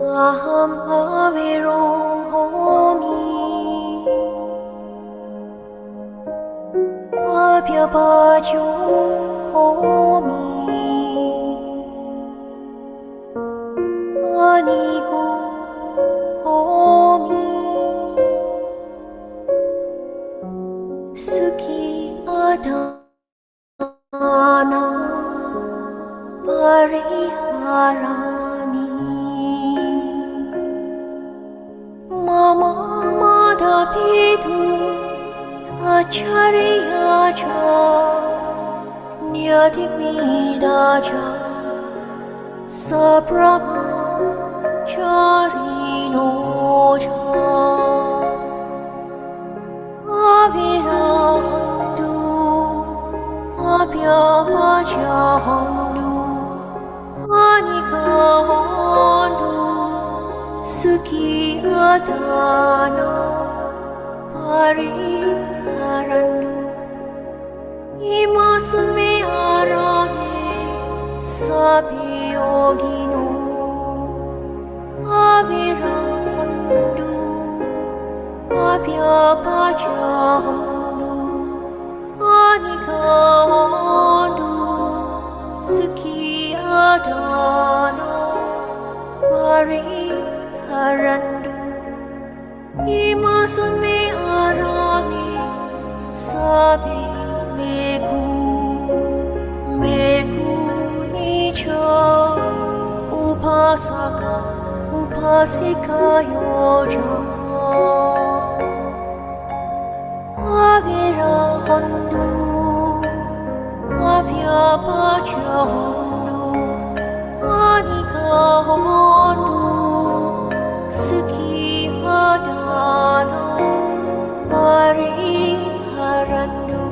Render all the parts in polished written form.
Aham avirohomi abhyabajohomi anigo homi suki adana pariharami Mama madhapitu acharyaja nyatimidāja sabrahmacharinoja avirahantu abhyamajahantu anikahantu Suki adana pariharandu Imasme arane sabiyogino Avirahandu abhyapajahandu Anikahandu Suki adana pariharandu Imasme arami sabi meku nicha upasaka upasika yoja avirahandu abhyapajahandu anikahandu Suki adana pariharandu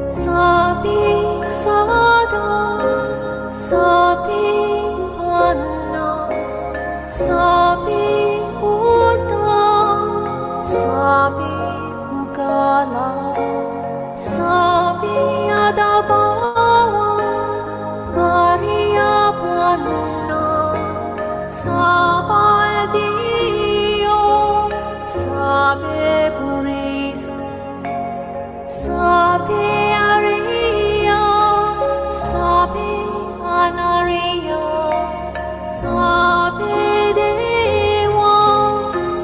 Sabi sada Sabi panna Sabi buddha Sabi ukala Sabi adabhava Pariyapanna Sabadiyo Sabe purisa Sabe ariya Sabe anariya Sabe deva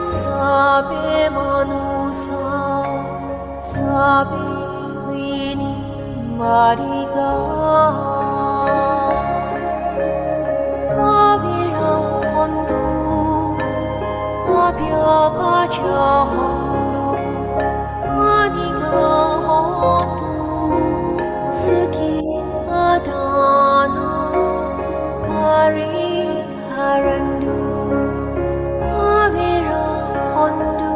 Sabe manusa Sabe vini mariga Avirahandu abhyapajahandu anikahandu Suki adana pariharandu Avirahandu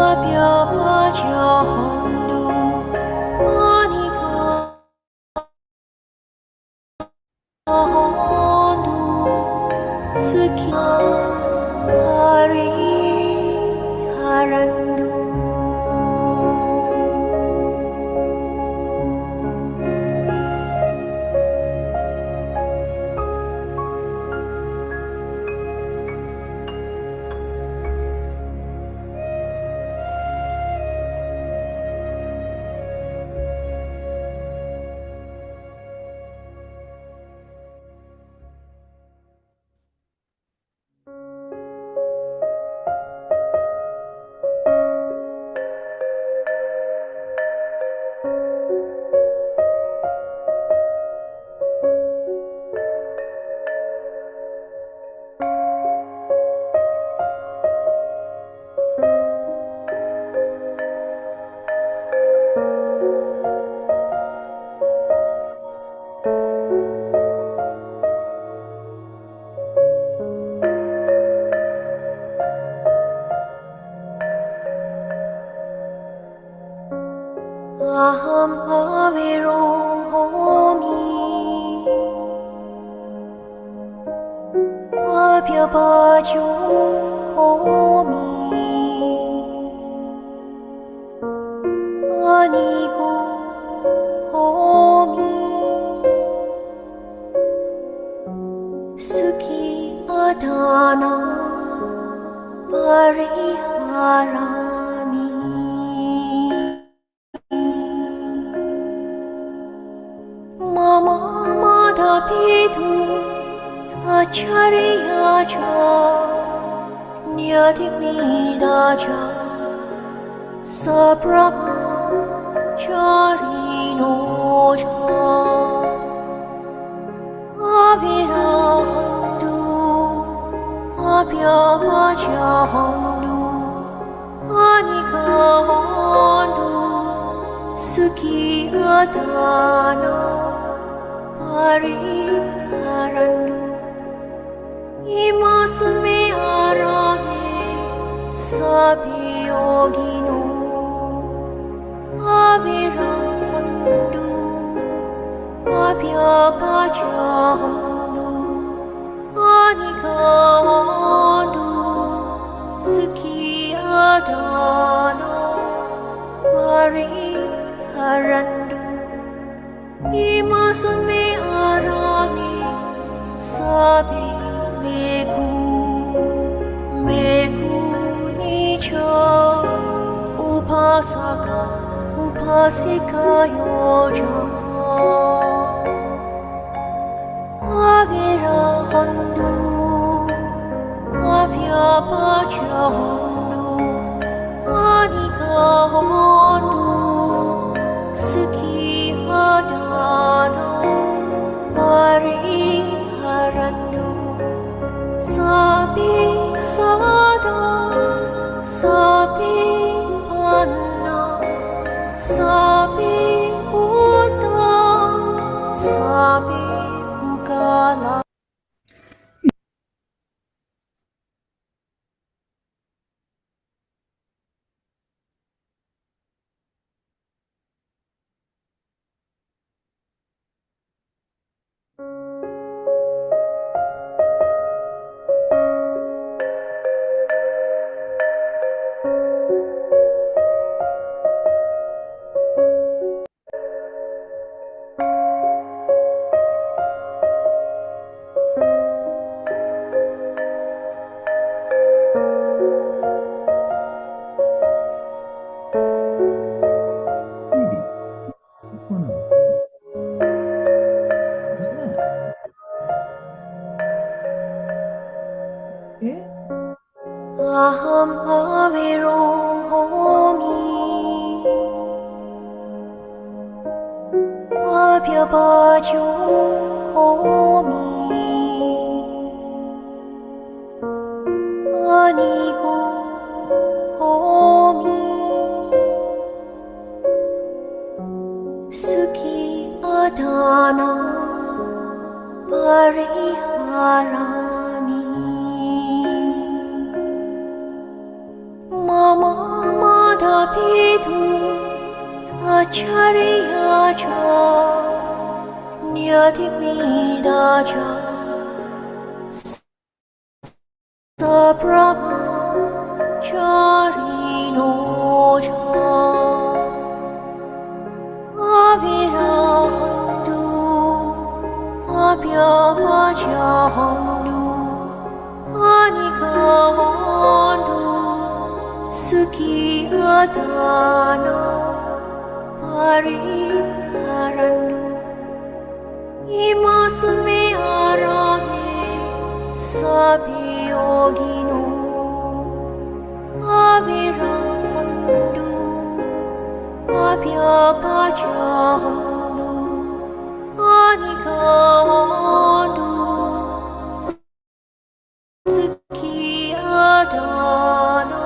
abhyapajahandu anikahandu Suki pariharandu 조호미 아니고 호미 수기 아다나 파리하라미 마마마다 비두 아차리야자 냐디미다자 사브라마 차리노자 아비라한두 아벼바자한두 아니가한두 스키하다나 파리하란두 이마스미 아라네 사비요기노 아비라한두 아벼바자한두 아니가한두 스키하다나 파리하란두 이마스미 아라네 사비 Bhikkhunicha upasikayoja avirahandu abhyapajahandu anikahandu sukihadana pariharandu Sabi sada, sabi panna, sabi buddha, sabi mugala. Aham avirohomi abhyabajohomi anigo homi suki adana pariharami Mama Pidu Acharyaja Nyadimidaja Sabrama Charinoja Avirahandu Abhyamajahandu Anikahandu Sukihadana pariharandu imasmi arame sabiyogino avirahandu abhyapajahandu anikahandu Sukihadana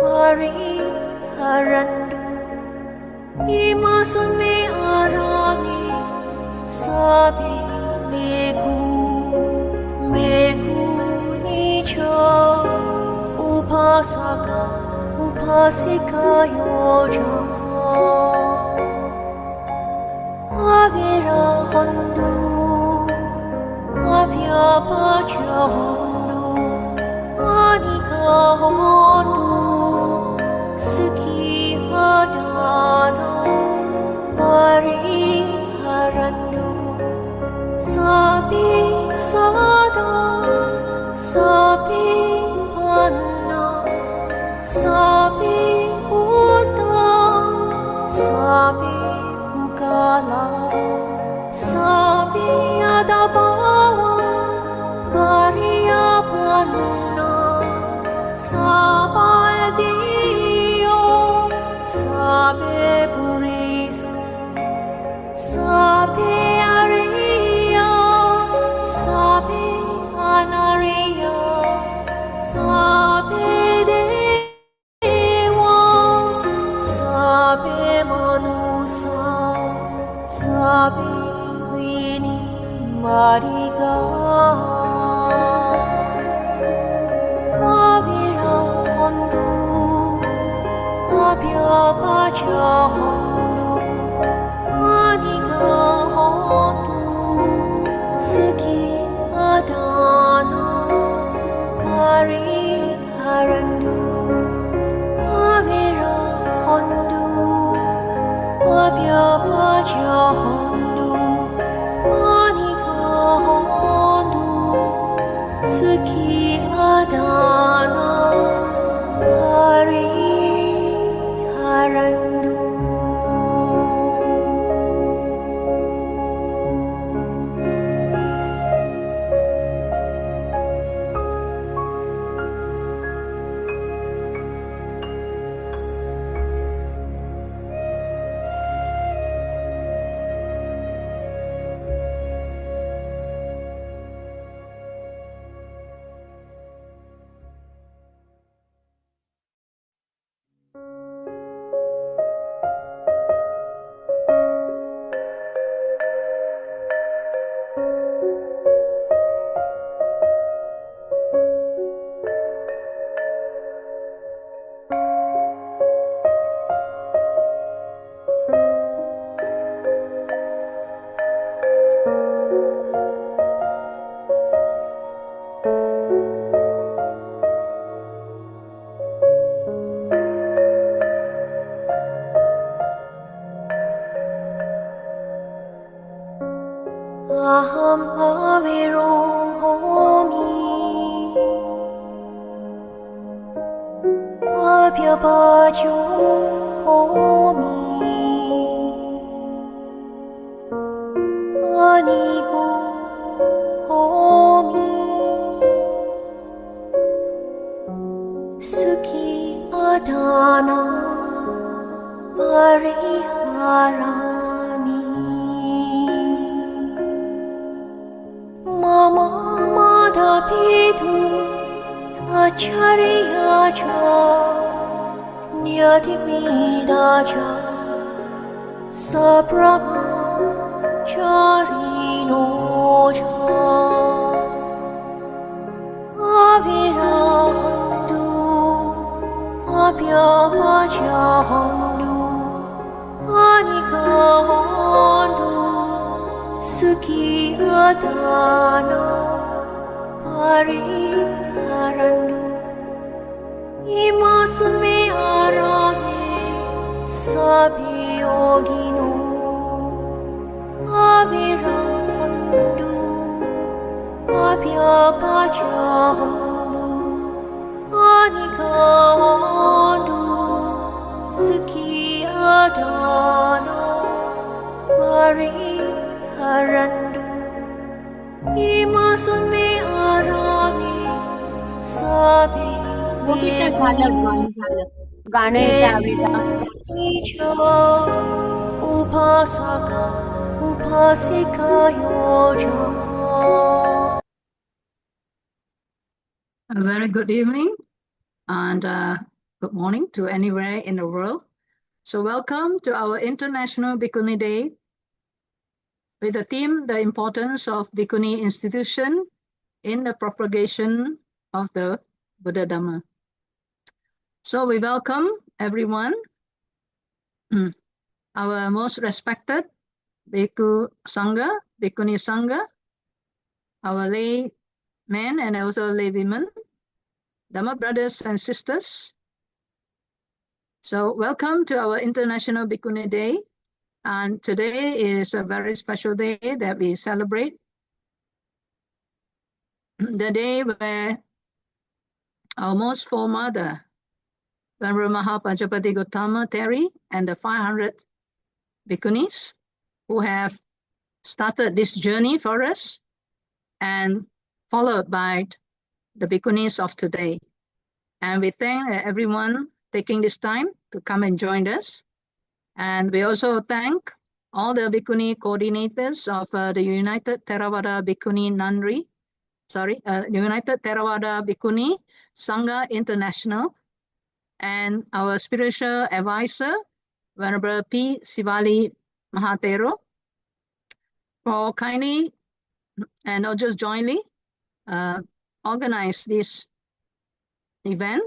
pariharandu imasmi arami sabi Bhikkhunicha upasikayoja avirahandu abhyapajahandu panna, sabi buddha, sabi mukala, sabi adabawa, pariya panna, sabadiyo, sabi purisa, sabi ariya, sabi anariya, sabi dewa, sabi manusa, sabi vini mariga, avira hondu, abhya pacha hondu, aniga hondu, suki adana, pariharandu, avira hondu, abhya pacha hondu, aniga hondu, suki adana, pariharandu. Aham aviro homi, abhyapacho homi, anigo homi, suki adana, pariharami. Mama madhapitu acharyaja nyatimidaja sabrahmacharinoja avirahantu abhyapachahantu anikahantu suki adana pariharandu imasme arame sabiyogino avirahandu abhyapachahandu anikahandu suki adana pariharandu imasme arame sabi गाणे upasaka upasika yoja. A very good evening and good morning to anywhere in the world. So welcome to our International Bhikkhuni Day with the theme, the importance of Bhikkhuni institution in the propagation of the Buddha Dhamma. So we welcome everyone, our most respected Bhikkhu Sangha, Bhikkhuni Sangha, our lay men and also lay women, Dhamma brothers and sisters. So welcome to our International Bhikkhuni Day. And today is a very special day that we celebrate. The day where our most foremother, Venerable Mahapajapati Gautama Teri, and the 500 Bhikkhunis who have started this journey for us, and followed by the Bhikkhunis of today. And we thank everyone taking this time to come and join us. And we also thank all the Bhikkhuni coordinators of the United Theravada Bhikkhuni United Theravada Bhikkhuni Sangha International, and our spiritual advisor, Venerable P. Sivali Mahatero, for kindly and not just jointly organize this event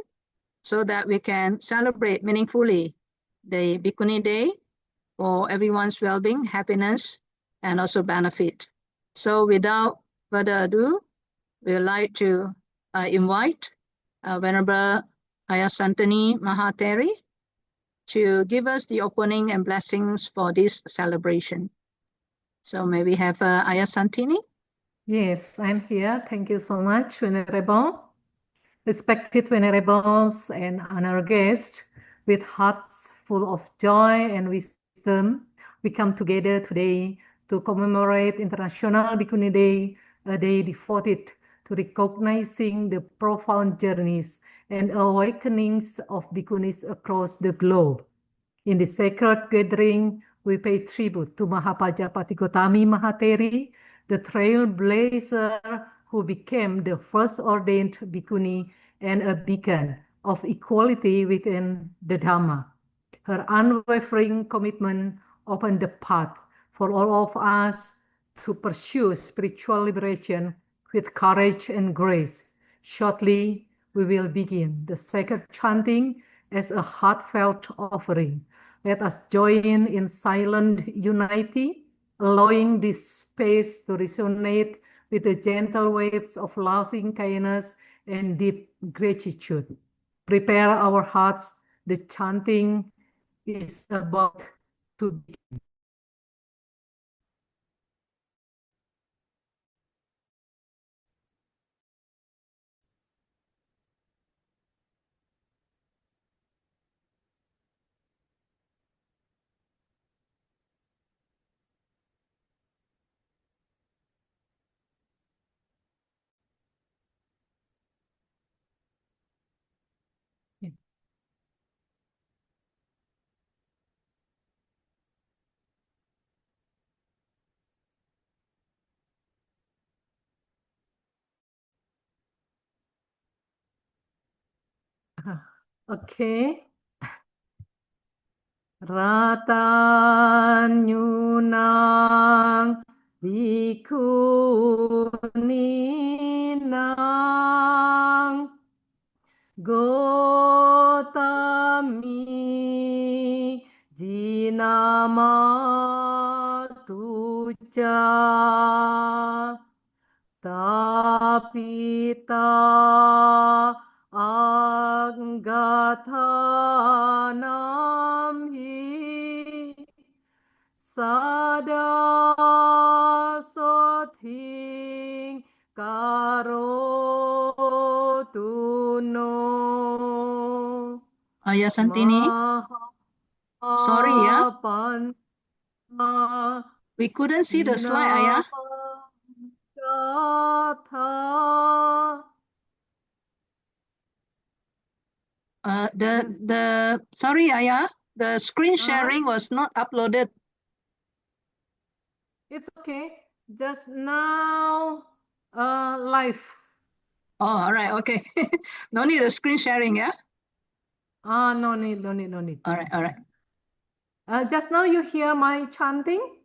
so that we can celebrate meaningfully the Bhikkhuni Day for everyone's well-being, happiness, and also benefit. So without further ado, we would like to invite Venerable Ayah Santini Mahateri to give us the opening and blessings for this celebration. So may we have Ayah Santini? Yes, I'm here. Thank you so much, Venerable. Respected Venerables and honored guests, with hearts full of joy and wisdom, we come together today to commemorate International Bhikkhuni Day, a day devoted to recognizing the profound journeys and awakenings of Bhikkhunis across the globe. In this sacred gathering, we pay tribute to Mahapajapati Gautami Mahateri, the trailblazer who became the first ordained bhikkhuni and a beacon of equality within the Dhamma. Her unwavering commitment opened the path for all of us to pursue spiritual liberation with courage and grace. Shortly, we will begin the sacred chanting as a heartfelt offering. Let us join in silent unity, allowing this space to resonate with the gentle waves of loving kindness and deep gratitude. Prepare our hearts. The chanting is about to begin. Okay. Ratanyunang bhikkhuninang Gotami jinamatuja tapita anggathanamhi sadasothing karotuno Ayah Santini, sorry, yeah, we couldn't see the slide, Ayah. Sorry, Ayah, the screen sharing was not uploaded. It's okay. Just now, live. Oh, all right, okay. No need a screen sharing, yeah? No need. All right. Just now you hear my chanting?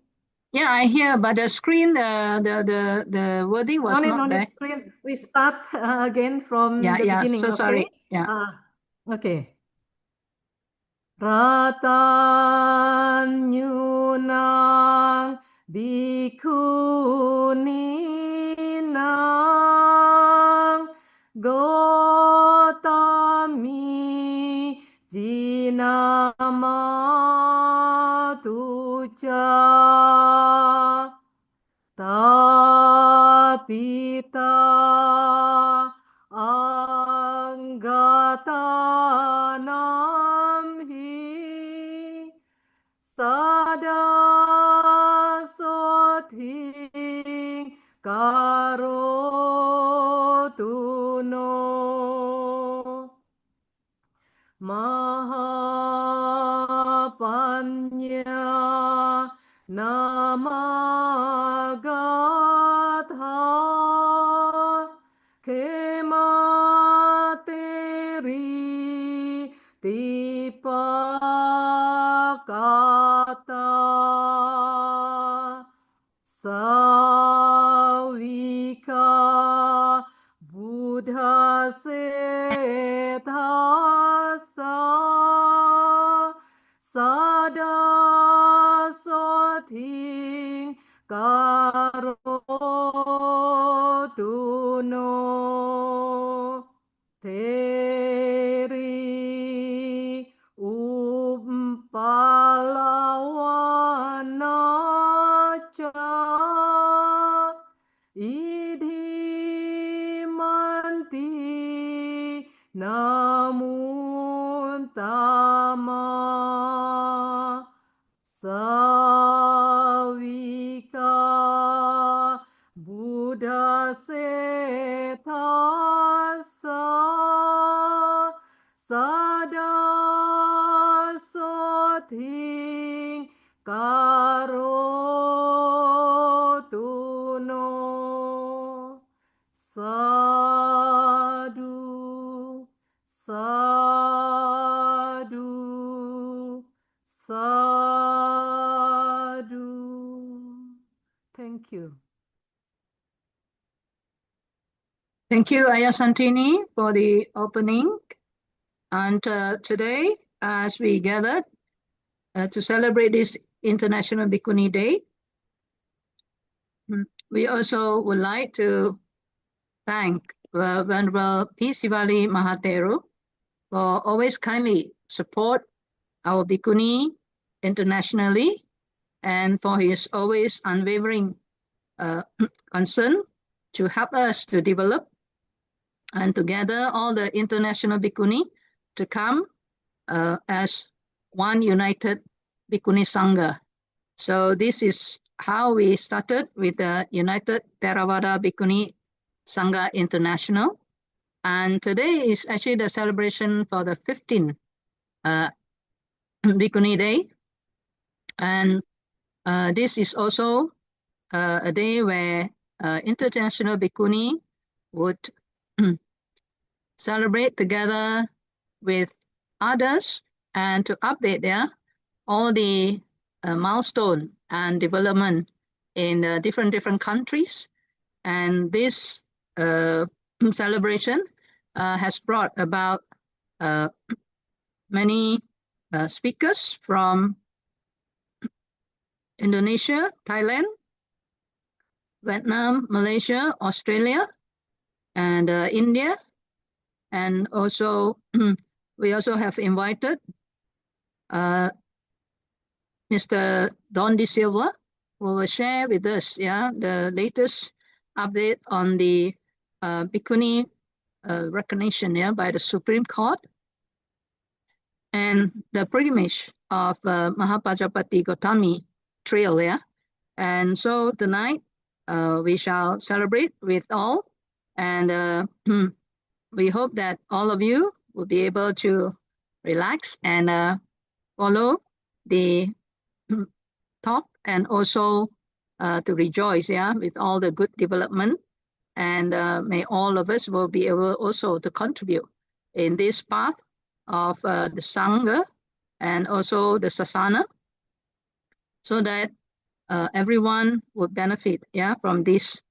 Yeah, I hear, but the screen, the wording was No not there. need screen. We start again from the beginning. So okay? sorry. Yeah. Okay. Ratanyunang bhikkhuninang Gotami jinamatuja tapita anggathanamhi Mahapanya Namagatha Kemateri Tipakata Savika Buddha Sethasa Sada Soting Karotuno Teri Umpalawana Idhimanti Namun Tama Savika Buddha Sethasa Sada Soting Karotuno Sadhu Sadhu Sadhu. Thank you. Thank you, Ayah Santini, for the opening. And today, as we gathered to celebrate this International Bhikkhuni Day, we also would like to thank Venerable P. Sivali Mahathero for always kindly support our Bhikkhuni internationally and for his always unwavering concern to help us to develop and to gather all the international Bhikkhuni to come as one united Bhikkhuni Sangha. So this is how we started with the United Theravada Bhikkhuni Sangha International. And today is actually the celebration for the 15th Bhikkhuni Day. And this is also a day where international Bhikkhuni would celebrate together with others and to update all the milestone and development in different countries. And this celebration has brought about many speakers from Indonesia, Thailand, Vietnam, Malaysia, Australia, and India. And also, we also have invited Mr. Don De Silva, who will share with us the latest update on the Bhikkhuni recognition by the Supreme Court and the pilgrimage of Mahapajapati Gautami Trail. And so tonight we shall celebrate with all, and we hope that all of you will be able to relax and follow the talk and also to rejoice with all the good development, and may all of us will be able also to contribute in this path of the Sangha and also the Sāsana, so that everyone would benefit from this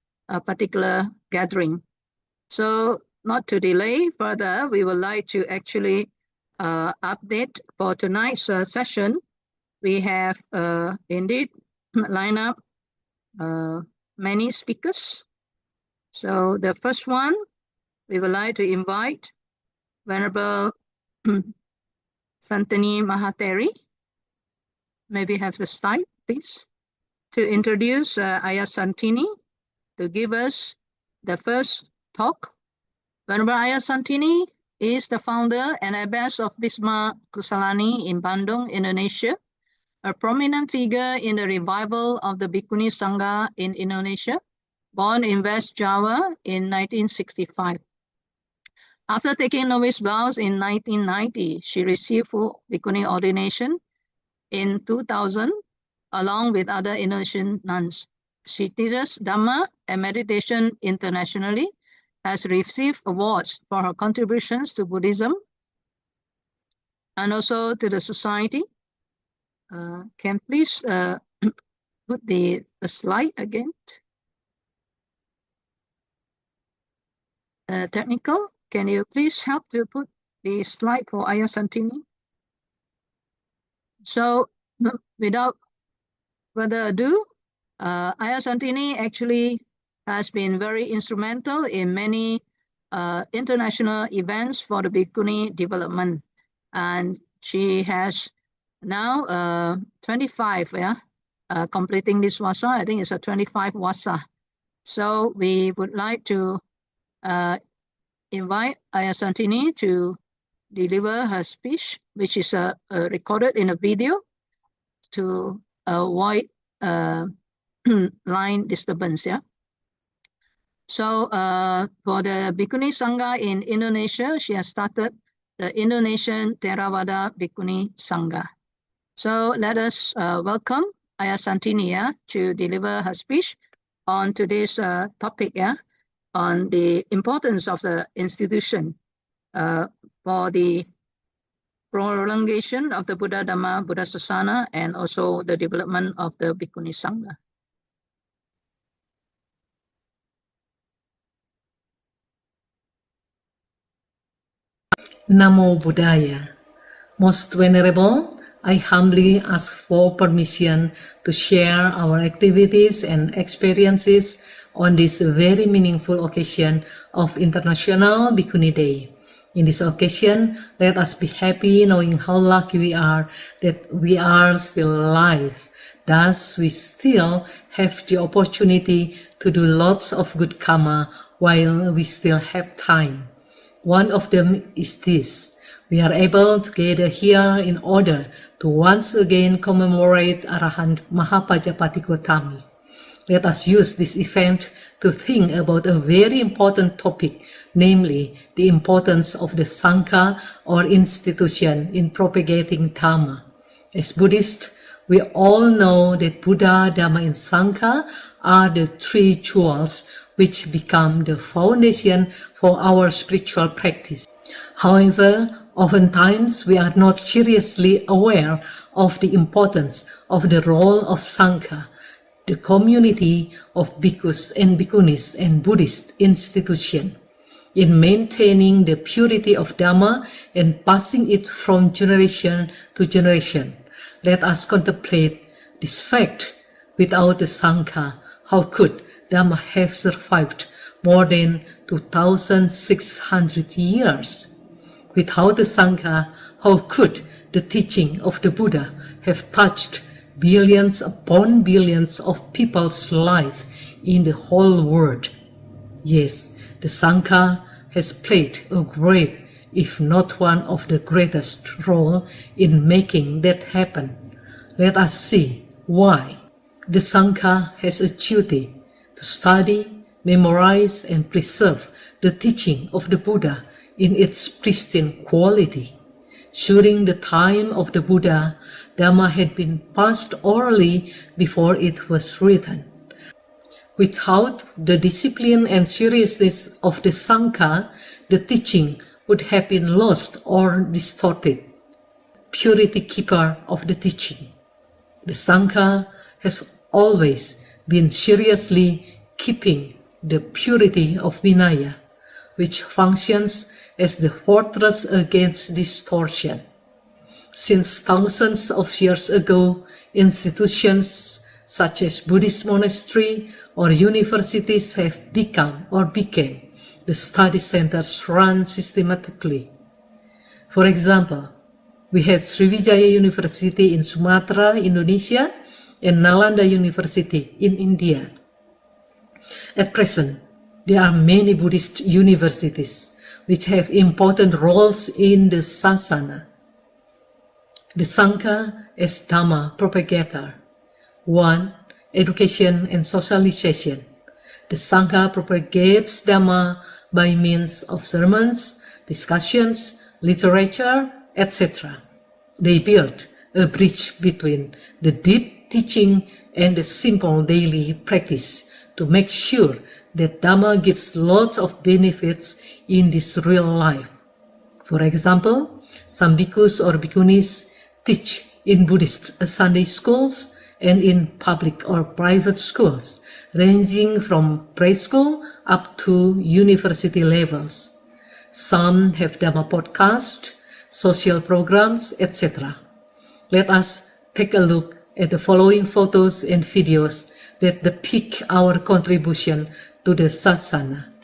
particular gathering. So not to delay further, we would like to actually update for tonight's session. We have indeed lined up many speakers. So the first one, we would like to invite Venerable Santini Mahatheri. Maybe have the slide, please, to introduce Ayah Santini to give us the first talk. Venerable Ayah Santini is the founder and abbess of Bisma Kusalani in Bandung, Indonesia, a prominent figure in the revival of the Bhikkhuni Sangha in Indonesia, born in West Java in 1965. After taking novice vows in 1990, she received full Bhikkhuni ordination in 2000, along with other Indonesian nuns. She teaches Dhamma and meditation internationally, has received awards for her contributions to Buddhism and also to the society. Can please put the slide again? Technical, can you please help to put the slide for Ayah Santini? So without further ado, Ayah Santini actually has been very instrumental in many international events for the Bhikkhuni development. And she has now 25, completing this Vasa. I think it's a 25 Vasa. So we would like to invite Ayah Santini to deliver her speech, which is recorded in a video to avoid line disturbance. Yeah. So for the Bhikkhuni Sangha in Indonesia, she has started the Indonesian Theravada Bhikkhuni Sangha. So let us welcome Ayah Santini to deliver her speech on today's topic, on the importance of the institution for the prolongation of the Buddha Dhamma Buddha Sāsana and also the development of the Bhikkhuni Sangha. Namo Buddhaya. Most Venerable, I humbly ask for permission to share our activities and experiences on this very meaningful occasion of International Bhikkhuni Day. In this occasion, let us be happy knowing how lucky we are that we are still alive. Thus, we still have the opportunity to do lots of good karma while we still have time. One of them is this. We are able to gather here in order to once again commemorate Arahant Mahapajapati Gotami. Let us use this event to think about a very important topic, namely the importance of the Sangha or institution in propagating Dhamma. As Buddhists, we all know that Buddha, Dhamma, and Sangha are the three jewels which become the foundation for our spiritual practice. However, oftentimes we are not seriously aware of the importance of the role of Sangha, the community of bhikkhus and bhikkhunis and Buddhist institution, in maintaining the purity of Dhamma and passing it from generation to generation. Let us contemplate this fact. Without the Sangha, how could Dhamma have survived more than 2,600 years? Without the Sangha, how could the teaching of the Buddha have touched billions upon billions of people's lives in the whole world? Yes, the Sangha has played a great, if not one of the greatest role in making that happen. Let us see why. The Sangha has a duty to study, memorize, and preserve the teaching of the Buddha in its pristine quality. During the time of the Buddha, Dhamma had been passed orally before it was written. Without the discipline and seriousness of the Sangha, the teaching would have been lost or distorted. Purity keeper of the teaching. The Sangha has always been seriously keeping the purity of Vinaya, which functions as the fortress against distortion. Since thousands of years ago, institutions such as Buddhist monastery or universities have become or became the study centers run systematically. For example, we had Sriwijaya University in Sumatra, Indonesia, and Nalanda University in India. At present, there are many Buddhist universities which have important roles in the Sāsana. The Sangha as Dhamma propagator. 1. Education and socialization. The Sangha propagates Dhamma by means of sermons, discussions, literature, etc. They build a bridge between the deep teaching and the simple daily practice to make sure that Dhamma gives lots of benefits in this real life. For example, some bhikkhus or bhikkhunis teach in Buddhist Sunday schools and in public or private schools, ranging from preschool up to university levels. Some have Dhamma podcast, social programs, etc. Let us take a look at the following photos and videos that depict our contribution to the Sāsana.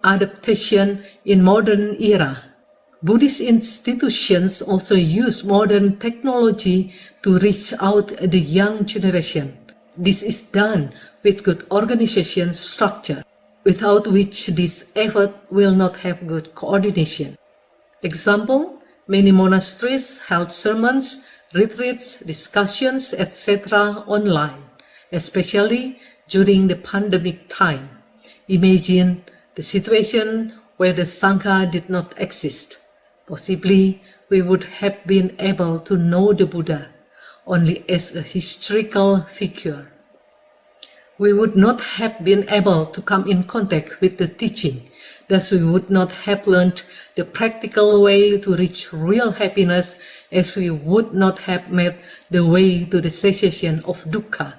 adaptation in modern era. Buddhist institutions also use modern technology to reach out the young generation. This is done with good organization structure, without which this effort will not have good coordination. Example, many monasteries held sermons, retreats, discussions, etc. online, especially during the pandemic time. Imagine the situation where the Sangha did not exist. Possibly, we would have been able to know the Buddha only as a historical figure. We would not have been able to come in contact with the teaching, thus we would not have learned the practical way to reach real happiness, as we would not have met the way to the cessation of dukkha.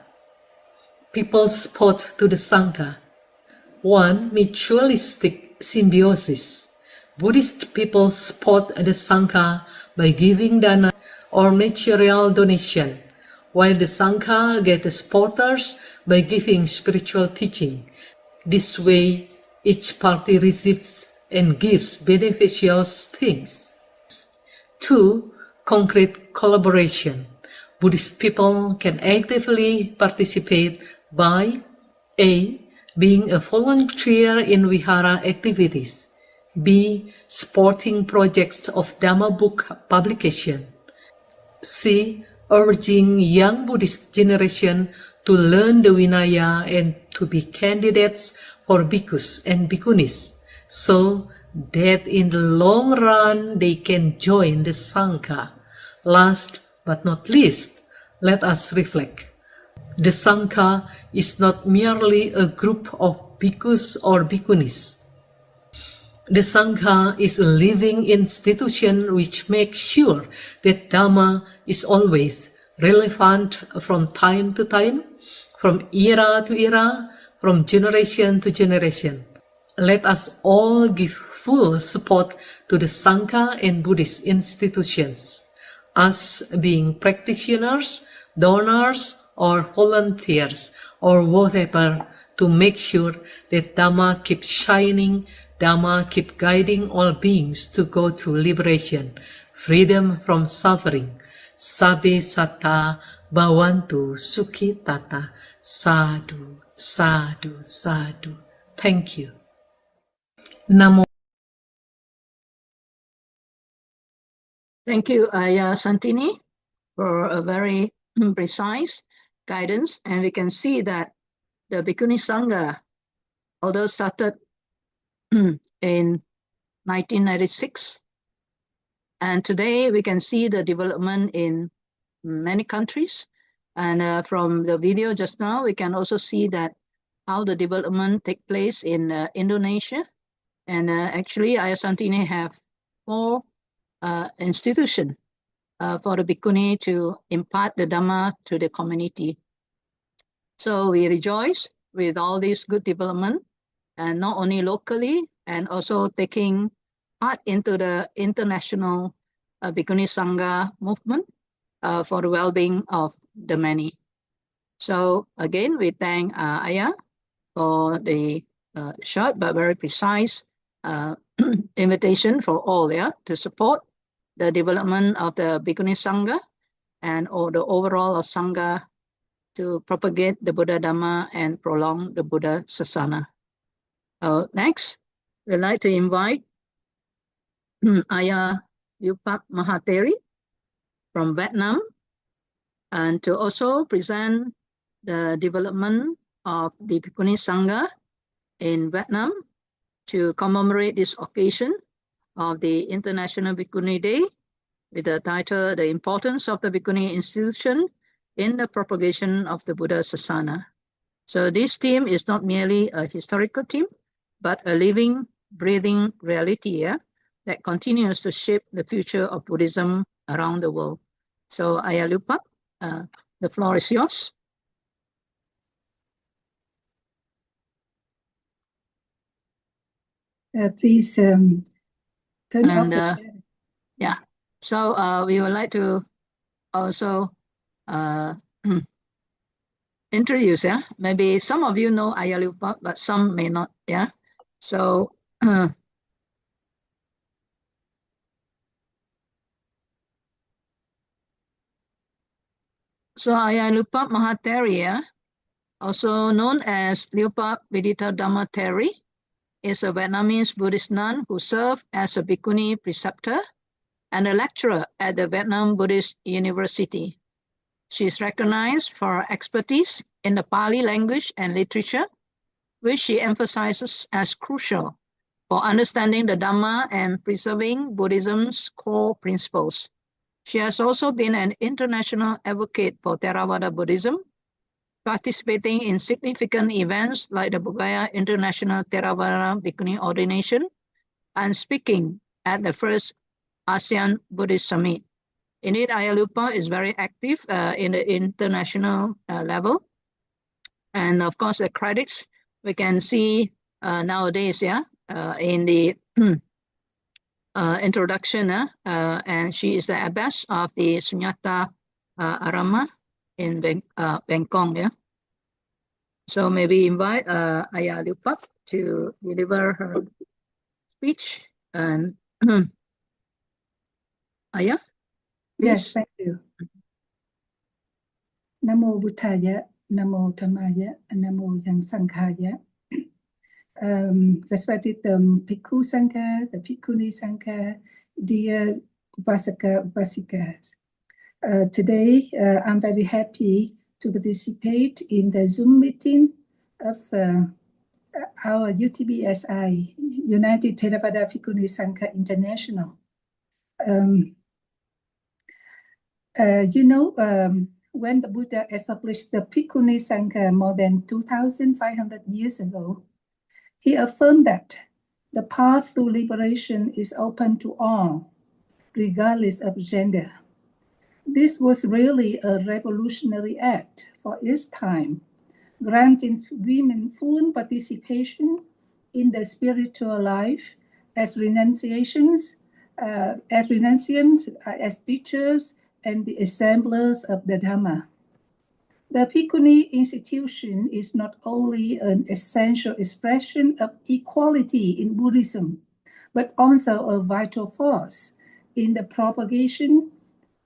People support to the Sangha. 1. Mutualistic symbiosis. Buddhist people support the Sangha by giving dana or material donation, while the Sangha get the supporters by giving spiritual teaching. This way, each party receives and gives beneficial things. 2. Concrete collaboration. Buddhist people can actively participate by A. Being a volunteer in Vihara activities. B. Supporting projects of Dhamma book publication. C. Urging young Buddhist generation to learn the Vinaya and to be candidates for Bhikkhus and Bhikkhunis, so that in the long run they can join the Sangha. Last but not least, let us reflect. The Sangha is not merely a group of Bhikkhus or Bhikkhunis. The Sangha is a living institution which makes sure that Dhamma is always relevant from time to time, from era to era, from generation to generation. Let us all give full support to the Sangha and Buddhist institutions, us being practitioners, donors, or volunteers, or whatever, to make sure that Dhamma keeps shining, Dhamma keeps guiding all beings to go to liberation, freedom from suffering. Sabbe satta bhavantu sukhi tata. Sadhu, sadhu, sadhu. Thank you. Namo. Thank you, Ayah Santini, for a very precise guidance. And we can see that the Bhikkhuni Sangha, although started in 1996, and today we can see the development in many countries. And from the video just now, we can also see that how the development take place in Indonesia. And actually, Ayah Santini have 4 institutions for the Bhikkhuni to impart the Dhamma to the community. So we rejoice with all this good development, and not only locally, and also taking part into the international Bhikkhuni Sangha movement for the well-being of the many. So again, we thank Ayah for the short but very precise invitation for all, to support the development of the Bhikkhuni Sangha and the overall of Sangha to propagate the Buddha Dhamma and prolong the Buddha Sāsana. Next, we'd like to invite Ayah Yupak Mahateri from Vietnam, and to also present the development of the Bhikkhuni Sangha in Vietnam to commemorate this occasion of the International Bhikkhuni Day with the title, The Importance of the Bhikkhuni Institution in the Propagation of the Buddha Sāsana. So this theme is not merely a historical theme, but a living, breathing reality that continues to shape the future of Buddhism around the world. So Ayah Lupa, the floor is yours. Please turn off the share. Yeah, so we would like to also introduce, maybe some of you know Ayah Lupa, but some may not, So So Ayalupa Mahatheriya, also known as Lupa Vidita Dhammatheri, is a Vietnamese Buddhist nun who served as a Bhikkhuni preceptor and a lecturer at the Vietnam Buddhist University. She is recognized for her expertise in the Pali language and literature, which she emphasizes as crucial for understanding the Dhamma and preserving Buddhism's core principles. She has also been an international advocate for Theravada Buddhism, participating in significant events like the Bodh International Theravada Bhikkhuni Ordination and speaking at the first ASEAN Buddhist Summit. Indeed, Ayalupa is very active in the international level. And of course, the credits we can see nowadays, in the introduction, and she is the abbess of the Sunyata Arama in Bangkok. So maybe invite Ayalupa to deliver her speech. And Aya, Yes, thank you. Namo Buddhaya, Namo Dhammaya, Namo Sanghaya. Respected Bhikkhu Sangha, the Bhikkhuni Sangha, dear Upasaka, Upasikas. Today, I'm very happy to participate in the Zoom meeting of our UTBSI, United Theravada Bhikkhuni Sangha International. When the Buddha established the Bhikkhuni Sangha more than 2,500 years ago, he affirmed that the path to liberation is open to all, regardless of gender. This was really a revolutionary act for its time, granting women full participation in the spiritual life as renunciants, as teachers, and the assemblers of the Dhamma. The Bhikkhuni institution is not only an essential expression of equality in Buddhism, but also a vital force in the propagation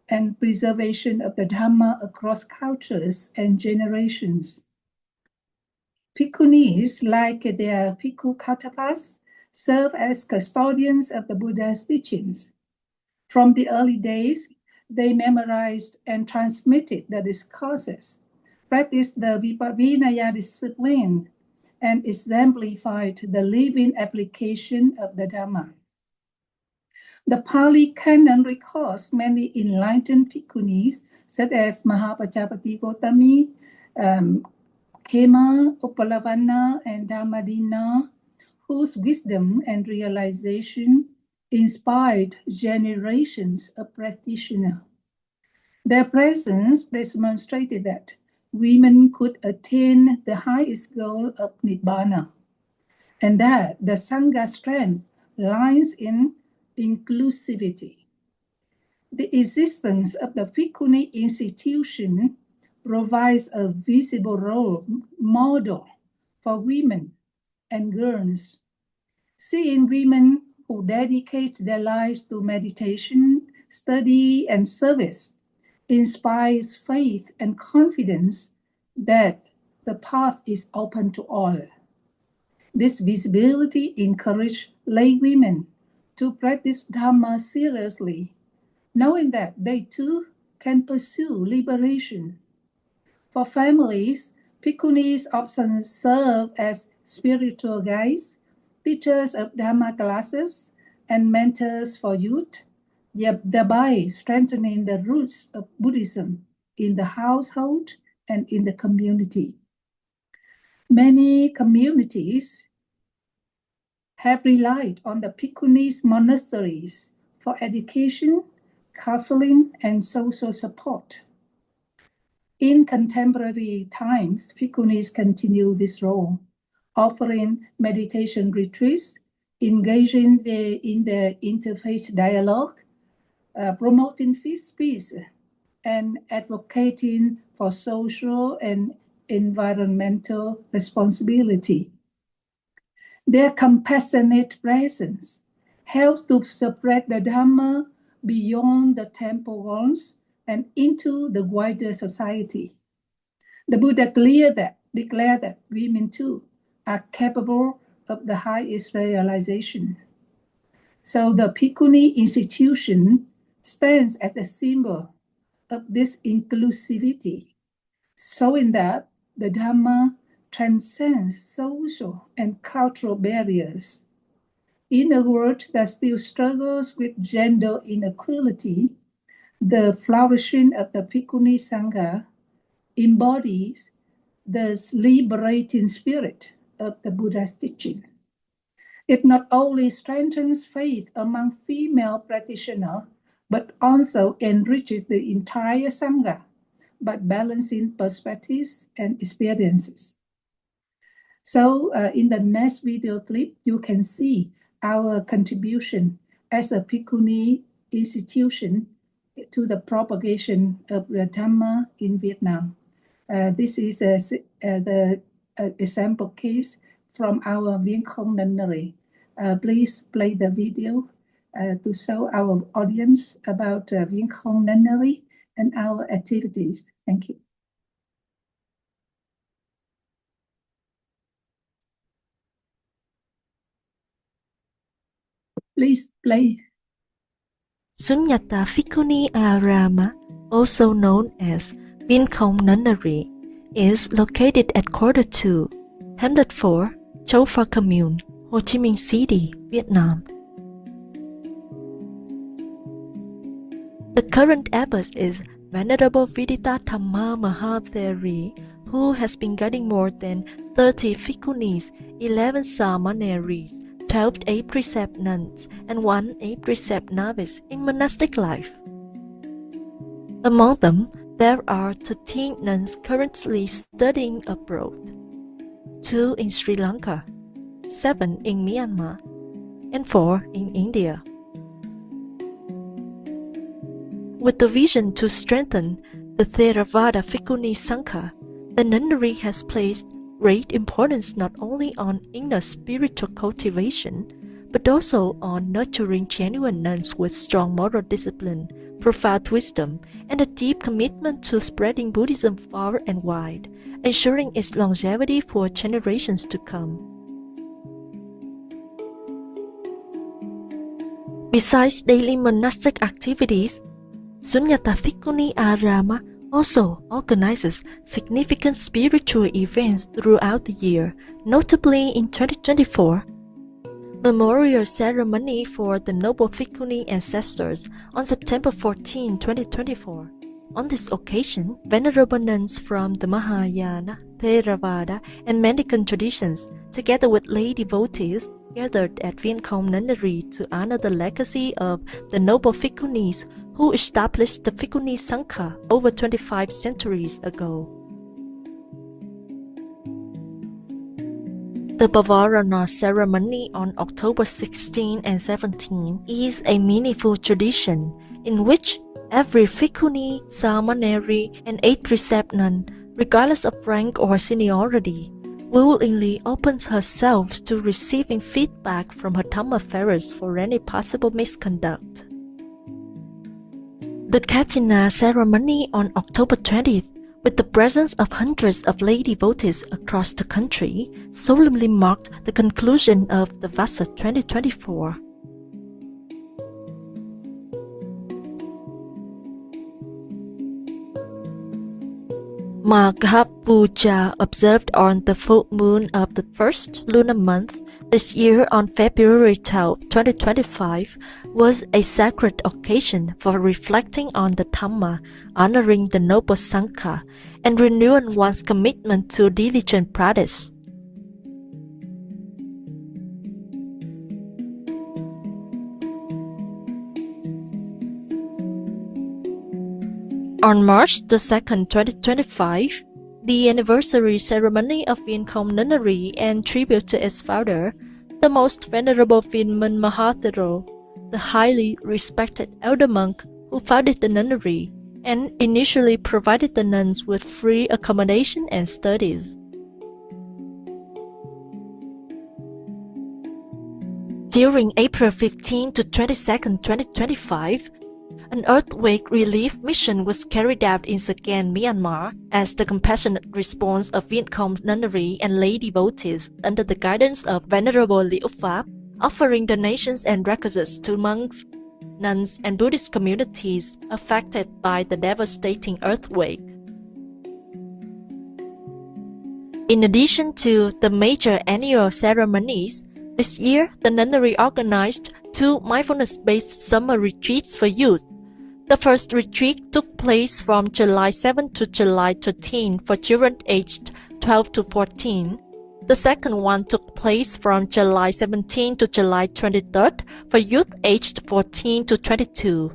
and preservation of the Dhamma across cultures and generations. Bhikkhunis, like their Bhikkhu counterparts, serve as custodians of the Buddha's teachings. From the early days, they memorized and transmitted the discourses, practiced the Vinaya discipline, and exemplified the living application of the Dhamma. The Pali Canon records many enlightened Bhikkhunis, such as Mahapajapati Gotami, Khema, Upalavanna, and Dhammadina, whose wisdom and realization inspired generations of practitioners. Their presence demonstrated that women could attain the highest goal of Nibbana, and that the Sangha's strength lies in inclusivity. The existence of the Bhikkhuni institution provides a visible role model for women and girls. Seeing women who dedicate their lives to meditation, study, and service inspires faith and confidence that the path is open to all. This visibility encourages lay women to practice Dhamma seriously, knowing that they too can pursue liberation. For families, Bhikkhunis often serve as spiritual guides, teachers of Dhamma classes, and mentors for youth, thereby strengthening the roots of Buddhism in the household and in the community. Many communities have relied on the Bhikkhunis monasteries for education, counseling, and social support. In contemporary times, Bhikkhunis continue this role, offering meditation retreats, engaging in the interfaith dialogue, promoting peace, and advocating for social and environmental responsibility. Their compassionate presence helps to spread the Dhamma beyond the temple walls and into the wider society. The Buddha declared that women too are capable of the highest realization. So the Bhikkhuni institution stands as a symbol of this inclusivity, showing that the Dhamma transcends social and cultural barriers. In a world that still struggles with gender inequality, the flourishing of the Bhikkhuni Sangha embodies the liberating spirit of the Buddha's teaching. It not only strengthens faith among female practitioners, but also enriches the entire Sangha by balancing perspectives and experiences. So in the next video clip, you can see our contribution as a Bhikkhuni institution to the propagation of the Dhamma in Vietnam. This is the example case from our Viếng Không Nunnery. Please play the video to show our audience about Viếng Không Nunnery and our activities. Thank you. Please play. Sunyata Bhikkhuni Arama, also known as Viếng Không Nunnery, is located at Quarter 2, Hamlet 4, Châu Pha Commune, Ho Chi Minh City, Vietnam. The current abbess is Venerable Vidita Thamma Mahatheri, who has been guiding more than 30 Bhikkhunis, 11 Sāmaneris, 12 8-precept nuns, and 1 8-precept novice in monastic life. Among them, there are 13 nuns currently studying abroad, 2 in Sri Lanka, 7 in Myanmar, and 4 in India. With the vision to strengthen the Theravada Bhikkhuni Sangha, the nunnery has placed great importance not only on inner spiritual cultivation, but also on nurturing genuine nuns with strong moral discipline, profound wisdom, and a deep commitment to spreading Buddhism far and wide, ensuring its longevity for generations to come. Besides daily monastic activities, Sunyata Bhikkhuni Arama also organizes significant spiritual events throughout the year, notably in 2024, memorial ceremony for the noble Bhikkhuni ancestors on September 14, 2024. On this occasion, venerable nuns from the Mahayana, Theravada, and Mendicant traditions, together with lay devotees, gathered at Viếng Không Nunnery to honor the legacy of the noble Bhikkhunis who established the Bhikkhuni Sangha over 25 centuries ago. The Bavarana ceremony on October 16 and 17 is a meaningful tradition in which every Bhikkhuni, Sāmaneri, and 8-precept nun, regardless of rank or seniority, willingly opens herself to receiving feedback from her Dhammaferas for any possible misconduct. The Katina ceremony on October 20th, with the presence of hundreds of lay devotees across the country, solemnly marked the conclusion of the Vasa 2024. Magha Puja, observed on the full moon of the first lunar month this year on February 12, 2025, was a sacred occasion for reflecting on the Dhamma, honoring the noble Sangha, and renewing one's commitment to diligent practice. On March 2, 2025, the anniversary ceremony of Viếng Không Nunnery and tribute to its founder, the Most Venerable Vinman Mahathero, the highly respected elder monk who founded the nunnery and initially provided the nuns with free accommodation and studies. During April 15 to 22, 2025, an earthquake relief mission was carried out in Sagaing, Myanmar, as the compassionate response of Vietcong nunnery and lay devotees under the guidance of Venerable Liu Pháp, offering donations and requisites to monks, nuns, and Buddhist communities affected by the devastating earthquake. In addition to the major annual ceremonies, this year the nunnery organized 2 mindfulness-based summer retreats for youth. The first retreat took place from July 7 to July 13 for children aged 12 to 14. The second one took place from July 17 to July 23 for youth aged 14 to 22.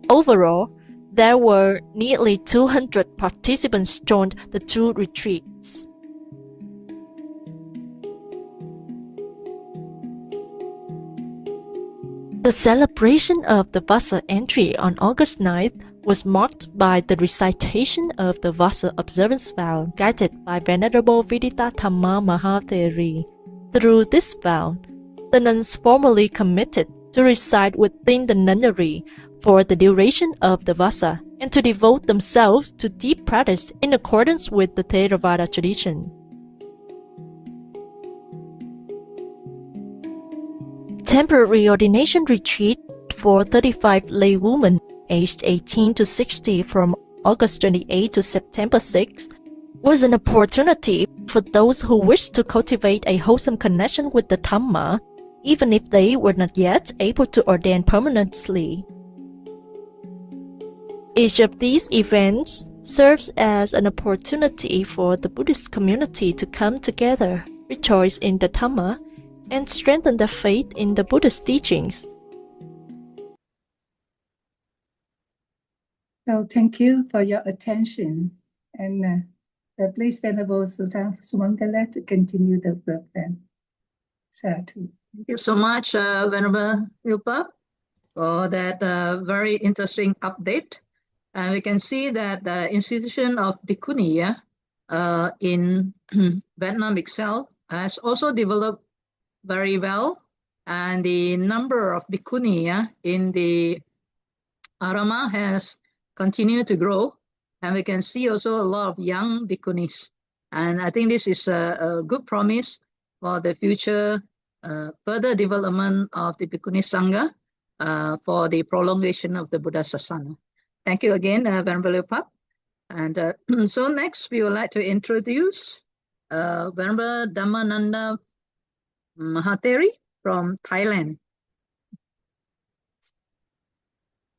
Overall, there were nearly 200 participants joined the 2 retreats. The celebration of the Vasa entry on August 9th was marked by the recitation of the Vasa observance vow guided by Venerable Vidita Dhamma Mahatheri. Through this vow, the nuns formally committed to reside within the nunnery for the duration of the Vasa and to devote themselves to deep practice in accordance with the Theravada tradition. Temporary ordination retreat for 35 lay women aged 18 to 60 from August 28 to September 6 was an opportunity for those who wished to cultivate a wholesome connection with the Dhamma, even if they were not yet able to ordain permanently. Each of these events serves as an opportunity for the Buddhist community to come together, rejoice in the Dhamma, and strengthen their faith in the Buddha's teachings. So thank you for your attention, and please, Venerable Sultan Sumangala, to continue the program. Sadhu. Thank you so much, Venerable Liu Pháp, for that very interesting update. And we can see that the institution of Bhikkhuni in Vietnam itself has also developed very well, and the number of Bhikkhuni in the Arama has continued to grow, and we can see also a lot of young Bhikkhunis. And I think this is a good promise for the future further development of the Bhikkhuni Sangha for the prolongation of the Buddha Sāsana. Thank you again, Venerable Liu Pháp. And so next we would like to introduce Venerable Dhammananda Mahatheri from Thailand.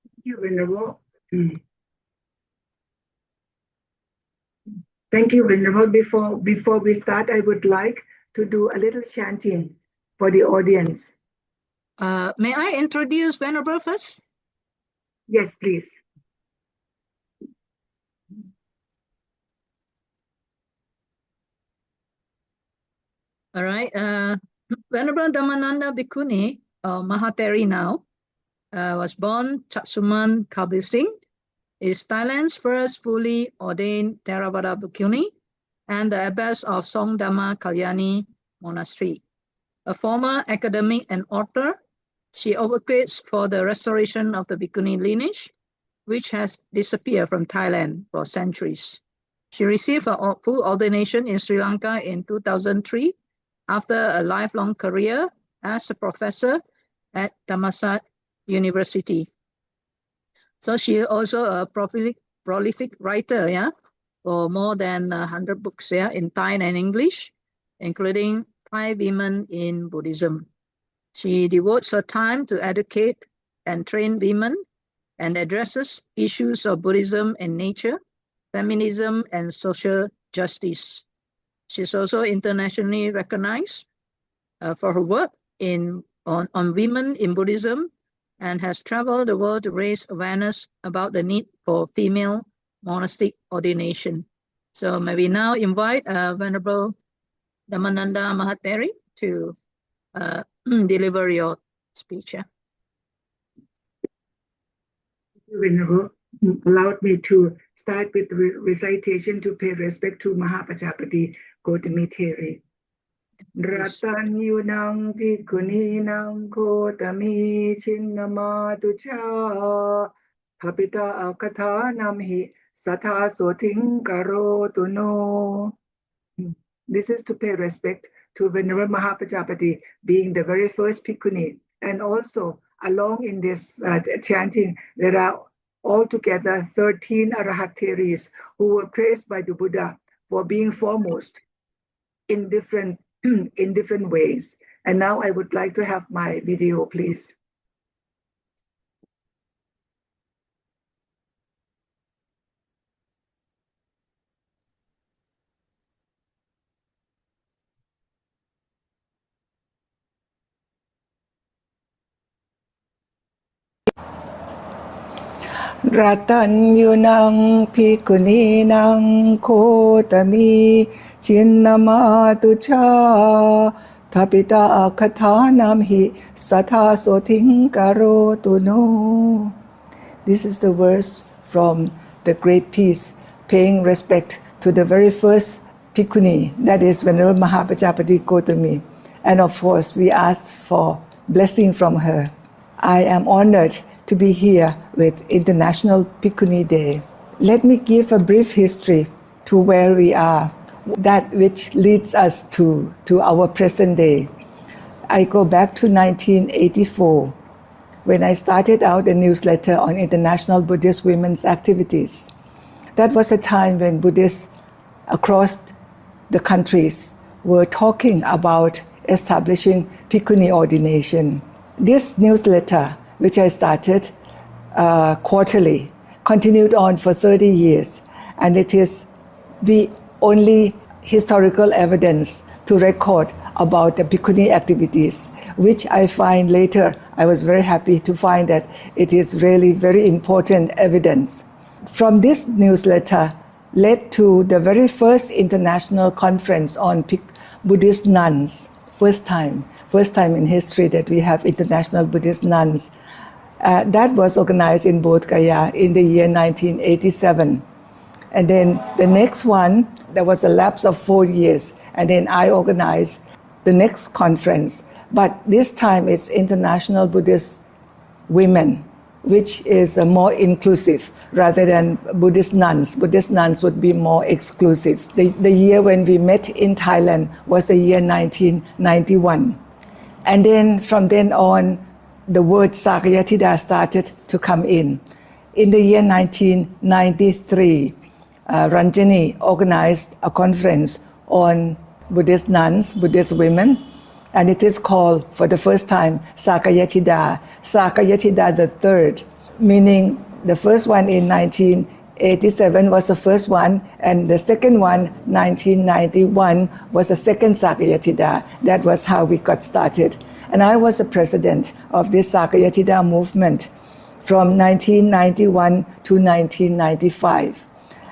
Thank you, Venerable. Thank you, Venerable. Before we start, I would like to do a little chanting for the audience. May I introduce Venerable first? Yes, please. All right. Venerable Dhammananda Bhikkhuni, Mahatheri now, was born Chatsuman Kabir Singh, is Thailand's first fully ordained Theravada Bhikkhuni and the abbess of Songdhamma Kalyani Monastery. A former academic and author, she advocates for the restoration of the Bhikkhuni lineage, which has disappeared from Thailand for centuries. She received a full ordination in Sri Lanka in 2003 after a lifelong career as a professor at Thammasat University. So she is also a prolific writer, for more than 100 books in Thai and English, including 5 Women in Buddhism. She devotes her time to educate and train women and addresses issues of Buddhism and nature, feminism, and social justice. She's also internationally recognized for her work on women in Buddhism and has traveled the world to raise awareness about the need for female monastic ordination. So may we now invite Venerable Dhammananda Mahatheri to deliver your speech. Thank you, Venerable. Allowed me to start with recitation to pay respect to Mahapajapati Gautami Theri. Ratanyunang Bhikkhuninang Kotami Chinnamatucha Papita Akathanam Hi Satha Soting Karotu no. This is to pay respect to Venerable Mahapajapati being the very first Bhikkhuni. And also, along in this chanting, there are altogether 13 Arahateris who were praised by the Buddha for being foremost in different ways. And now I would like to have my video, please. Ratanyunang Bhikkhuninang Kotami Chinnamatucha Tapita Akathanam Hi Satha Soting Karotu no. This is the verse from the Great Peace, paying respect to the very first Bhikkhuni, that is Venerable Mahapajapati Gotami. And of course, we ask for blessing from her. I am honored to be here with International Bhikkhuni Day. Let me give a brief history to where we are, that which leads us to our present day. I go back to 1984, when I started out a newsletter on International Buddhist Women's Activities. That was a time when Buddhists across the countries were talking about establishing Bhikkhuni ordination. This newsletter, which I started quarterly, continued on for 30 years, and it is the only historical evidence to record about the Bhikkhuni activities, which I find later, I was very happy to find that it is really very important evidence. From this newsletter led to the very first international conference on Buddhist nuns, first time in history that we have international Buddhist nuns. That was organized in Bodh Gaya in the year 1987. And then the next one, there was a lapse of 4 years, and then I organized the next conference. But this time it's International Buddhist Women, which is more inclusive rather than Buddhist nuns. Buddhist nuns would be more exclusive. The year when we met in Thailand was the year 1991. And then from then on, the word Sakayatida started to come in. In the year 1993, Ranjani organized a conference on Buddhist nuns, Buddhist women, and it is called, for the first time, Sakayatida the third, meaning the first one in 1987 was the first one, and the second one, 1991, was the second Sakayatida. That was how we got started. And I was the president of this Sakayatida movement from 1991 to 1995.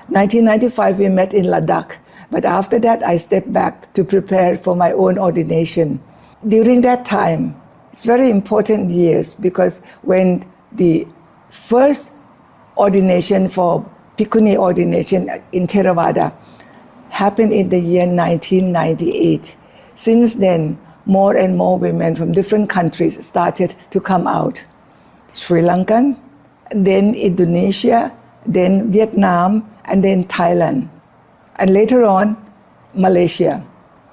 1995 we met in Ladakh, but after that I stepped back to prepare for my own ordination. During that time, it's very important years, because when the first ordination for Bhikkhuni ordination in Theravada happened in the year 1998, since then more and more women from different countries started to come out. Sri Lankan, then Indonesia, then Vietnam, and then Thailand, and later on Malaysia.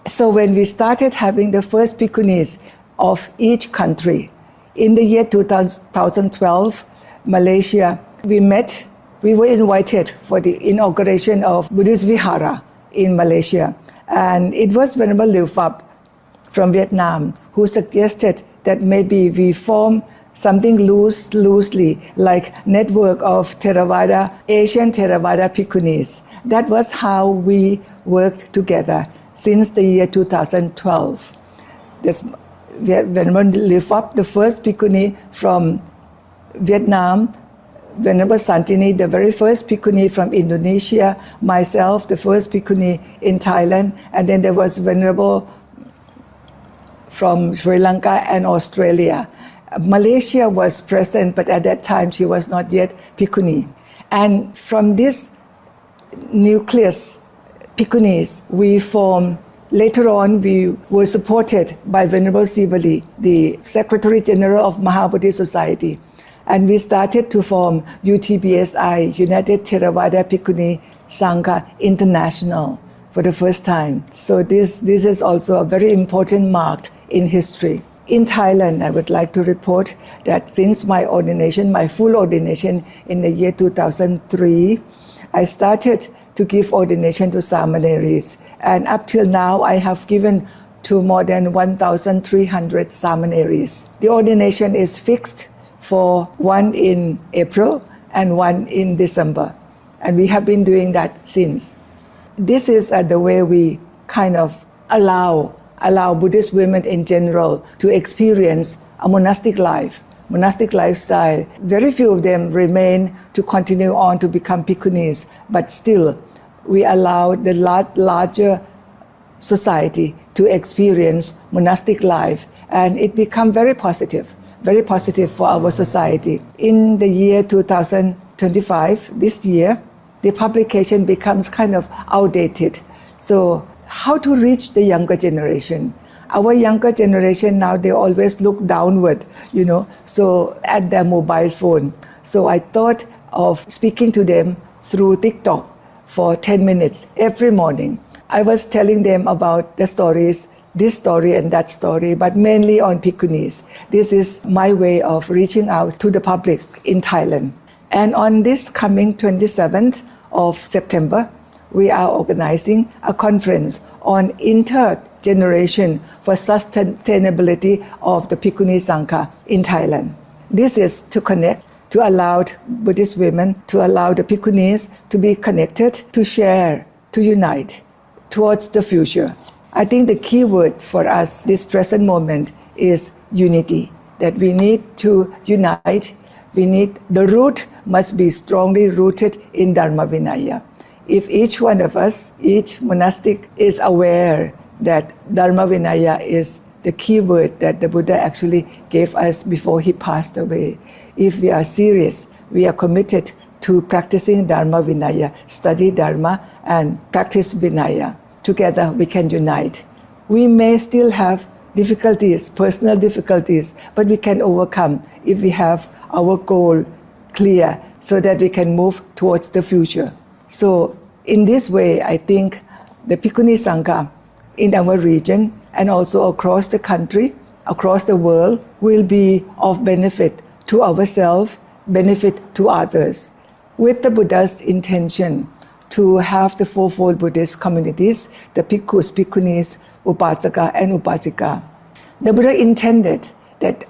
So when we started having the first Bhikkhunis of each country, in the year 2012, Malaysia, we were invited for the inauguration of Buddhist Vihara in Malaysia. And it was Venerable Liu Phap from Vietnam who suggested that maybe we form something loosely like network of Theravada, Asian Theravada Bhikkhunis. That was how we worked together since the year 2012. Venerable Liu Phap, the first Bhikkhuni from Vietnam, Venerable Santini, the very first Bhikkhuni from Indonesia, myself, the first Bhikkhuni in Thailand, and then there was Venerable from Sri Lanka and Australia. Malaysia was present, but at that time she was not yet Bhikkhuni. And from this nucleus, Bhikkhunis, we formed Later on, we were supported by Venerable Sivali, the Secretary General of Mahabodhi Society, and we started to form UTBSI, United Theravada Bhikkhuni Sangha International, for the first time. So this is also a very important mark in history. In Thailand, I would like to report that since my ordination, my full ordination in the year 2003, I started to give ordination to Samaneris. And up till now, I have given to more than 1,300 Samaneris. The ordination is fixed for one in April and one in December. And we have been doing that since. This is the way we kind of allow Buddhist women in general to experience a monastic life, monastic lifestyle. Very few of them remain to continue on to become Bhikkhunis, but still we allow the larger society to experience monastic life, and it becomes very positive for our society. In the year 2025, this year, the publication becomes kind of outdated. So how to reach the younger generation? Our younger generation now, they always look downward, so at their mobile phone. So I thought of speaking to them through TikTok for 10 minutes every morning. I was telling them about the stories, this story and that story, but mainly on Bhikkhunis. This is my way of reaching out to the public in Thailand. And on this coming 27th of September, we are organizing a conference on intergeneration for sustainability of the Bhikkhuni Sangha in Thailand. This is to connect, to allow Buddhist women, to allow the Bhikkhunis to be connected, to share, to unite towards the future. I think the key word for us this present moment is unity, that we need to unite. The root must be strongly rooted in Dharma Vinaya. If each one of us, each monastic is aware that Dharma Vinaya is the key word that the Buddha actually gave us before he passed away. If we are serious, we are committed to practicing Dharma Vinaya, study Dharma and practice Vinaya. Together we can unite. We may still have difficulties, personal difficulties, but we can overcome if we have our goal clear so that we can move towards the future. So in this way, I think the Bhikkhuni Sangha in our region and also across the country, across the world, will be of benefit to ourselves, benefit to others. With the Buddha's intention to have the fourfold Buddhist communities, the Bhikkhus, Bhikkhunis, Upasaka and Upasika. The Buddha intended that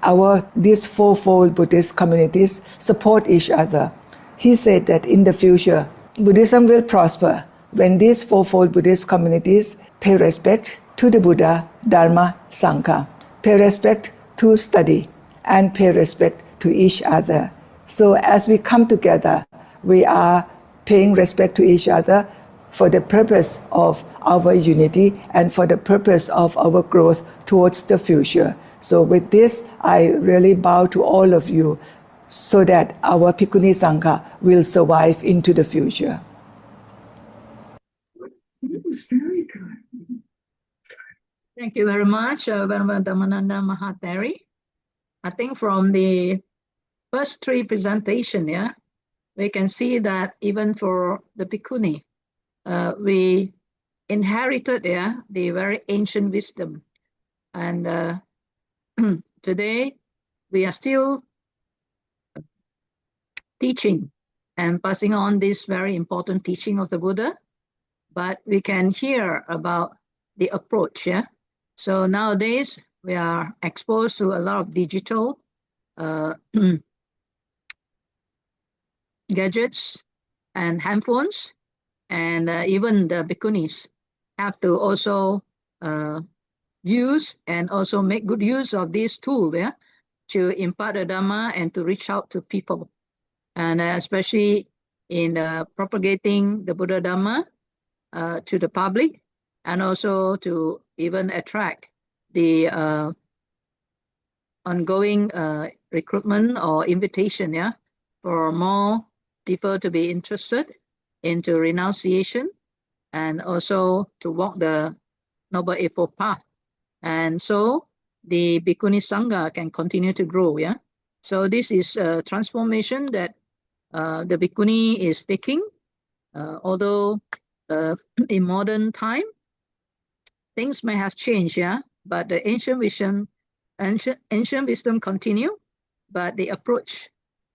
these fourfold Buddhist communities support each other. He said that in the future, Buddhism will prosper when these fourfold Buddhist communities pay respect to the Buddha, Dharma, Sangha, pay respect to study, and pay respect to each other. So as we come together, we are paying respect to each other for the purpose of our unity and for the purpose of our growth towards the future. So with this, I really bow to all of you so that our Bhikkhuni Sangha will survive into the future. That was very good. Thank you very much, Venerable Dhammananda Mahatheri. I think from the first three presentations, we can see that even for the Bhikkhuni, we inherited the very ancient wisdom. And today, we are still teaching and passing on this very important teaching of the Buddha, but we can hear about the approach. So nowadays, we are exposed to a lot of digital gadgets and handphones, and even the Bhikkhunis have to also use and also make good use of this tool to impart the Dhamma and to reach out to people, and especially in propagating the Buddha Dhamma to the public, and also to even attract the ongoing recruitment or invitation for more people to be interested into renunciation and also to walk the Noble Eightfold Path. And so the Bhikkhuni Sangha can continue to grow. Yeah. So this is a transformation that the Bhikkhuni is taking, although in modern time, things may have changed, yeah, but the ancient wisdom continue, but the approach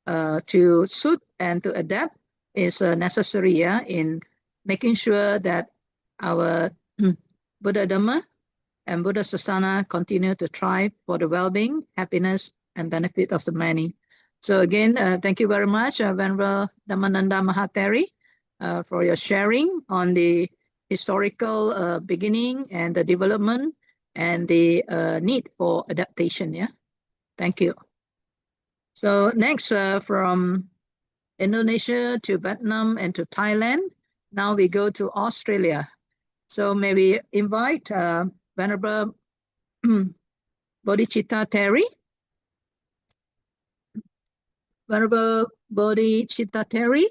to suit and to adapt is necessary, yeah, in making sure that our Buddha Dhamma and Buddha Sāsana continue to thrive for the well-being, happiness, and benefit of the many. So again, thank you very much, Venerable Dhammananda Mahatheri, for your sharing on the historical beginning and the development and the need for adaptation. Yeah, thank you. So next, from Indonesia to Vietnam and to Thailand, now we go to Australia. So may we invite Venerable Bodhicitta Terry. Venerable Bodhicitta Terry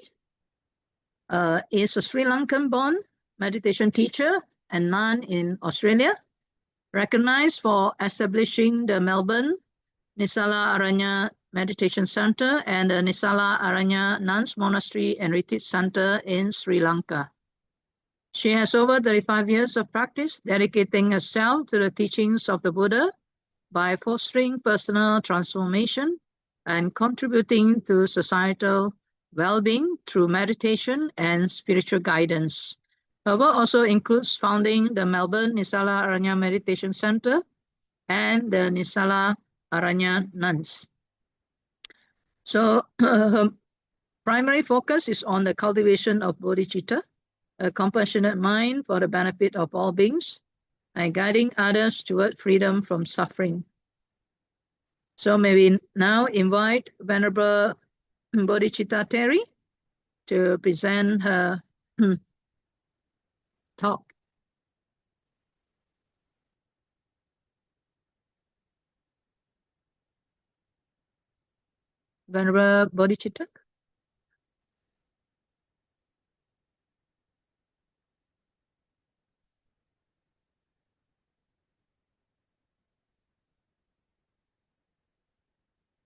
is a Sri Lankan-born meditation teacher and nun in Australia, recognized for establishing the Melbourne Nisala Aranya Meditation Center and the Nisala Aranya Nuns Monastery and Retreat Center in Sri Lanka. She has over 35 years of practice, dedicating herself to the teachings of the Buddha by fostering personal transformation and contributing to societal well-being through meditation and spiritual guidance. Her work also includes founding the Melbourne Nisala Aranya Meditation Center and the Nisala Aranya Nuns. So her primary focus is on the cultivation of bodhicitta, a compassionate mind for the benefit of all beings, and guiding others toward freedom from suffering. So may we now invite Venerable Bodhicitta Terry to present her talk. Venerable Bodhicitta.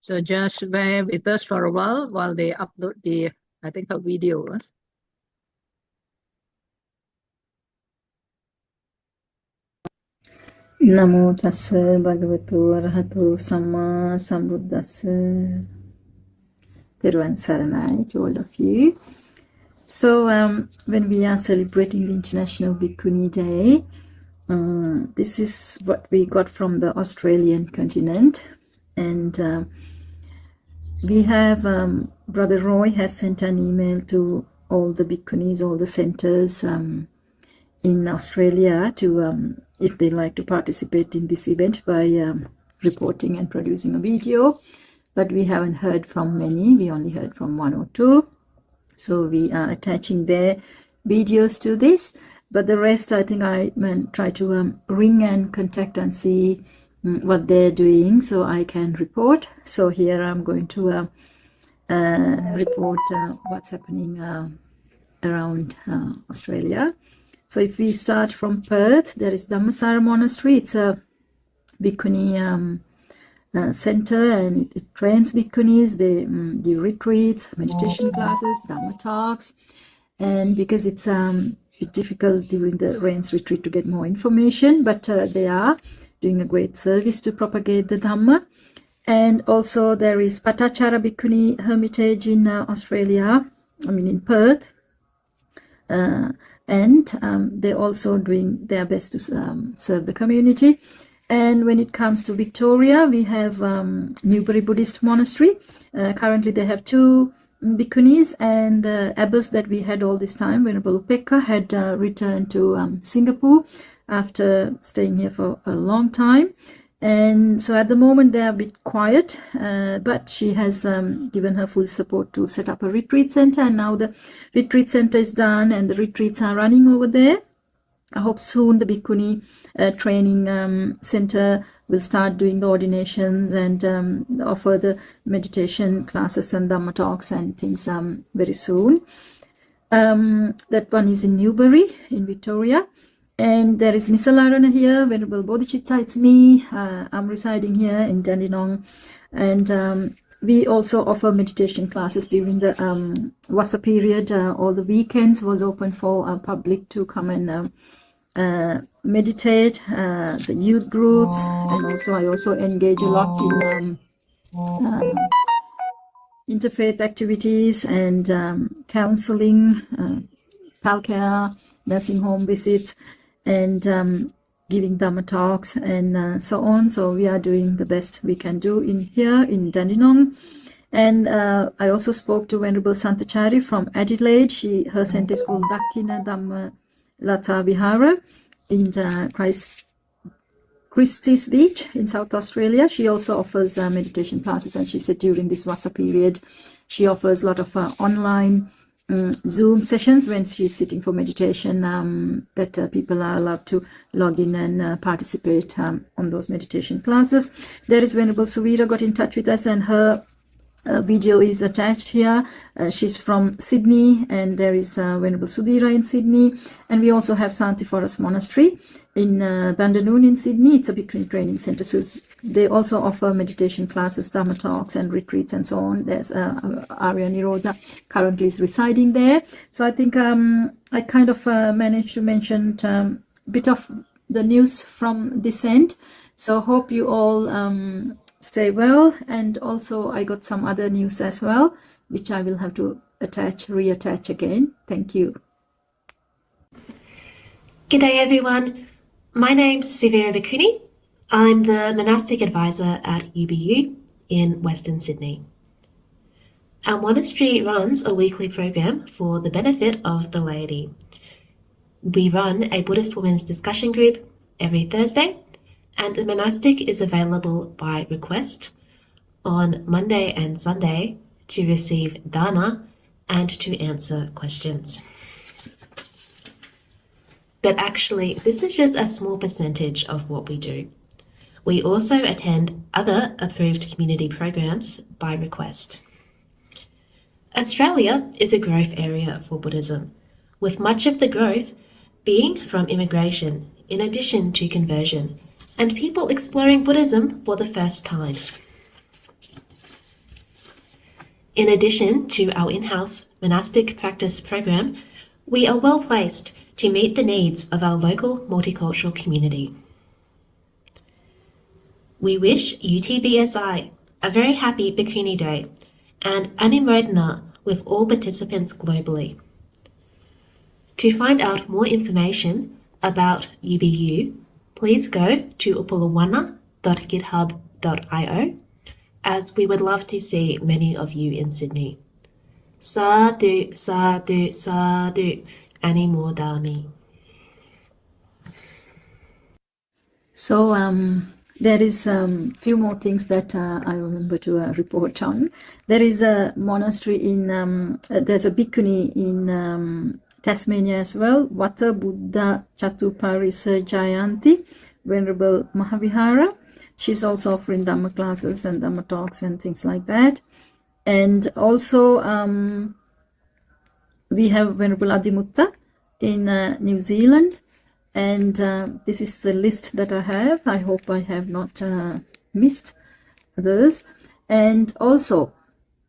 So just bear with us for a while they upload the, I think, a video. Namo tassa bhagavato arahato samma sambuddhassa. Peruan Saranai to all of you. So when we are celebrating the International Bhikkhuni Day, this is what we got from the Australian continent. And we have, Brother Roy has sent an email to all the Bhikkhunis, all the centers in Australia to, if they like to participate in this event by reporting and producing a video. But we haven't heard from many, we only heard from 1 or 2. So we are attaching their videos to this. But the rest, I think I try to ring and contact and see what they're doing so I can report. So here I'm going to report what's happening around Australia. So if we start from Perth, there is Dhammasara Monastery. It's a Bhikkhuni center, and it trains Bhikkhunis. They do retreats, meditation classes, Dhamma talks. And because it's a bit difficult during the Rains retreat to get more information, but they are doing a great service to propagate the Dhamma. And also there is Patachara Bhikkhuni Hermitage in Australia, in Perth. And they're also doing their best to serve the community. And when it comes to Victoria, we have Newbury Buddhist Monastery. Currently they have 2 Bhikkhunis, and the abbess that we had all this time, Venerable Upekka, had returned to Singapore after staying here for a long time. And so at the moment they are a bit quiet, but she has given her full support to set up a retreat center, and now the retreat center is done and the retreats are running over there. I hope soon the Bhikkhuni training center will start doing the ordinations and offer the meditation classes and Dhamma talks and things very soon. That one is in Newbury in Victoria. And there is Nisalarana here, Venerable Bodhicitta, it's me. I'm residing here in Dandenong. And we also offer meditation classes during the Vasa period. All the weekends was open for public to come and meditate, the youth groups. And also I also engage a lot in interfaith activities and counseling, palcare, nursing home visits, and giving Dhamma talks and so on. So we are doing the best we can do in here in Dandenong. And I also spoke to Venerable Santachari from Adelaide. Her center is called Dakkina Dhamma Lata Vihara in Christie's Beach in South Australia. She also offers meditation classes, and she said during this Vasa period, she offers a lot of online Zoom sessions when she's sitting for meditation, that people are allowed to log in and participate on those meditation classes. There is Venerable Suvira got in touch with us, and her video is attached here. She's from Sydney, and there is Venerable Sudhira in Sydney, and we also have Santi Forest Monastery in Bandanoon in Sydney. It's a Bhikkhuni training center, so they also offer meditation classes, Dhamma talks and retreats and so on. There's Arya Nirodha currently is residing there. So I think I kind of managed to mention a bit of the news from this end. So hope you all stay well, and also I got some other news as well, which I will have to reattach again. Thank you. G'day everyone, my name's Suvira Bhikkhuni. I'm the monastic advisor at UBU in Western Sydney. Our monastery runs a weekly program for the benefit of the laity. We run a Buddhist women's discussion group every Thursday, and the monastic is available by request on Monday and Sunday to receive dana and to answer questions. But actually, this is just a small percentage of what we do. We also attend other approved community programs by request. Australia is a growth area for Buddhism, with much of the growth being from immigration in addition to conversion, and people exploring Buddhism for the first time. In addition to our in-house monastic practice program, we are well placed to meet the needs of our local multicultural community. We wish UTBSI a very happy Bhikkhuni Day and Animodhana with all participants globally. To find out more information about UBU, please go to upulawana.github.io, as we would love to see many of you in Sydney. Sadhu, sadhu, sadhu, Animodhani. So there is few more things that I remember to report on. There is a monastery in, there's a Bhikkhuni in Tasmania as well, Vata Buddha Chatuparisa Jayanti, Venerable Mahavihara. She's also offering Dhamma classes and Dhamma talks and things like that. And also we have Venerable Adimutta in New Zealand. And this is the list that I have. I hope I have not missed others. And also,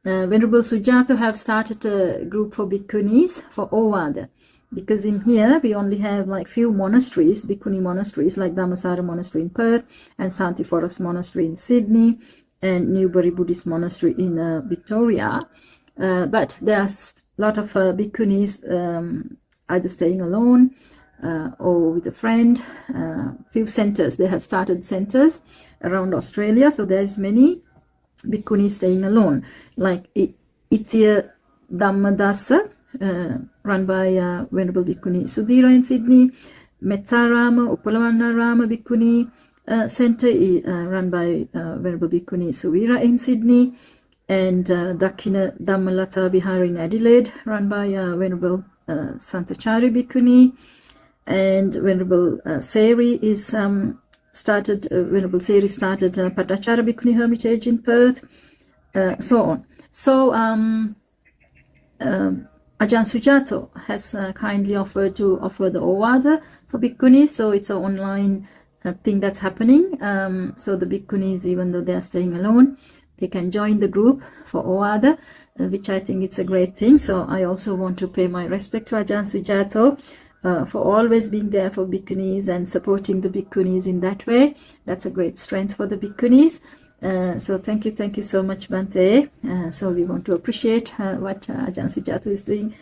Venerable Sujato have started a group for Bhikkhunis for Ovada. Because in here, we only have like few monasteries, Bhikkhuni monasteries, like Dhammasara Monastery in Perth, and Santi Forest Monastery in Sydney, and Newbury Buddhist Monastery in Victoria. But there's a lot of Bhikkhunis either staying alone, or with a friend. Few centers, they have started centers around Australia, so there's many Bhikkhunis staying alone, like Itya Dhammadasa, run by Venerable Bhikkhuni Sudhira in Sydney, Mettarama Upalavanarama Bhikkhuni Center run by Venerable Bhikkhuni Suvira in Sydney, and Dakkina Dhammalata Vihara in Adelaide, run by Venerable Santachari Bhikkhuni. And Venerable Seri is Venerable Seri started Patachara Bhikkhuni Hermitage in Perth, so on. So Ajahn Sujato has kindly offered to offer the Ovada for Bhikkhunis. So it's an online thing that's happening. So the Bhikkhunis, even though they are staying alone, they can join the group for Ovada, which I think it's a great thing. So I also want to pay my respect to Ajahn Sujato for always being there for Bhikkhunis and supporting the Bhikkhunis in that way. That's a great strength for the Bhikkhunis. So thank you so much, Bhante. So we want to appreciate what Ajahn Sujato is doing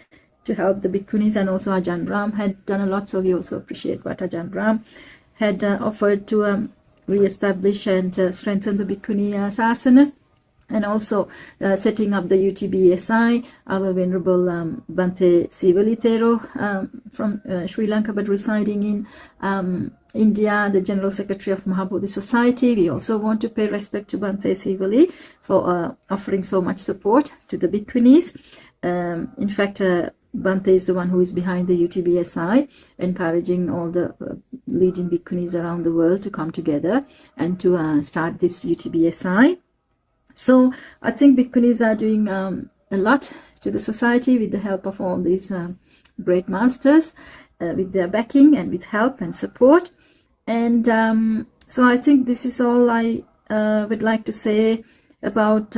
to help the Bhikkhunis, and also Ajahn Brahm had done a lot, so we also appreciate what Ajahn Brahm had offered to re-establish and strengthen the Bhikkhuni Sāsana, and also setting up the UTBSI. Our Venerable Bhante Sivalitero from Sri Lanka but residing in India, the General Secretary of Mahabodhi Society. We also want to pay respect to Bhante Sivali for offering so much support to the Bhikkhunis. In fact, Bhante is the one who is behind the UTBSI, encouraging all the leading Bhikkhunis around the world to come together and to start this UTBSI. So I think Bhikkhunis are doing a lot to the society with the help of all these great masters, with their backing and with help and support. And so I think this is all I would like to say about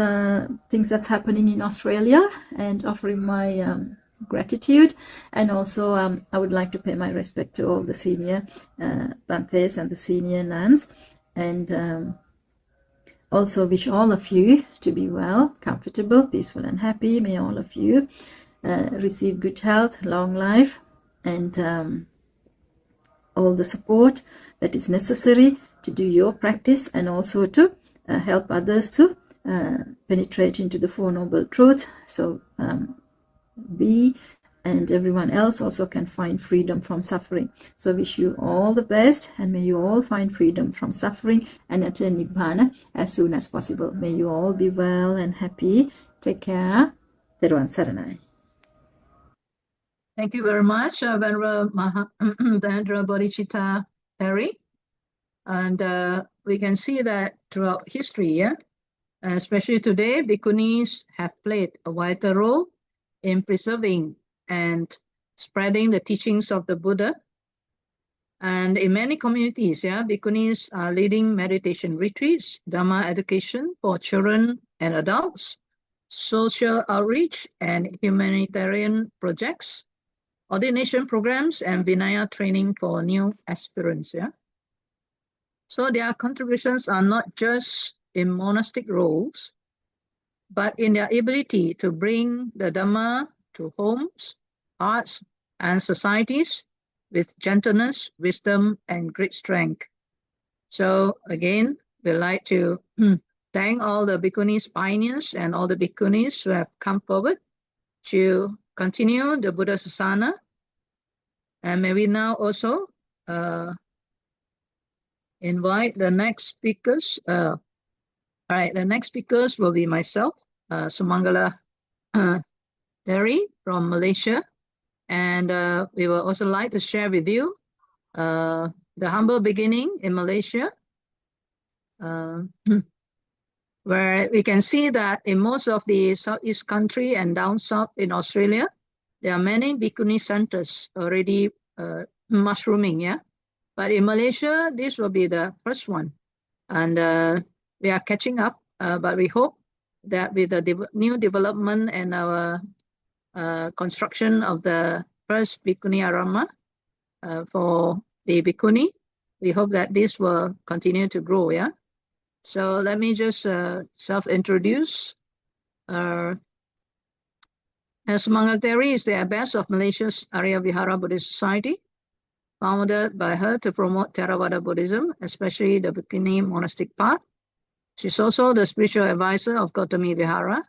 things that's happening in Australia, and offering my gratitude. And also I would like to pay my respect to all the senior Bhantes and the senior nuns, and also wish all of you to be well, comfortable, peaceful and happy. May all of you receive good health, long life, and all the support that is necessary to do your practice, and also to help others to penetrate into the Four Noble Truths. So we and everyone else also can find freedom from suffering. So wish you all the best, and may you all find freedom from suffering and attain Nibbana as soon as possible. May you all be well and happy. Take care. Theruvan Saranai. Thank you very much, Venerable Bodhicitta Harry. And we can see that throughout history, yeah, and especially today, Bhikkhunis have played a vital role in preserving and spreading the teachings of the Buddha. And in many communities, yeah, Bhikkhunis are leading meditation retreats, Dhamma education for children and adults, social outreach and humanitarian projects, ordination programs, and Vinaya training for new aspirants. Yeah. So their contributions are not just in monastic roles, but in their ability to bring the Dhamma to homes, hearts, and societies with gentleness, wisdom, and great strength. So again, we'd like to thank all the Bhikkhunis pioneers and all the Bhikkhunis who have come forward to continue the Buddha Sāsana. And may we now also invite the next speakers. All right, the next speakers will be myself, Sumangala Terry from Malaysia. And we will also like to share with you the humble beginning in Malaysia, where we can see that in most of the southeast country and down south in Australia, there are many Bhikkhuni centers already mushrooming, yeah. But in Malaysia, this will be the first one. And we are catching up, but we hope that with the new development and our construction of the first Bhikkhuni Arama for the Bhikkhuni, we hope that this will continue to grow, yeah. So let me just self-introduce. Sumangala Terry is the abbess of Malaysia's Arya Vihara Buddhist Society, founded by her to promote Theravada Buddhism, especially the Bhikkhuni monastic path. She's also the spiritual advisor of Gautami Vihara.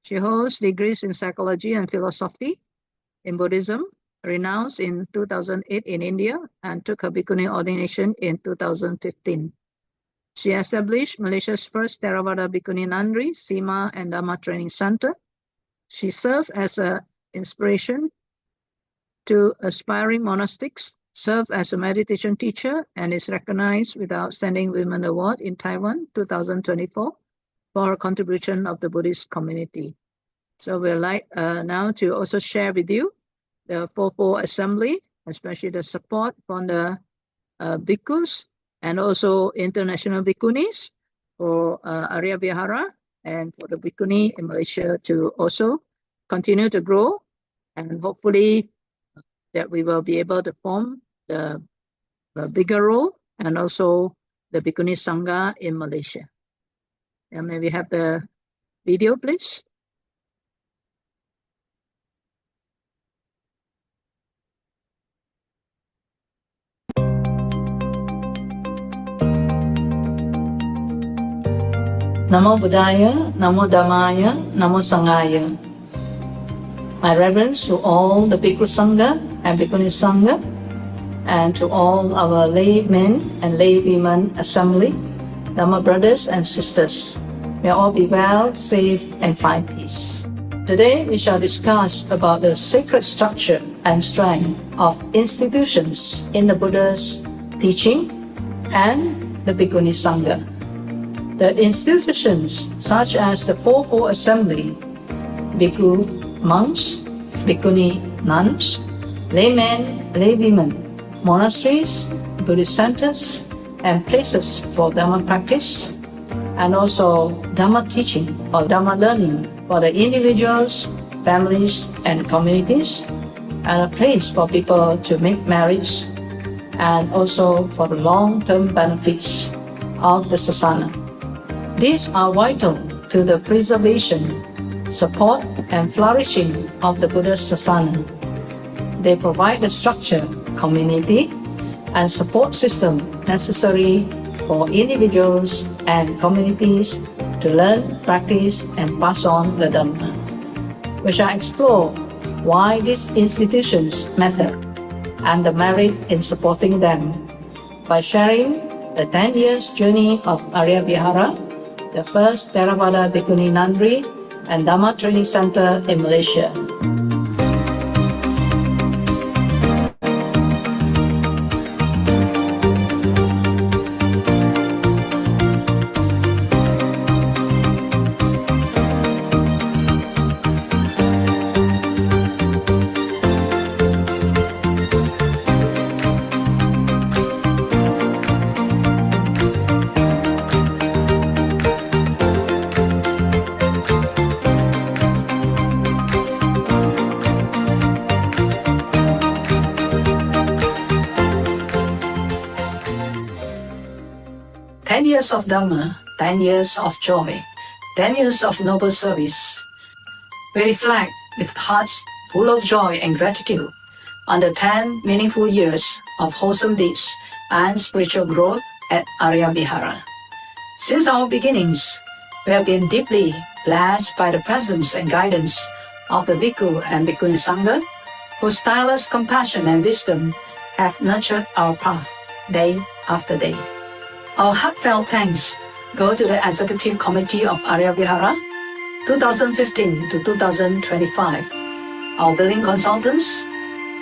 She holds degrees in psychology and philosophy in Buddhism, renounced in 2008 in India, and took her Bhikkhuni ordination in 2015. She established Malaysia's first Theravada Bhikkhuni Nandri, Sima, and Dhamma Training Center. She served as an inspiration to aspiring monastics, served as a meditation teacher, and is recognized with the Outstanding Women Award in Taiwan 2024 for her contribution of the Buddhist community. So we'd like now to also share with you the Fourfold Assembly especially the support from the Bhikkhus and also international Bhikkhunis for Arya Vihara and for the Bhikkhuni in Malaysia to also continue to grow, and hopefully that we will be able to form the bigger role and also the Bhikkhuni Sangha in Malaysia. And may we have the video, please? Namo Buddhaya, Namo Dhammaya, Namo Sanghaya. My reverence to all the Bhikkhu Sangha and Bhikkhuni Sangha, and to all our lay men and lay women assembly, Dhamma brothers and sisters. May all be well, safe, and find peace. Today we shall discuss about the sacred structure and strength of institutions in the Buddha's teaching and the Bhikkhuni Sangha. The institutions such as the Fourfold Assembly, Bhikkhu monks, Bhikkhuni nuns, laymen, laywomen, monasteries, Buddhist centers, and places for Dhamma practice, and also Dhamma teaching or Dhamma learning for the individuals, families, and communities, and a place for people to make marriage, and also for the long-term benefits of the Sāsana. These are vital to the preservation, support, and flourishing of the Buddha's Sāsana. They provide the structure, community, and support system necessary for individuals and communities to learn, practice, and pass on the Dhamma. We shall explore why these institutions matter and the merit in supporting them by sharing the 10 years journey of Arya Vihara, the first Theravada Bhikkhuni Nunnery and Dhamma Training Center in Malaysia. Years of Dhamma, 10 years of joy, 10 years of noble service. We reflect with hearts full of joy and gratitude on the 10 meaningful years of wholesome deeds and spiritual growth at Arya Vihara. Since our beginnings, we have been deeply blessed by the presence and guidance of the Bhikkhu and Bhikkhuni Sangha, whose tireless compassion and wisdom have nurtured our path day after day. Our heartfelt thanks go to the Executive Committee of Arya Vihara 2015 to 2025, our building consultants,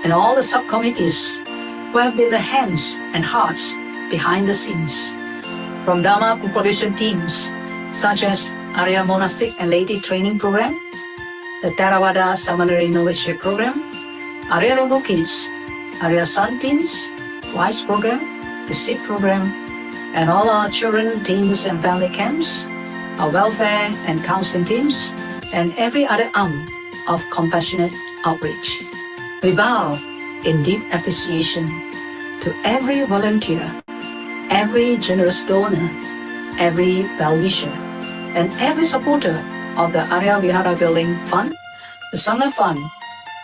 and all the subcommittees who have been the hands and hearts behind the scenes. From Dhamma propagation teams such as Arya Monastic and Lady Training Program, the Theravada Seminary Innovation Program, Arya Rainbow Kids, Arya Sun Teens, WISE Program, the SIP Program, and all our children, teens, and family camps, our welfare and counseling teams, and every other arm of compassionate outreach. We bow in deep appreciation to every volunteer, every generous donor, every well-wisher, and every supporter of the Arya Vihara Building Fund, the Sangha Fund,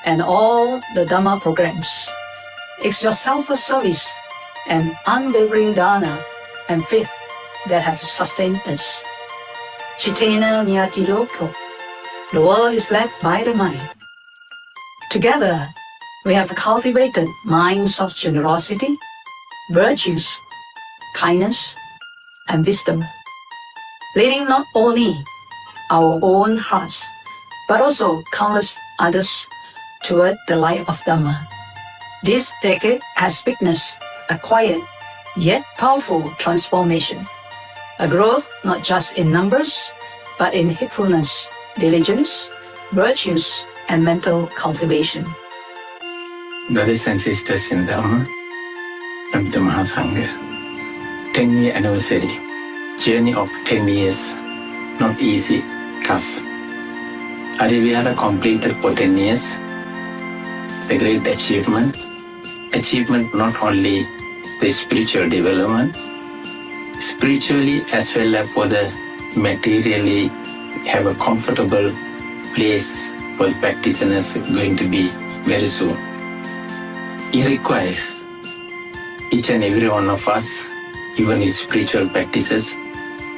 and all the Dhamma programs. It's your selfless service and unwavering dana and faith that have sustained us. Chitena Niyati Loko. The world is led by the mind. Together, we have cultivated minds of generosity, virtues, kindness, and wisdom, leading not only our own hearts, but also countless others toward the light of Dhamma. This decade has witnessed a quiet yet powerful transformation, a growth not just in numbers, but in heedfulness, diligence, virtues, and mental cultivation. Brothers and sisters in Dharma, from the Mahasangha, 10-year anniversary, journey of 10 years, not easy task. Arivihara completed for 10 years, the great achievement not only the spiritual development, spiritually as well as for the materially have a comfortable place for the practitioners going to be very soon. It requires each and every one of us, even in spiritual practices,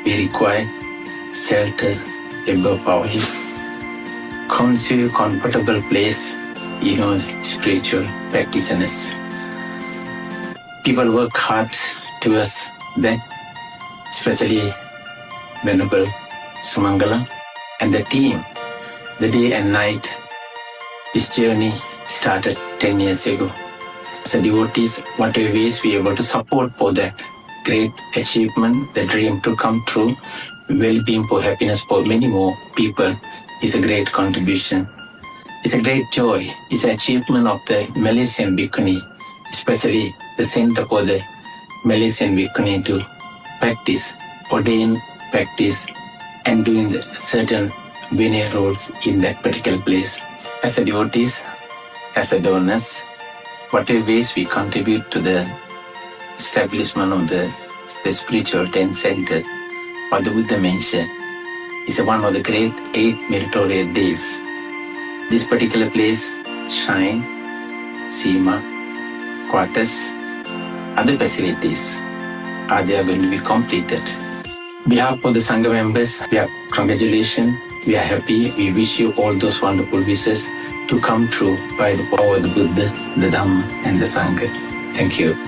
we require shelter above our head, consider comfortable place, spiritual practitioners. People work hard towards that, especially Venerable Sumangala and the team, the day and night. This journey started 10 years ago. As a devotees, whatever ways we are able to support for that great achievement, the dream to come true, well-being for happiness for many more people is a great contribution. It's a great joy. It's an achievement of the Malaysian Bhikkhuni, especially the center for the Malaysian Bhikkhuni to practice, ordain, practice, and doing the certain Vinaya roles in that particular place. As a devotees, as a donors, whatever ways we contribute to the establishment of the spiritual 10 center, what the Buddha mentioned, is one of the great 8 meritorious days. This particular place, shrine, Sima, quarters, other facilities are there going to be completed. On behalf of the Sangha members, we are congratulations, we are happy, we wish you all those wonderful wishes to come true by the power of the Buddha, the Dhamma, and the Sangha. Thank you.10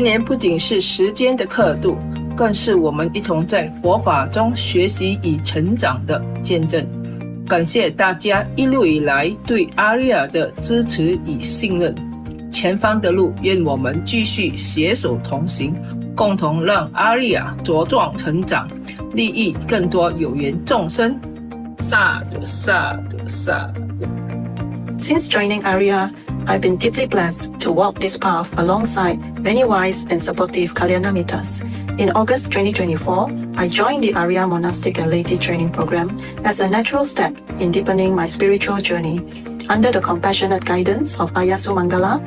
年不仅是时间的刻度，更是我们一同在佛法中学习与成长的见证。感谢大家一路以来对阿瑞亚的支持与信任。前方的路，愿我们继续携手同行，共同让阿瑞亚茁壮成长，利益更多有缘众生。萨埵萨埵萨埵。Since joining ARIA, I've been deeply blessed to walk this path alongside many wise and supportive Kalyanamitas. In August 2024, I joined the ARIA Monastic and Laity Training Program as a natural step in deepening my spiritual journey. Under the compassionate guidance of Ayya Sumangala,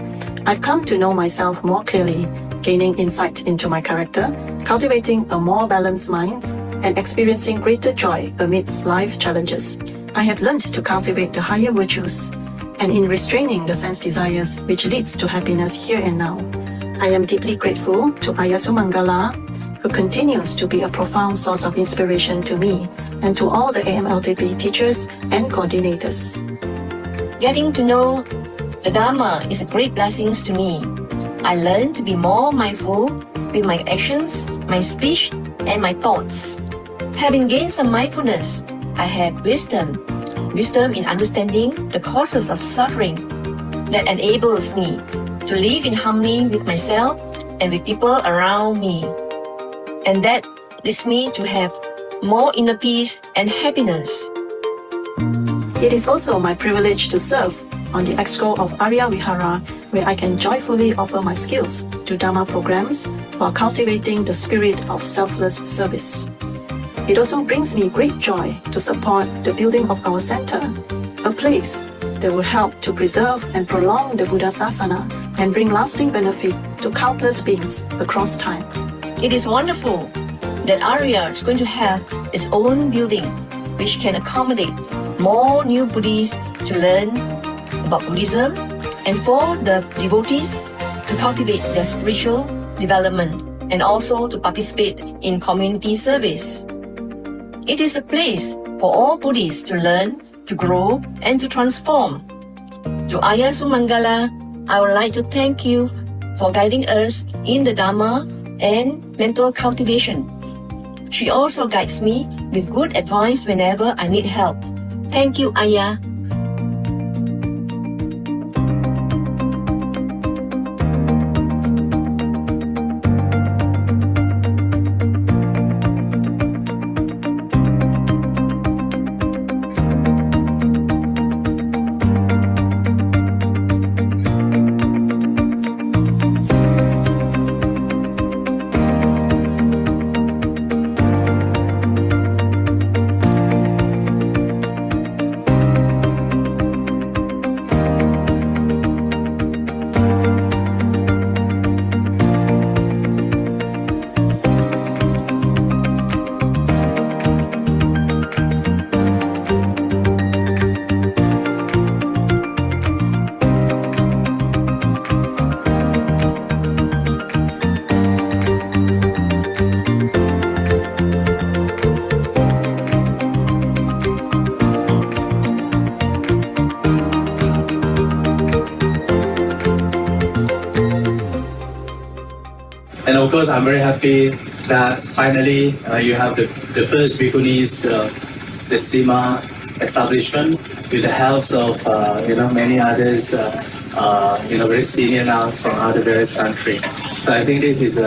I've come to know myself more clearly, gaining insight into my character, cultivating a more balanced mind, and experiencing greater joy amidst life challenges. I have learned to cultivate the higher virtues, and in restraining the sense desires which leads to happiness here and now. I am deeply grateful to Ayya Sumangala, who continues to be a profound source of inspiration to me and to all the AMLTP teachers and coordinators. Getting to know the Dharma is a great blessing to me. I learned to be more mindful with my actions, my speech, and my thoughts. Having gained some mindfulness, I have wisdom in understanding the causes of suffering that enables me to live in harmony with myself and with people around me. And that leads me to have more inner peace and happiness. It is also my privilege to serve on the EXCO of Arya Vihara, where I can joyfully offer my skills to Dharma programs while cultivating the spirit of selfless service. It also brings me great joy to support the building of our center, a place that will help to preserve and prolong the Buddha Sāsana and bring lasting benefit to countless beings across time. It is wonderful that Arya is going to have its own building, which can accommodate more new Buddhists to learn about Buddhism and for the devotees to cultivate their spiritual development and also to participate in community service. It is a place for all Buddhists to learn, to grow, and to transform. To Ayah Sumangala, I would like to thank you for guiding us in the Dharma and mental cultivation. She also guides me with good advice whenever I need help. Thank you, Ayah. And of course, I'm very happy that finally you have the first Bhikkhunis, the Sima establishment, with the help of many others, very senior now from other various countries. So I think this is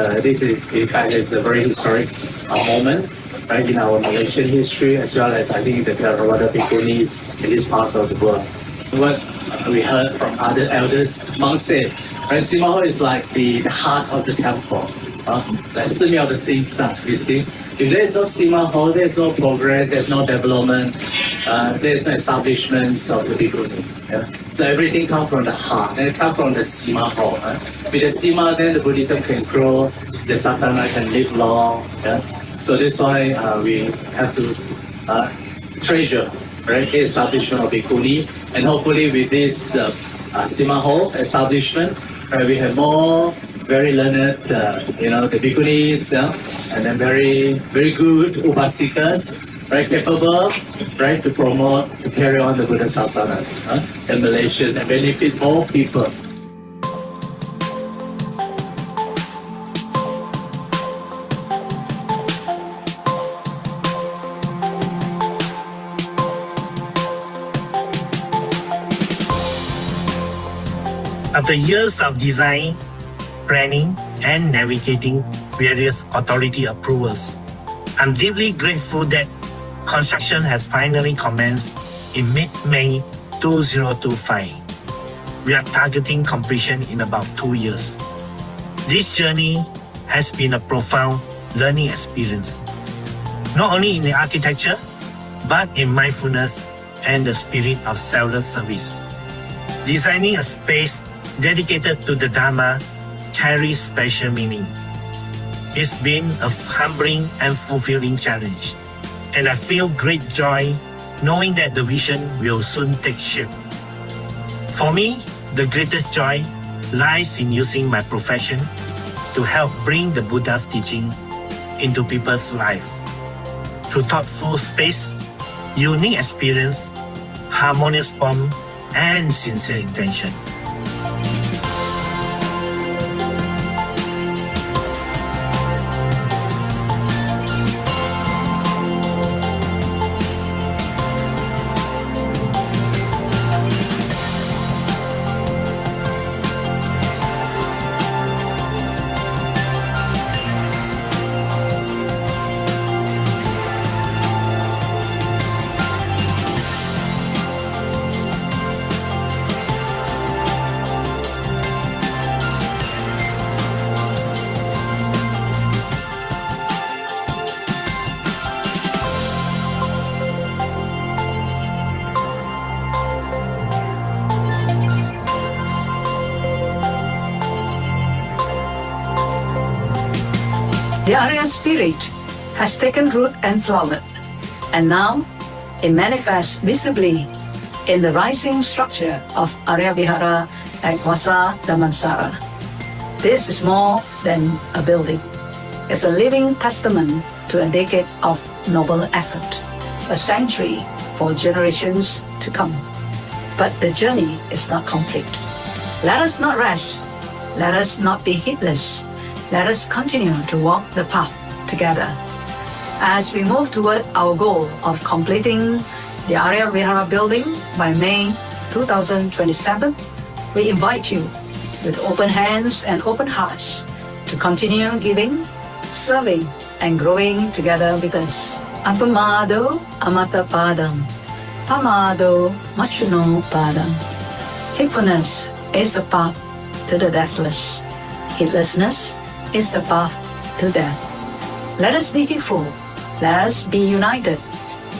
in fact is a very historic moment, right, in our Malaysian history, as well as I think the Theravada Bhikkhunis in this part of the world. What we heard from other elders, monks said, right, Sima Hall is like the heart of the temple, like Sima of the Singsa, you see. If there is no Sima Hall, there is no progress, there is no development, there is no establishment of the Bhikkhuni. Yeah? So everything comes from the heart, and it comes from the Sima Hall. With the Sima, then the Buddhism can grow, the Sāsana can live long. Yeah? So that's why we have to treasure, right, the establishment of Bhikkhuni, and hopefully with this Sima Hall establishment, right, we have more very learned, the Bhikkhunis, and then very, very good Upasikas, right, capable, right, to promote, to carry on the Buddha Sāsanas in Malaysia and benefit more people. After years of design, planning, and navigating various authority approvals, I'm deeply grateful that construction has finally commenced in mid-May 2025. We are targeting completion in about 2 years. This journey has been a profound learning experience, not only in the architecture, but in mindfulness and the spirit of selfless service. Designing a space dedicated to the Dharma carries special meaning. It's been a humbling and fulfilling challenge, and I feel great joy knowing that the vision will soon take shape. For me, the greatest joy lies in using my profession to help bring the Buddha's teaching into people's lives through thoughtful space, unique experience, harmonious form, and sincere intention. The Arya spirit has taken root and flowered, and now it manifests visibly in the rising structure of Arya Vihara at Kwasa Damansara. This is more than a building. It's a living testament to a decade of noble effort, a century for generations to come. But the journey is not complete. Let us not rest. Let us not be heedless. Let us continue to walk the path together. As we move toward our goal of completing the Arya Vihara building by May 2027, we invite you with open hands and open hearts to continue giving, serving, and growing together with us. Apamado amata padam, pamado machuno padam. Heedfulness is the path to the deathless. Heedlessness is the path to death. Let us be heedful, let us be united,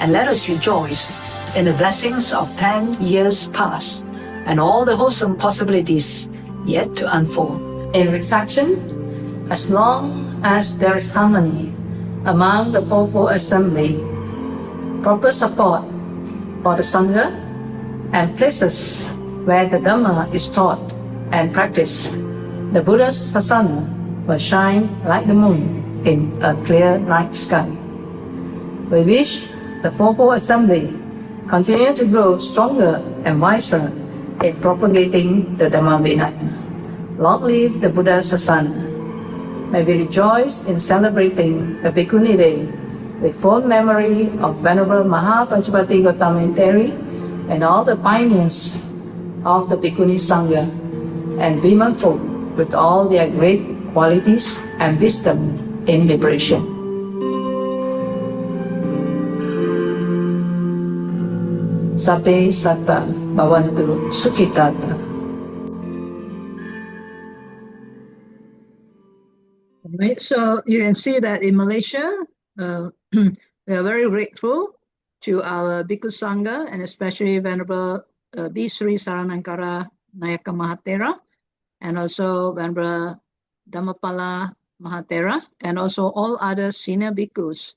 and let us rejoice in the blessings of 10 years past and all the wholesome possibilities yet to unfold. In reflection, as long as there is harmony among the Fourfold Assembly, proper support for the Sangha, and places where the Dhamma is taught and practiced, the Buddha's Sāsana will shine like the moon in a clear night sky. We wish the Fourfold Assembly continue to grow stronger and wiser in propagating the Dhamma Vinaya. Long live the Buddha Sāsana. May we rejoice in celebrating the Bhikkhuni Day with fond memory of Venerable Mahapajapati Gautama Teri and all the pioneers of the Bhikkhuni Sangha, and be mindful with all their great qualities and wisdom in liberation. Sabbe Satta Bhavantu Sukhitata. Right, so you can see that in Malaysia, we are very grateful to our Bhikkhu Sangha and especially Venerable B. Sri Saranankara Nayaka Mahatera, and also Venerable Dhammapala Mahatera, and also all other senior bhikkhus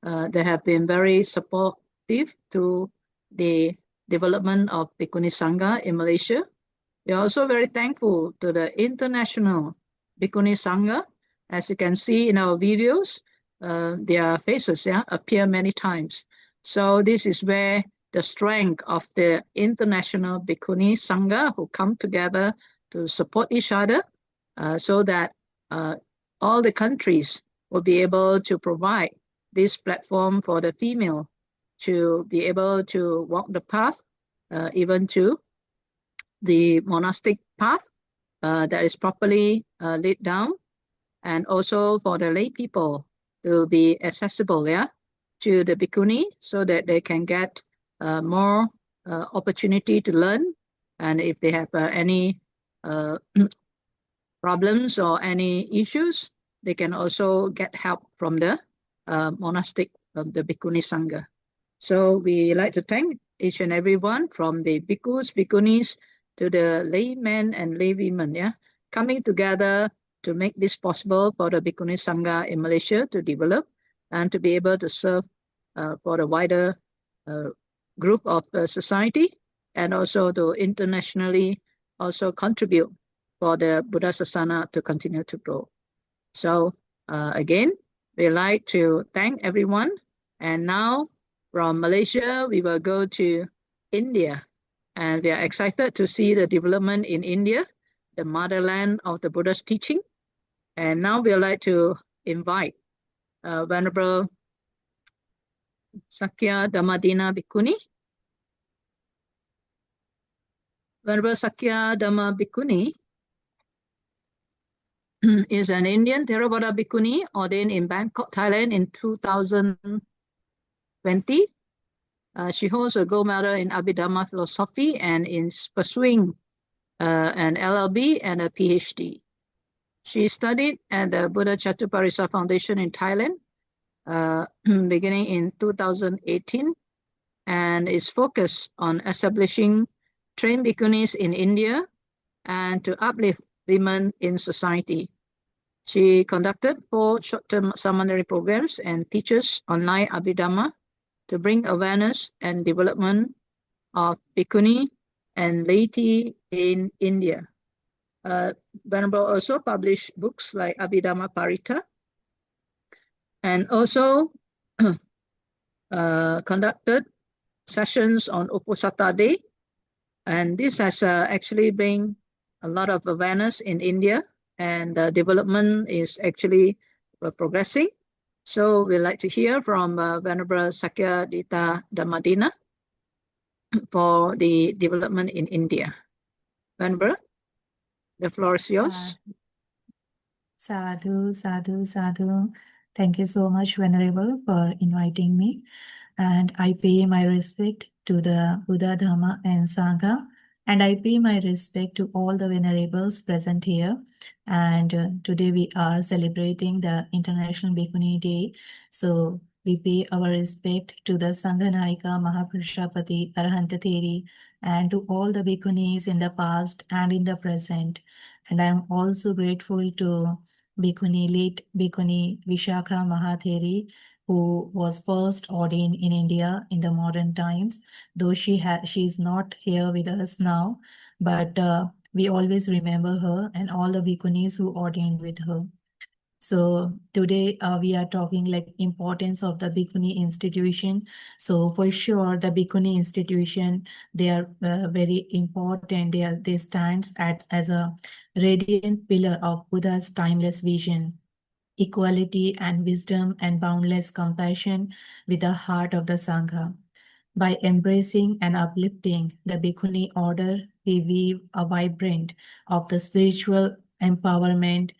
that have been very supportive to the development of Bhikkhuni Sangha in Malaysia. We are also very thankful to the International Bhikkhuni Sangha. As you can see in our videos, their faces appear many times. So this is where the strength of the International Bhikkhuni Sangha who come together to support each other so that all the countries will be able to provide this platform for the female to be able to walk the path, even to the monastic path that is properly laid down, and also for the lay people to be accessible to the Bhikkhuni so that they can get more opportunity to learn, and if they have any problems or any issues, they can also get help from the monastic the Bhikkhuni Sangha. So we like to thank each and everyone from the bhikkhus, bhikkhunis to the laymen and laywomen, coming together to make this possible for the Bhikkhuni Sangha in Malaysia to develop and to be able to serve for the wider group of society, and also to internationally also contribute for the Buddha Sāsana to continue to grow. So again, we like to thank everyone. And now from Malaysia, we will go to India. And we are excited to see the development in India, the motherland of the Buddha's teaching. And now we would like to invite Venerable Sakya Dhammadina Bhikkhuni. Venerable Sakya Dhamma Bhikkhuni is an Indian Theravada Bhikkhuni ordained in Bangkok, Thailand in 2020. She holds a gold medal in Abhidhamma philosophy and is pursuing an LLB and a PhD. She studied at the Buddha Chattoparisa Foundation in Thailand beginning in 2018 and is focused on establishing trained bhikkhunis in India and to uplift women in society. She conducted 4 short-term seminary programs and teaches online Abhidhamma to bring awareness and development of bhikkhuni and laity in India. Venerable also published books like Abhidhamma Parita and also conducted sessions on Uposatha Day, and this has actually bring a lot of awareness in India, and the development is actually progressing. So we'd like to hear from Venerable Sakya Dita Dhammadina for the development in India. Venerable, the floor is yours. Sadhu, sadhu, sadhu. Thank you so much, Venerable, for inviting me. And I pay my respect to the Buddha, Dhamma, and Sangha. And I pay my respect to all the Venerables present here. And today we are celebrating the International Bhikkhuni Day. So we pay our respect to the Sanghanayika, Mahapurushapati, Arahantatheri, and to all the Bhikkhunis in the past and in the present. And I am also grateful to Bhikkhuni, late Bhikkhuni Vishakha Mahatheri, who was first ordained in India in the modern times, though she is not here with us now, but we always remember her and all the Bhikkhunis who ordained with her. So today we are talking like importance of the Bhikkhuni institution. So for sure, the Bhikkhuni institution, they are very important. They stand as a radiant pillar of Buddha's timeless vision, equality and wisdom and boundless compassion with the heart of the Sangha. By embracing and uplifting the Bhikkhuni order, we weave a vibrant of the spiritual empowerment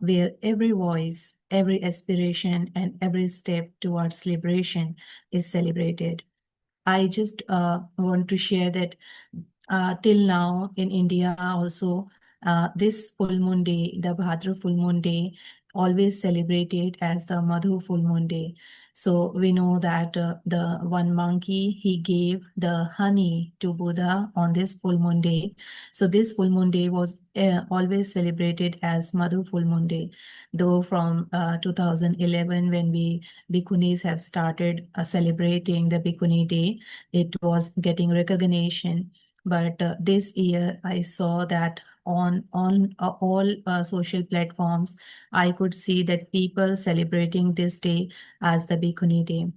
where every voice, every aspiration, and every step towards liberation is celebrated. I just want to share that till now in India also, this full moon day, the Bhadra full moon day, always celebrated as the Madhu full moon day. So we know that the one monkey, he gave the honey to Buddha on this full moon day. So this full moon day was always celebrated as Madhu full moon day. Though from 2011, when we Bhikkhunis have started celebrating the Bhikkhuni day, it was getting recognition. But this year I saw that on all social platforms, I could see that people celebrating this day as the Bhikkhuni Day.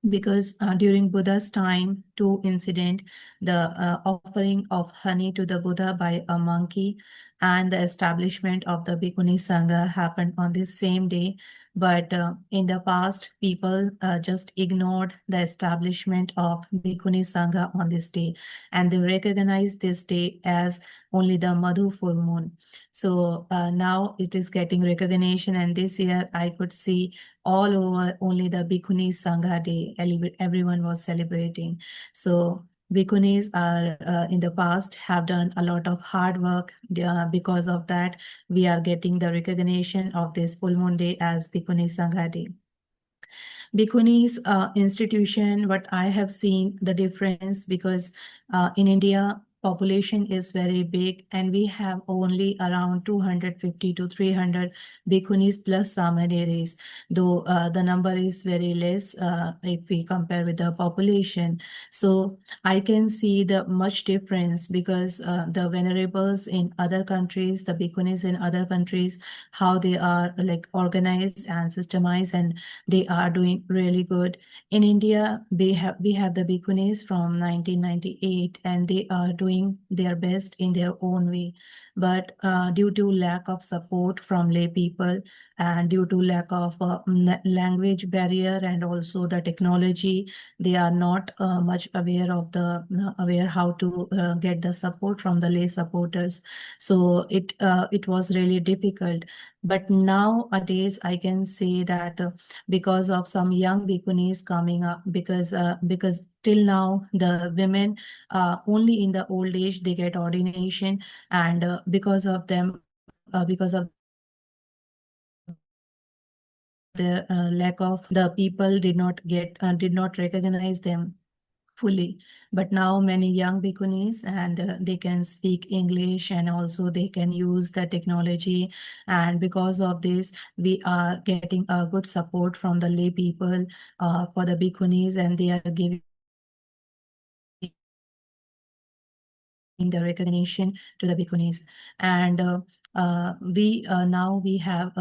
Because during Buddha's time, two incidents, the offering of honey to the Buddha by a monkey and the establishment of the Bhikkhuni Sangha happened on this same day. But in the past, people just ignored the establishment of Bhikkhuni Sangha on this day, and they recognized this day as only the Madhu full moon. So now it is getting recognition, and this year I could see all over only the Bhikkhuni Sangha Day. Everyone was celebrating. So Bhikkhunis are in the past have done a lot of hard work. Because of that, we are getting the recognition of this full moon day as Bhikkhuni Sangha Day. Bhikkhunis institution, what I have seen the difference, because in India, population is very big and we have only around 250 to 300 Bhikkhunis plus Samaneris, though the number is very less if we compare with the population. So I can see the much difference, because the venerables in other countries, the Bhikkhunis in other countries, how they are like organized and systemized, and they are doing really good. In India, we have the Bhikkhunis from 1998, and they are doing their best in their own way. But due to lack of support from lay people, and due to lack of language barrier and also the technology, they are not much aware of aware how to get the support from the lay supporters. So it was really difficult. But nowadays, I can say that because of some young Bhikkhunis coming up, because till now the women only in the old age they get ordination, and because of them, because of the lack of, the people did not recognize them fully. But now many young Bhikkhunis, and they can speak English, and also they can use the technology, and because of this we are getting a good support from the lay people for the Bhikkhunis, and they are giving the recognition to the Bhikkhunis. And now we have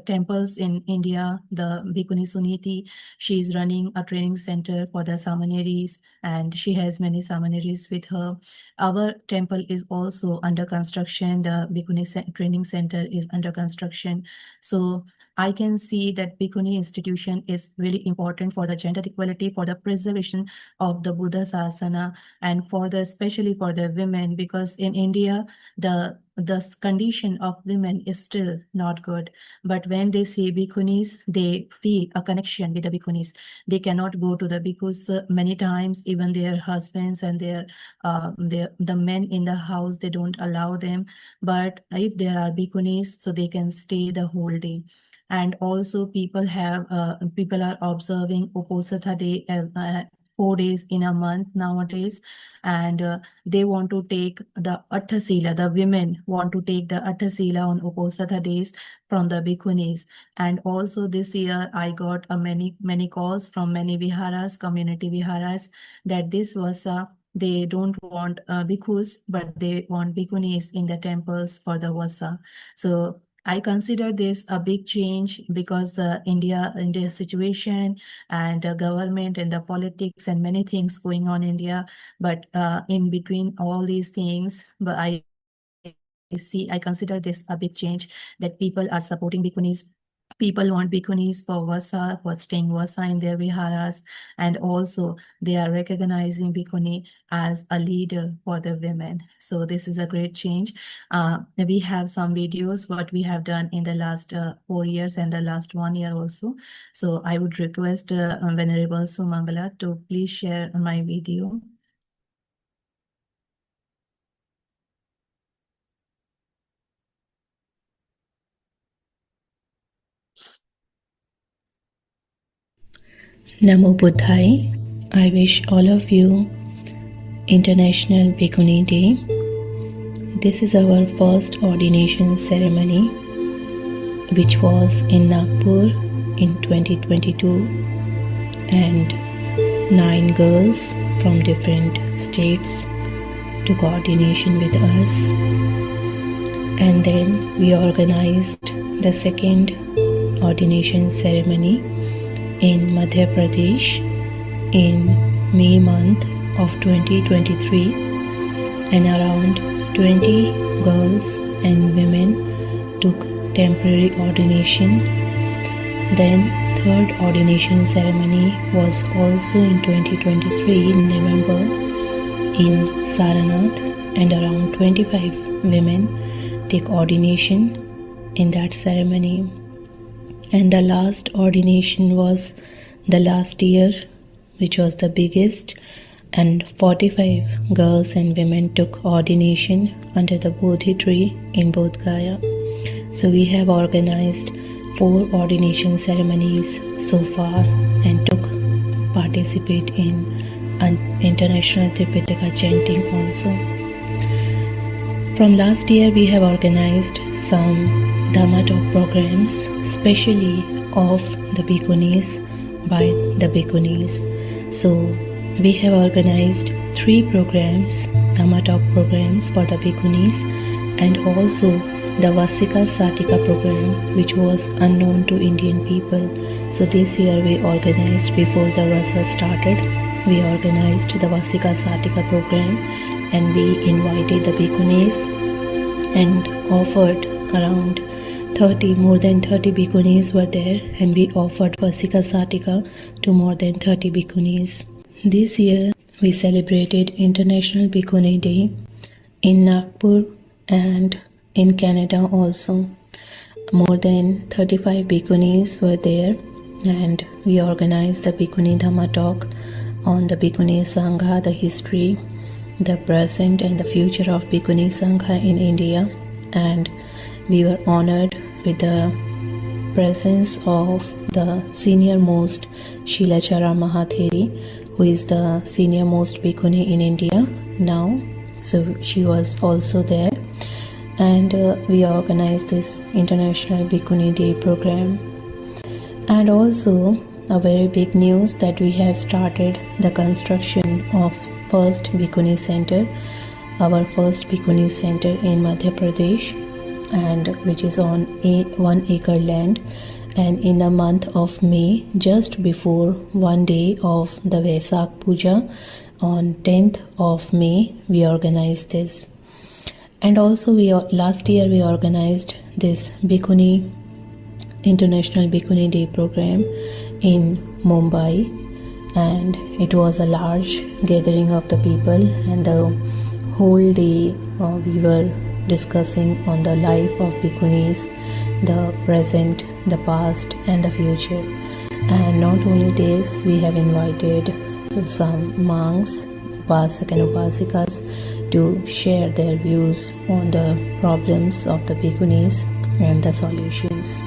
temples in India, the Bhikkhuni Suniti, she is running a training center for the Samaneris, and she has many Samaneris with her. Our temple is also under construction. The Bhikkhuni training center is under construction. So I can see that Bhikkhuni institution is really important for the gender equality, for the preservation of the Buddha Sāsana, and for the especially for the women, because in India the condition of women is still not good. But when they see Bhikkhunis, they feel a connection with the Bhikkhunis. They cannot go to the Bhikkhus many times. Even their husbands and the men in the house, they don't allow them. But if there are Bhikkhunis, so they can stay the whole day. And also people are observing Uposatha day 4 days in a month nowadays, and they want to take the Atthasila, the women want to take the Atthasila on Uposatha days from the Bhikkhunis. And also this year I got many calls from many viharas, community viharas, that this Vasa, they don't want bhikkhus, but they want Bhikkhunis in the temples for the Vasa. So I consider this a big change, because India situation and the government and the politics and many things going on in India. But in between all these things, but I consider this a big change, that people are supporting Bhikkhunis. People want Bhikkhunis for Vasa, for staying Vasa in their viharas, and also they are recognizing Bhikkhuni as a leader for the women. So this is a great change. We have some videos what we have done in the last 4 years and the last 1 year also. So I would request Venerable Sumangala to please share my video. Namo Buddhaya. I wish all of you International Bhikkhuni Day. This is our first ordination ceremony, which was in Nagpur in 2022, and 9 girls from different states took ordination with us. And then we organized the second ordination ceremony in Madhya Pradesh in May month of 2023, and around 20 girls and women took temporary ordination. Then third ordination ceremony was also in 2023 in November in Saranath, and around 25 women take ordination in that ceremony. And the last ordination was the last year, which was the biggest, and 45 girls and women took ordination under the Bodhi tree in Bodh Gaya. So we have organized 4 ordination ceremonies so far and took participate in an international Tripitaka chanting also. From last year we have organized some Dhamma talk programs, especially of the Bhikkhunis by the Bhikkhunis. So we have organized 3 programs, Dhamma talk programs for the Bhikkhunis, and also the Vasika Satika program, which was unknown to Indian people. So this year we organized, before the Vasa started, we organized the Vasika Satika program, and we invited the Bhikkhunis and offered around more than 30 Bhikkhunis were there, and we offered Vasika Satika to more than 30 Bhikkhunis. This year we celebrated International Bhikkhuni Day in Nagpur and in Canada also. More than 35 Bhikkhunis were there, and we organized the Bhikkhuni Dhamma talk on the Bhikkhuni Sangha, the history, the present and the future of Bhikkhuni Sangha in India. And we were honored with the presence of the senior most Shilachara Mahatheri, who is the senior most Bhikkhuni in India now. So she was also there, and we organized this International Bhikkhuni Day program. And also a very big news that we have started the construction of first Bhikkhuni center, our first Bhikkhuni center in Madhya Pradesh. and which is on 1 acre land. And in the month of May, just before one day of the Vesak Puja, on 10th of May, we organized this. And also last year we organized this Bhikkhuni International Bhikkhuni Day program in Mumbai, and it was a large gathering of the people, and the whole day we were discussing on the life of Bhikkhunis, the present, the past and the future. And not only this, we have invited some monks, upasak and upasikas to share their views on the problems of the Bhikkhunis and the solutions.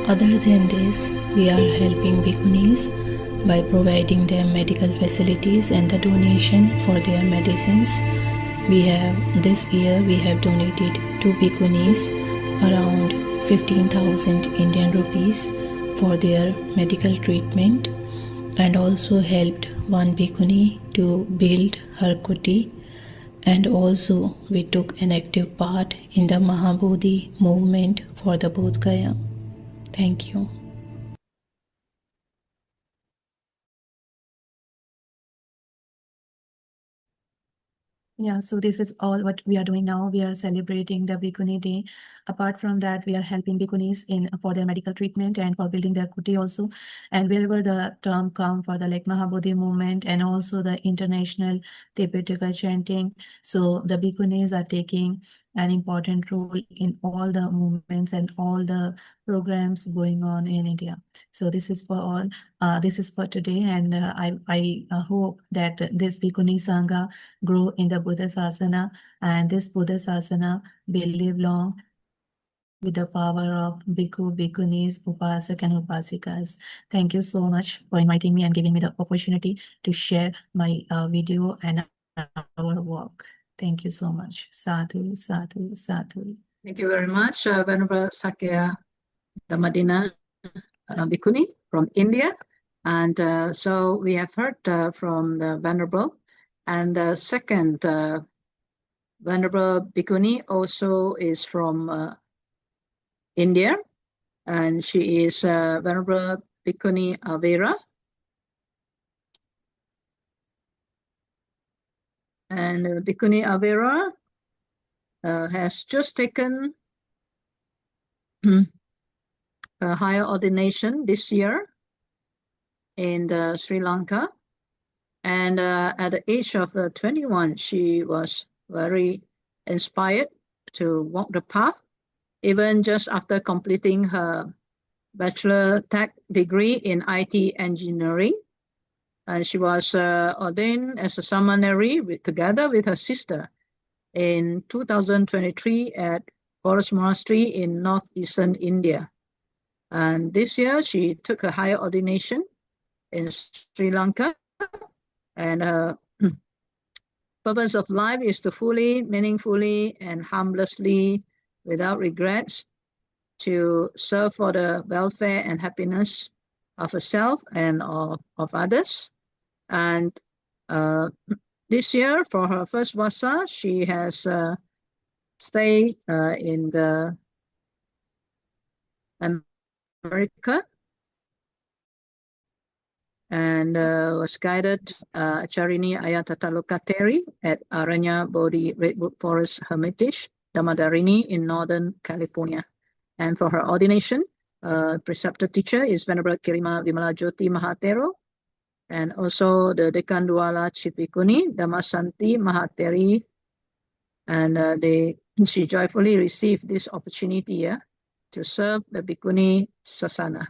Other than this, we are helping Bhikkhunis by providing them medical facilities and the donation for their medicines. This year we have donated to Bhikkhunis around 15,000 Indian rupees for their medical treatment, and also helped one Bhikkhuni to build her kuti, and also we took an active part in the Mahabodhi movement for the Bodh Gaya. Thank you. Yeah, so this is all what we are doing now. We are celebrating the Bhikkhuni Day. Apart from that, we are helping Bhikkhunis for their medical treatment and for building their kuti also. And wherever the term come for the like Mahabodhi movement and also the international Tipitaka chanting, so the Bhikkhunis are taking an important role in all the movements and all the programs going on in India. So this is for all. This is for today, and I hope that this Bhikkhuni Sangha grow in the Buddha Sāsana, and this Buddha Sāsana will live long with the power of Bhikkhu, Bhikkhunis, Upasak and Upasikas. Thank you so much for inviting me and giving me the opportunity to share my video and our work. Thank you so much. Sadhu, sadhu, sadhu. Thank you very much, Venerable Sakya Dhammadina Bhikkhuni from India. And so we have heard from the Venerable. And the second Venerable Bhikkhuni also is from India. And she is Venerable Bhikkhuni Avera. And Bhikkhuni Avera has just taken a higher ordination this year in Sri Lanka. And at the age of 21, she was very inspired to walk the path, even just after completing her bachelor tech degree in IT engineering. And she was ordained as a seminary together with her sister in 2023 at Forest Monastery in northeastern India. And this year she took a higher ordination in Sri Lanka. And her purpose of life is to fully, meaningfully, and harmlessly, without regrets, to serve for the welfare and happiness of herself and of others. And this year, for her first Vasa, she has stayed in the America, and was guided Charini Ayatataloka at Aranya Bodhi Redwood Forest Hermitage, Dhammadharini in Northern California. And for her ordination, preceptor teacher is Venerable Kirima Vimala Jyoti Mahatero, and also the Dekan Duala Chief Bhikkhuni, Dhammasanti Mahateri. And she joyfully received this opportunity to serve the Bhikkhuni Sāsana.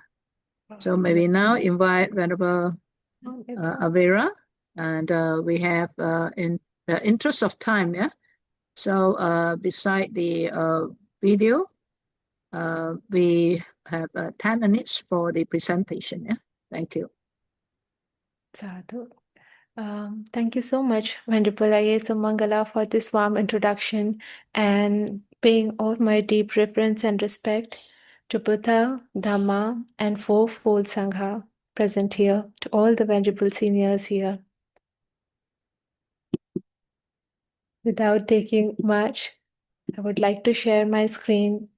So may we now invite Venerable Avera, and we have, in the interest of time, so beside the video, we have 10 minutes for the presentation. Thank you. Sadhu. Thank you so much, Venerable I.A. Mangala, for this warm introduction, and paying all my deep reverence and respect to Buddha, Dhamma, and fourfold Sangha present here, to all the venerable seniors here. Without taking much I would like to share my screen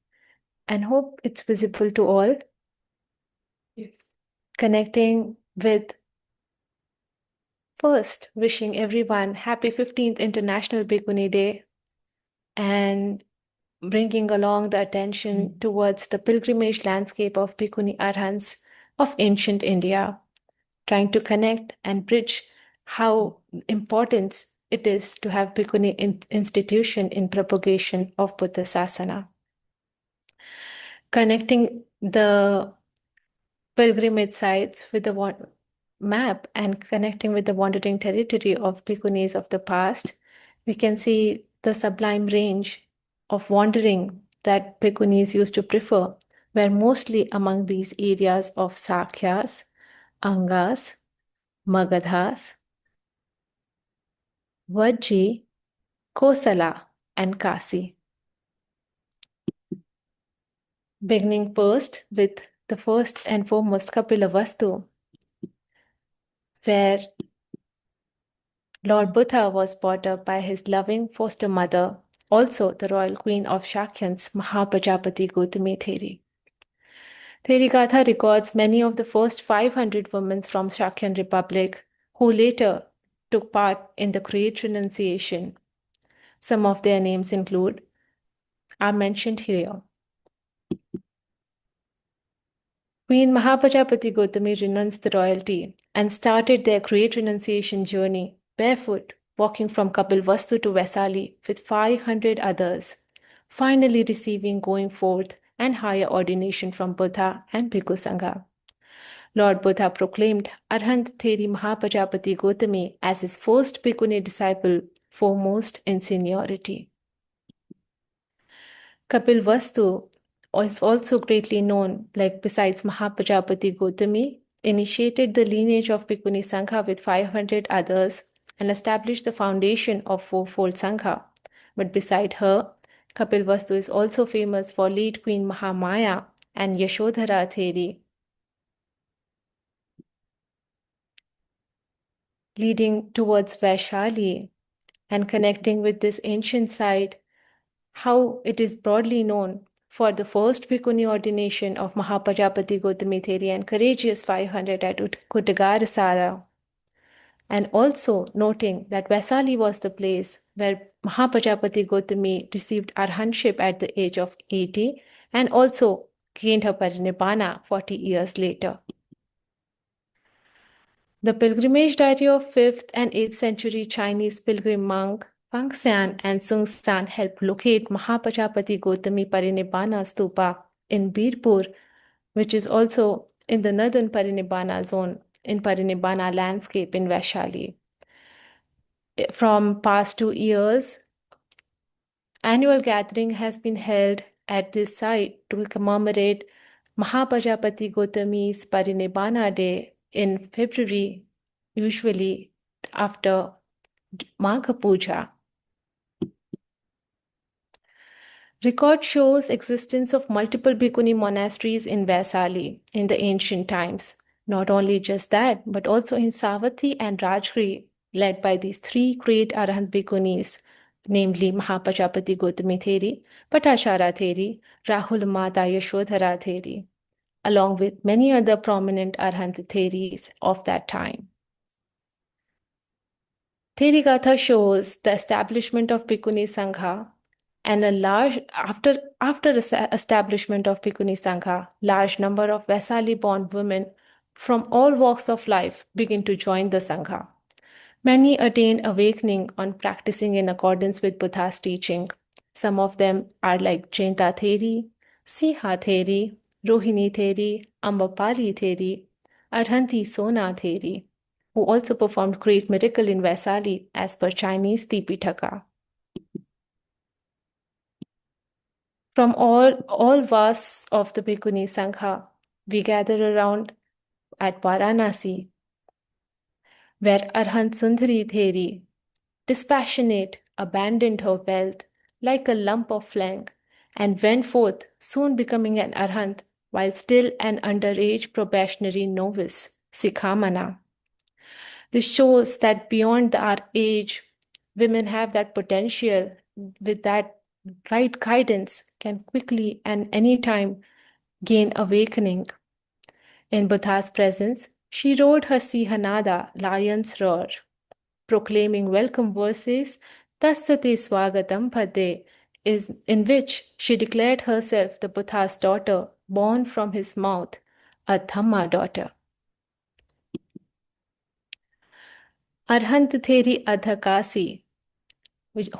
and hope it's visible to all. Yes. Connecting with first wishing everyone happy 15th International Bhikkhuni Day and bringing along the attention towards the pilgrimage landscape of Bhikkhuni Arhants of ancient India, trying to connect and bridge how important it is to have Bhikkhuni institution in propagation of Buddha Sāsana. Connecting the pilgrimage sites with the map and connecting with the wandering territory of Bhikkhunis of the past, we can see the sublime range of wandering that Bhikkhunis used to prefer were mostly among these areas of Sakyas, Angas, Magadhas, Vajji, Kosala, and Kasi. Beginning first with the first and foremost Kapilavastu, where Lord Buddha was brought up by his loving foster mother, also the royal queen of Shakyans, Mahapajapati Gautami Theri. Therigatha records many of the first 500 women from Shakyan Republic who later took part in the Great Renunciation. Some of their names are mentioned here. Queen Mahapajapati Gautami renounced the royalty and started their Great Renunciation journey barefoot, walking from Kapilvastu to Vaisali with 500 others, finally receiving going forth and higher ordination from Buddha and Bhikkhu Sangha. Lord Buddha proclaimed Arhant Theri Mahapajapati Gautami as his first Bhikkhuni disciple, foremost in seniority. Kapilvastu is also greatly known, besides Mahapajapati Gautami, initiated the lineage of Bhikkhuni Sangha with 500 others and established the foundation of fourfold Sangha. But beside her, Kapilvastu is also famous for late Queen Mahamaya and Yashodhara Theri, leading towards Vaishali and connecting with this ancient site, how it is broadly known for the first Bhikkhuni ordination of Mahapajapati Gautami Theri and courageous 500 at Kuttagarasara, and also noting that Vaisali was the place where Mahapajapati Gautami received arhantship at the age of 80 and also gained her parinibbana 40 years later. The pilgrimage diary of 5th and 8th century Chinese pilgrim monk Fangxian and Sungsan helped locate Mahapajapati Gautami Parinibbana Stupa in Birpur, which is also in the northern Parinibbana zone in Parinibbana landscape in Vaishali. From past 2 years, annual gathering has been held at this site to commemorate Mahapajapati Gautami's Parinibbana Day in February, usually after Magha Puja. Record shows existence of multiple Bhikkhuni monasteries in Vaisali in the ancient times. Not only just that, but also in Savatthi and Rajgiri, led by these 3 great Arahant Bhikkhunis, namely Mahapajapati Gautami Theri, Patachara Theri, Rahul Mata Yashodhara Theri, along with many other prominent Arahant Theris of that time. Therigatha shows the establishment of Bhikkhuni Sangha, and after establishment of Bhikkhuni Sangha, large number of Vaisali-born women from all walks of life begin to join the Sangha. Many attain awakening on practicing in accordance with Buddha's teaching. Some of them are like Jainta Theri, Siha Theri, Rohini Theri, Ambapali Theri, Arhanti Sona Theri, who also performed great miracle in Vaisali as per Chinese Tipitaka. From all vasks of the Bhikkhuni Sangha, we gather around at Varanasi, where Arhant Sundari Theri, dispassionate, abandoned her wealth like a lump of flame and went forth, soon becoming an Arhant, while still an underage probationary novice, Sikhamana. This shows that beyond our age, women have that potential with that right guidance can quickly and anytime gain awakening. In Buddha's presence, she rode her Sihanada, lion's roar, proclaiming welcome verses, Tassate Swagatam Pade, in which she declared herself the Buddha's daughter, born from his mouth, a Dhamma daughter. Arhant Theri Adhakasi,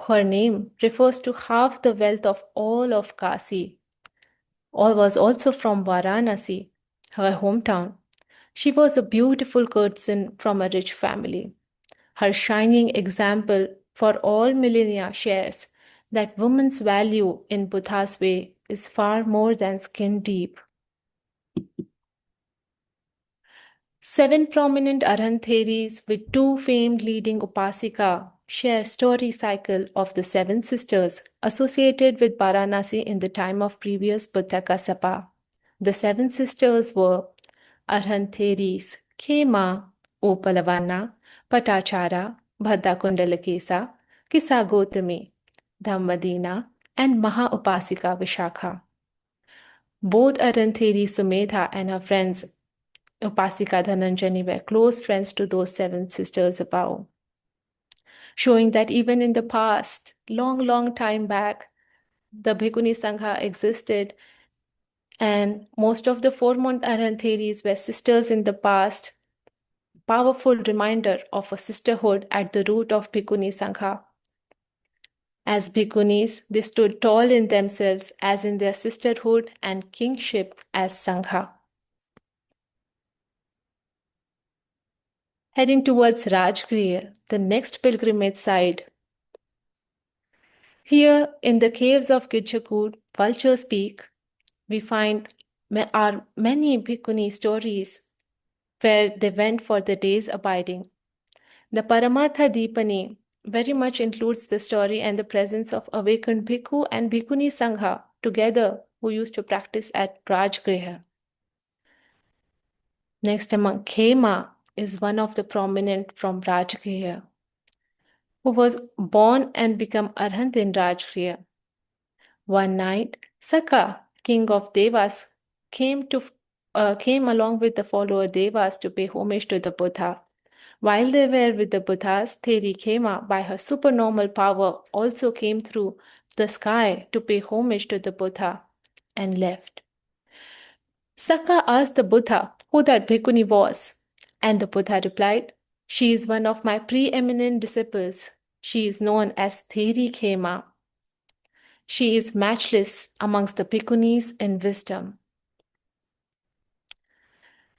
her name refers to half the wealth of all of Kasi, or was also from Varanasi, her hometown. She was a beautiful courtesan from a rich family. Her shining example for all millennia shares that woman's value in Buddha's way is far more than skin deep. 7 prominent Arhantheris with 2 famed leading Upasika share story cycle of the 7 sisters associated with Varanasi in the time of previous Buddha Kasapa. The 7 sisters were Arhantheris Khema, Opalavana, Patachara, Bhaddakundalakesa, Kisa Gotami, Dhammadina, and Maha Upasika Vishakha. Both Arhantheri Sumedha and her friends Upasika Dhananjani were close friends to those 7 sisters above, showing that even in the past, long time back, the Bhikkhuni Sangha existed, and most of the foremost Arhantheris were sisters in the past, powerful reminder of a sisterhood at the root of Bhikkhuni Sangha. As Bhikkhunis, they stood tall in themselves as in their sisterhood and kingship as Sangha. Heading towards Rajgriha, the next pilgrimage site. Here in the caves of Gidjakud, Vulture's Peak, we find are many Bhikkhuni stories where they went for the day's abiding. The Paramatha Deepani very much includes the story and the presence of awakened Bhikkhu and Bhikkhuni Sangha together who used to practice at Rajgriha. Next among Khema is one of the prominent from Rajgriha, who was born and become Arhant in Rajgriha. One night, Saka, king of Devas, came along with the follower Devas to pay homage to the Buddha. While they were with the Buddhas, Theri Khema, by her supernormal power, also came through the sky to pay homage to the Buddha and left. Saka asked the Buddha who that Bhikkhuni was, and the Buddha replied, "She is one of my preeminent disciples. She is known as Theri Khema. She is matchless amongst the Bhikkhunis in wisdom."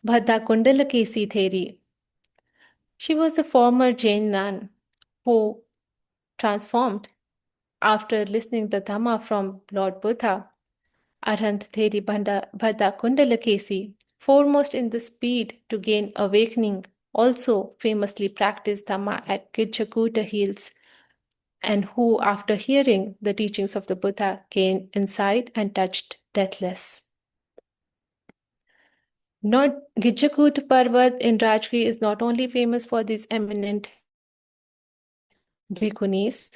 Bhaddakundalakesi Theri. She was a former Jain nun who transformed after listening the Dhamma from Lord Buddha. Arhant Theri Bhaddakundalakesi, foremost in the speed to gain awakening, also famously practiced Dhamma at Gidjakuta Hills, and who, after hearing the teachings of the Buddha, gained insight and touched deathless. Gidjakut Parvat in Rajgiri is not only famous for these eminent Bhikkhunis,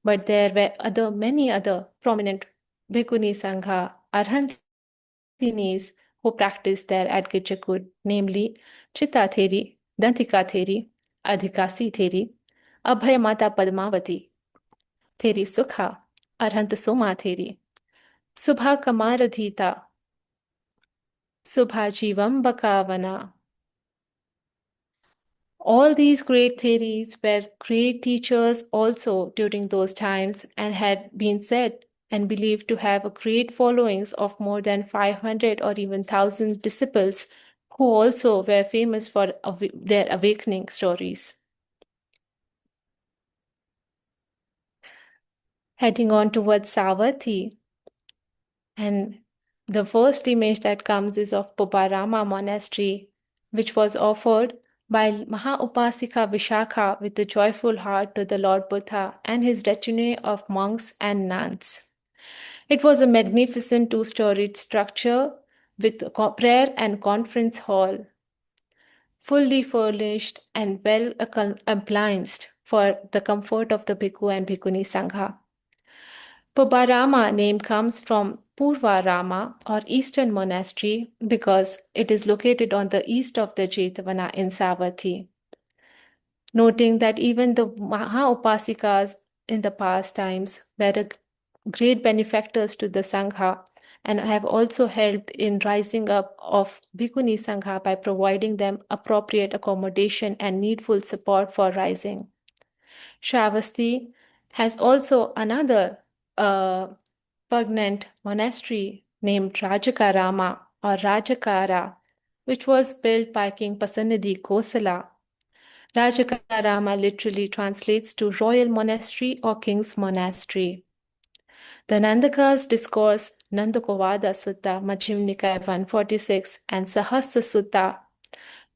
but there were many other prominent Bhikkhuni Sangha, Arhantinis, who practiced there at Gidjakut, namely Chitta Theri, Dantika Theri, Adhikasi Theri, Abhayamata Padmavati, Theri Sukha, Arhant Soma Theri, Subha Kamaradhita, Subhajivam Bakavana. All these great theories were great teachers also during those times and had been said and believed to have a great followings of more than 500 or even 1,000 disciples who also were famous for their awakening stories. Heading on towards Savatthi, and the first image that comes is of Poparama Monastery, which was offered by Maha Upasika Vishakha with a joyful heart to the Lord Buddha and his retinue of monks and nuns. It was a magnificent 2-storied structure with a prayer and conference hall, fully furnished and well applianced for the comfort of the Bhikkhu and Bhikkhuni Sangha. Pubarama name comes from Purvarama or Eastern Monastery because it is located on the east of the Jetavana in Savatthi. Noting that even the Maha-Upasikas in the past times were great benefactors to the Sangha and have also helped in rising up of Bhikkhuni Sangha by providing them appropriate accommodation and needful support for rising. Shravasti has also another pregnant monastery named Rajakarama or Rajakara, which was built by King Pasanidhi Kosala. Rajakarama literally translates to royal monastery or king's monastery. The Nandakas discourse Nandakovada Sutta, Majjhima Nikaya 146, and Sahasra Sutta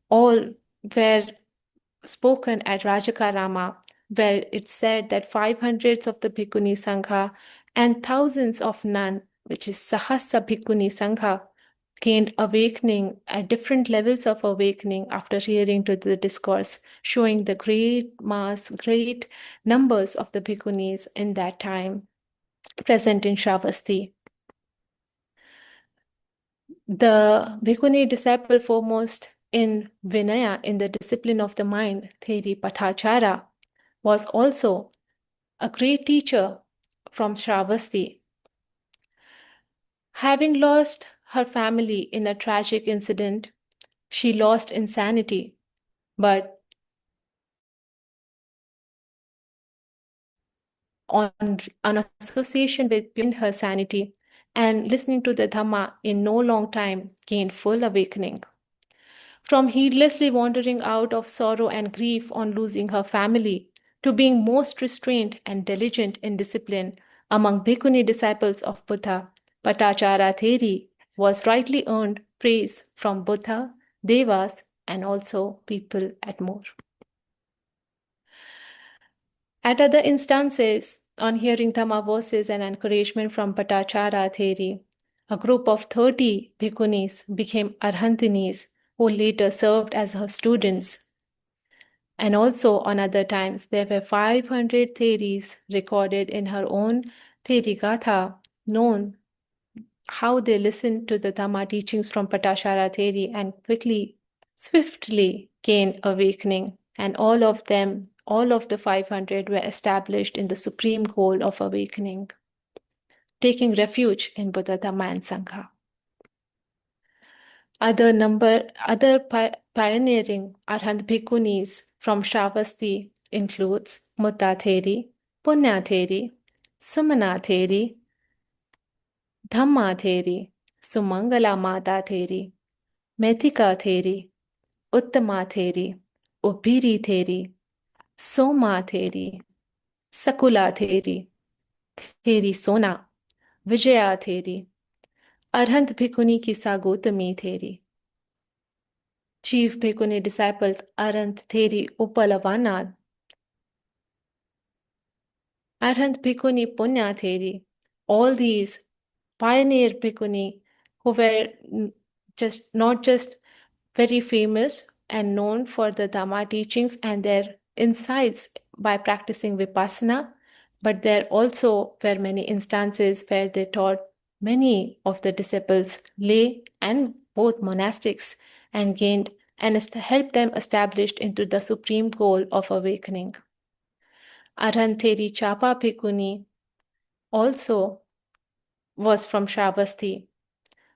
all were spoken at Rajakarama, where it said that 500s of the Bhikkhuni Sangha and thousands of nuns, which is Sahasra Bhikkhuni Sangha, gained awakening at different levels of awakening after hearing to the discourse, showing the great mass, great numbers of the Bhikkhunis in that time present in Shravasti. The Bhikkhuni disciple foremost in Vinaya, in the discipline of the mind, Theri Patachara, was also a great teacher from Shravasti. Having lost her family in a tragic incident, she lost insanity, but on association with her sanity and listening to the Dhamma in no long time gained full awakening. From heedlessly wandering out of sorrow and grief on losing her family to being most restrained and diligent in discipline among Bhikkhuni disciples of Buddha, Patachara Theri was rightly earned praise from Buddha, Devas, and also people at more. At other instances, on hearing Dhamma verses and encouragement from Patachara Theri, a group of 30 Bhikkhunis became Arhantinis who later served as her students. And also on other times, there were 500 Theris recorded in her own Theri Gatha, known how they listened to the Dhamma teachings from Patachara Theri and quickly, swiftly gained awakening. And all of them, all of the 500 were established in the supreme goal of awakening, taking refuge in Buddha, Dhamma, and Sangha. Other pioneering Arhant Bhikkhunis from Shravasti includes Mutta Theri, Punya Theri, Sumana Theri, Dhamma Theri, Sumangala Mata Theri, Methika Theri, Uttama Theri, Ubiri Theri, Soma Theri, Sakula Theri, Theri Sona, Vijaya Theri, Arhant Bhikkhuni ki Sagotami Theri, Chief Bhikkhuni disciples Arhant Theri Upalavanad, Arhant Bhikkhuni Punya Theri, all these pioneer Bhikkhuni who were not just very famous and known for the Dhamma teachings and their insights by practicing Vipassana, but there also were many instances where they taught many of the disciples, lay and both monastics, and gained and helped them established into the supreme goal of awakening. Arhant Theri Chapa Bhikkhuni also was from Shravasti,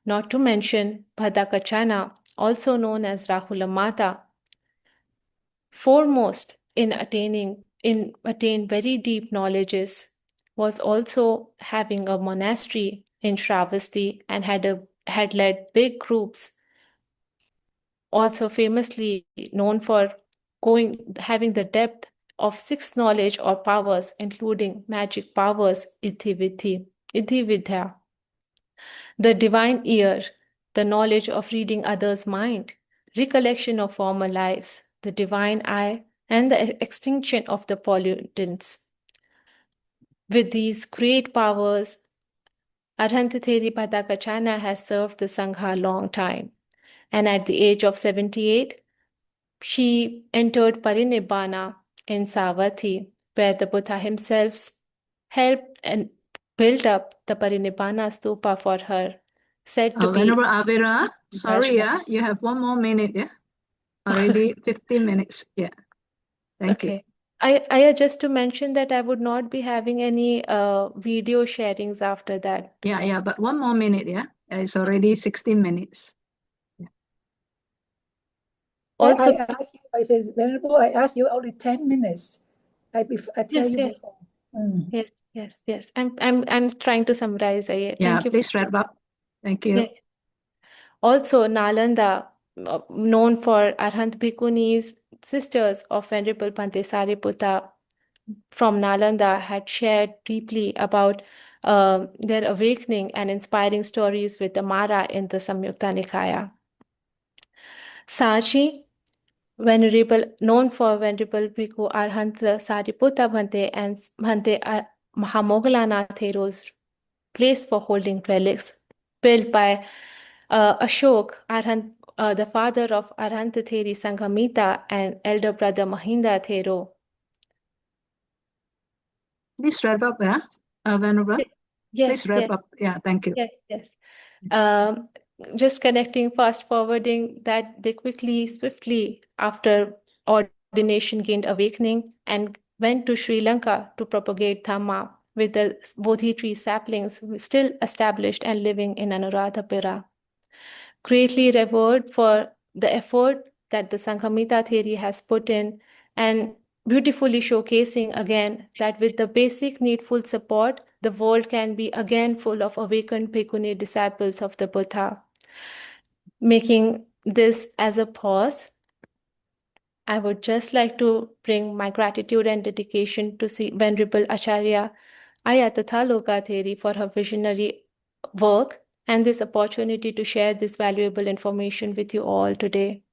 not to mention Bhadakachana, also known as Rahula Mata, foremost in attain very deep knowledges, was also having a monastery in Shravasti and had led big groups, also famously known for having the depth of 6 knowledge or powers, including magic powers, Iddhi Vidya, the divine ear, the knowledge of reading others' mind, recollection of former lives, the divine eye, and the extinction of the pollutants. With these great powers, Arhant Theri Bhadakachana has served the Sangha a long time, and at the age of 78, she entered Parinibbana in Savatthi, where the Buddha himself helped and built up the Parinibbana Stupa for her, said to be Venerable Avira, sorry, judgment. you have 1 more minute, already 15 minutes, thank you. Okay. I just to mention that I would not be having any video sharings after that. Yeah, but 1 more minute, it's already 16 minutes. Also, I asked you, I said, Venerable, I asked you only 10 minutes. I tell you yes. before. Yes. I'm trying to summarize. Thank you. Please wrap up. Thank you. Yes. Also, Nalanda, known for Arhant Bhikkhunis, sisters of Venerable Bhante Sariputta from Nalanda, had shared deeply about their awakening and inspiring stories with the Mara in the Samyukta Nikaya. Sachi, known for Venerable Bhikkhu Arhant Sariputta Bhante and Bhante Mahamoggallana Thero's place for holding relics, built by Ashok, the father of Arhant Theri Sanghamita and elder brother Mahinda Thero. Please wrap up, Venerable. Yes. Please wrap up. Thank you. Yes. Just connecting, fast forwarding that they swiftly after ordination gained awakening and went to Sri Lanka to propagate Dhamma with the Bodhi tree saplings still established and living in Anuradhapura. Greatly revered for the effort that the Sanghamita theory has put in and beautifully showcasing again that with the basic needful support, the world can be again full of awakened Bhikkhuni disciples of the Buddha. Making this as a pause, I would just like to bring my gratitude and dedication to Venerable Acharya Ayatatthaloka Theri for her visionary work and this opportunity to share this valuable information with you all today.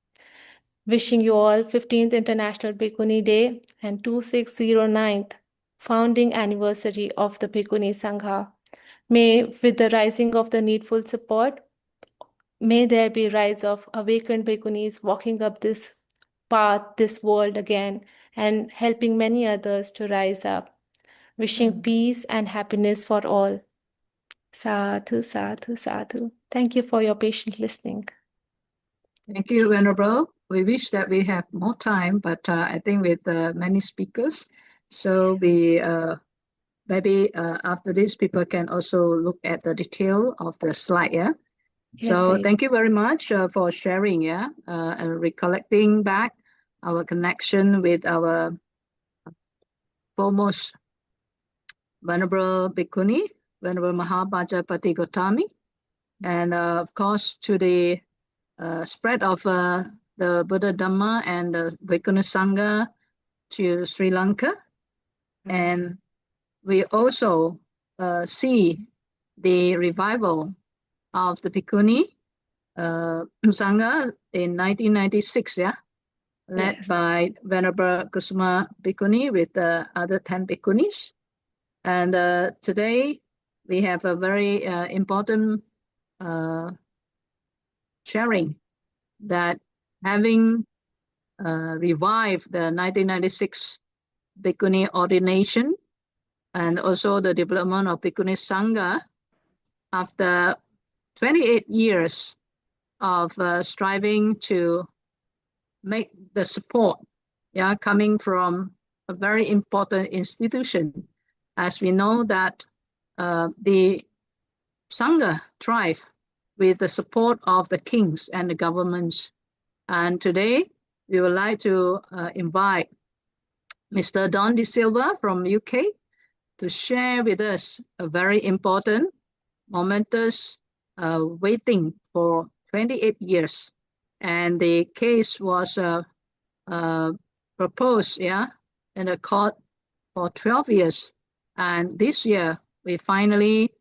Wishing you all 15th International Bhikkhuni Day and 2609th founding anniversary of the Bhikkhuni Sangha. May, with the rising of the needful support, may there be rise of awakened Bhikkhunis walking up this path, this world again, and helping many others to rise up. Wishing peace and happiness for all. Sadhu, sadhu, sadhu. Thank you for your patient listening. Thank you, Venerable. We wish that we have more time, but I think with many speakers, so we maybe after this, people can also look at the detail of the slide, Yes, so thank you very much for sharing, and recollecting back our connection with our foremost Venerable Bhikkhuni, Venerable Mahapajapati Gotami, and of course to the spread of the Buddha Dhamma and the Bhikkhuni Sangha to Sri Lanka. And we also see the revival of the Bhikkhuni Sangha in 1996, led by Venerable Kusuma Bhikkhuni with the other 10 Bhikkhunis. And today we have a very important sharing that having revived the 1996 Bhikkhuni ordination and also the development of Bhikkhuni Sangha after 28 years of striving to make the support coming from a very important institution. As we know that the Sangha thrive with the support of the kings and the governments. And today we would like to invite Mr. Don De Silva from UK to share with us a very important, momentous waiting for 28 years. And the case was proposed in the court for 12 years. And this year, we finally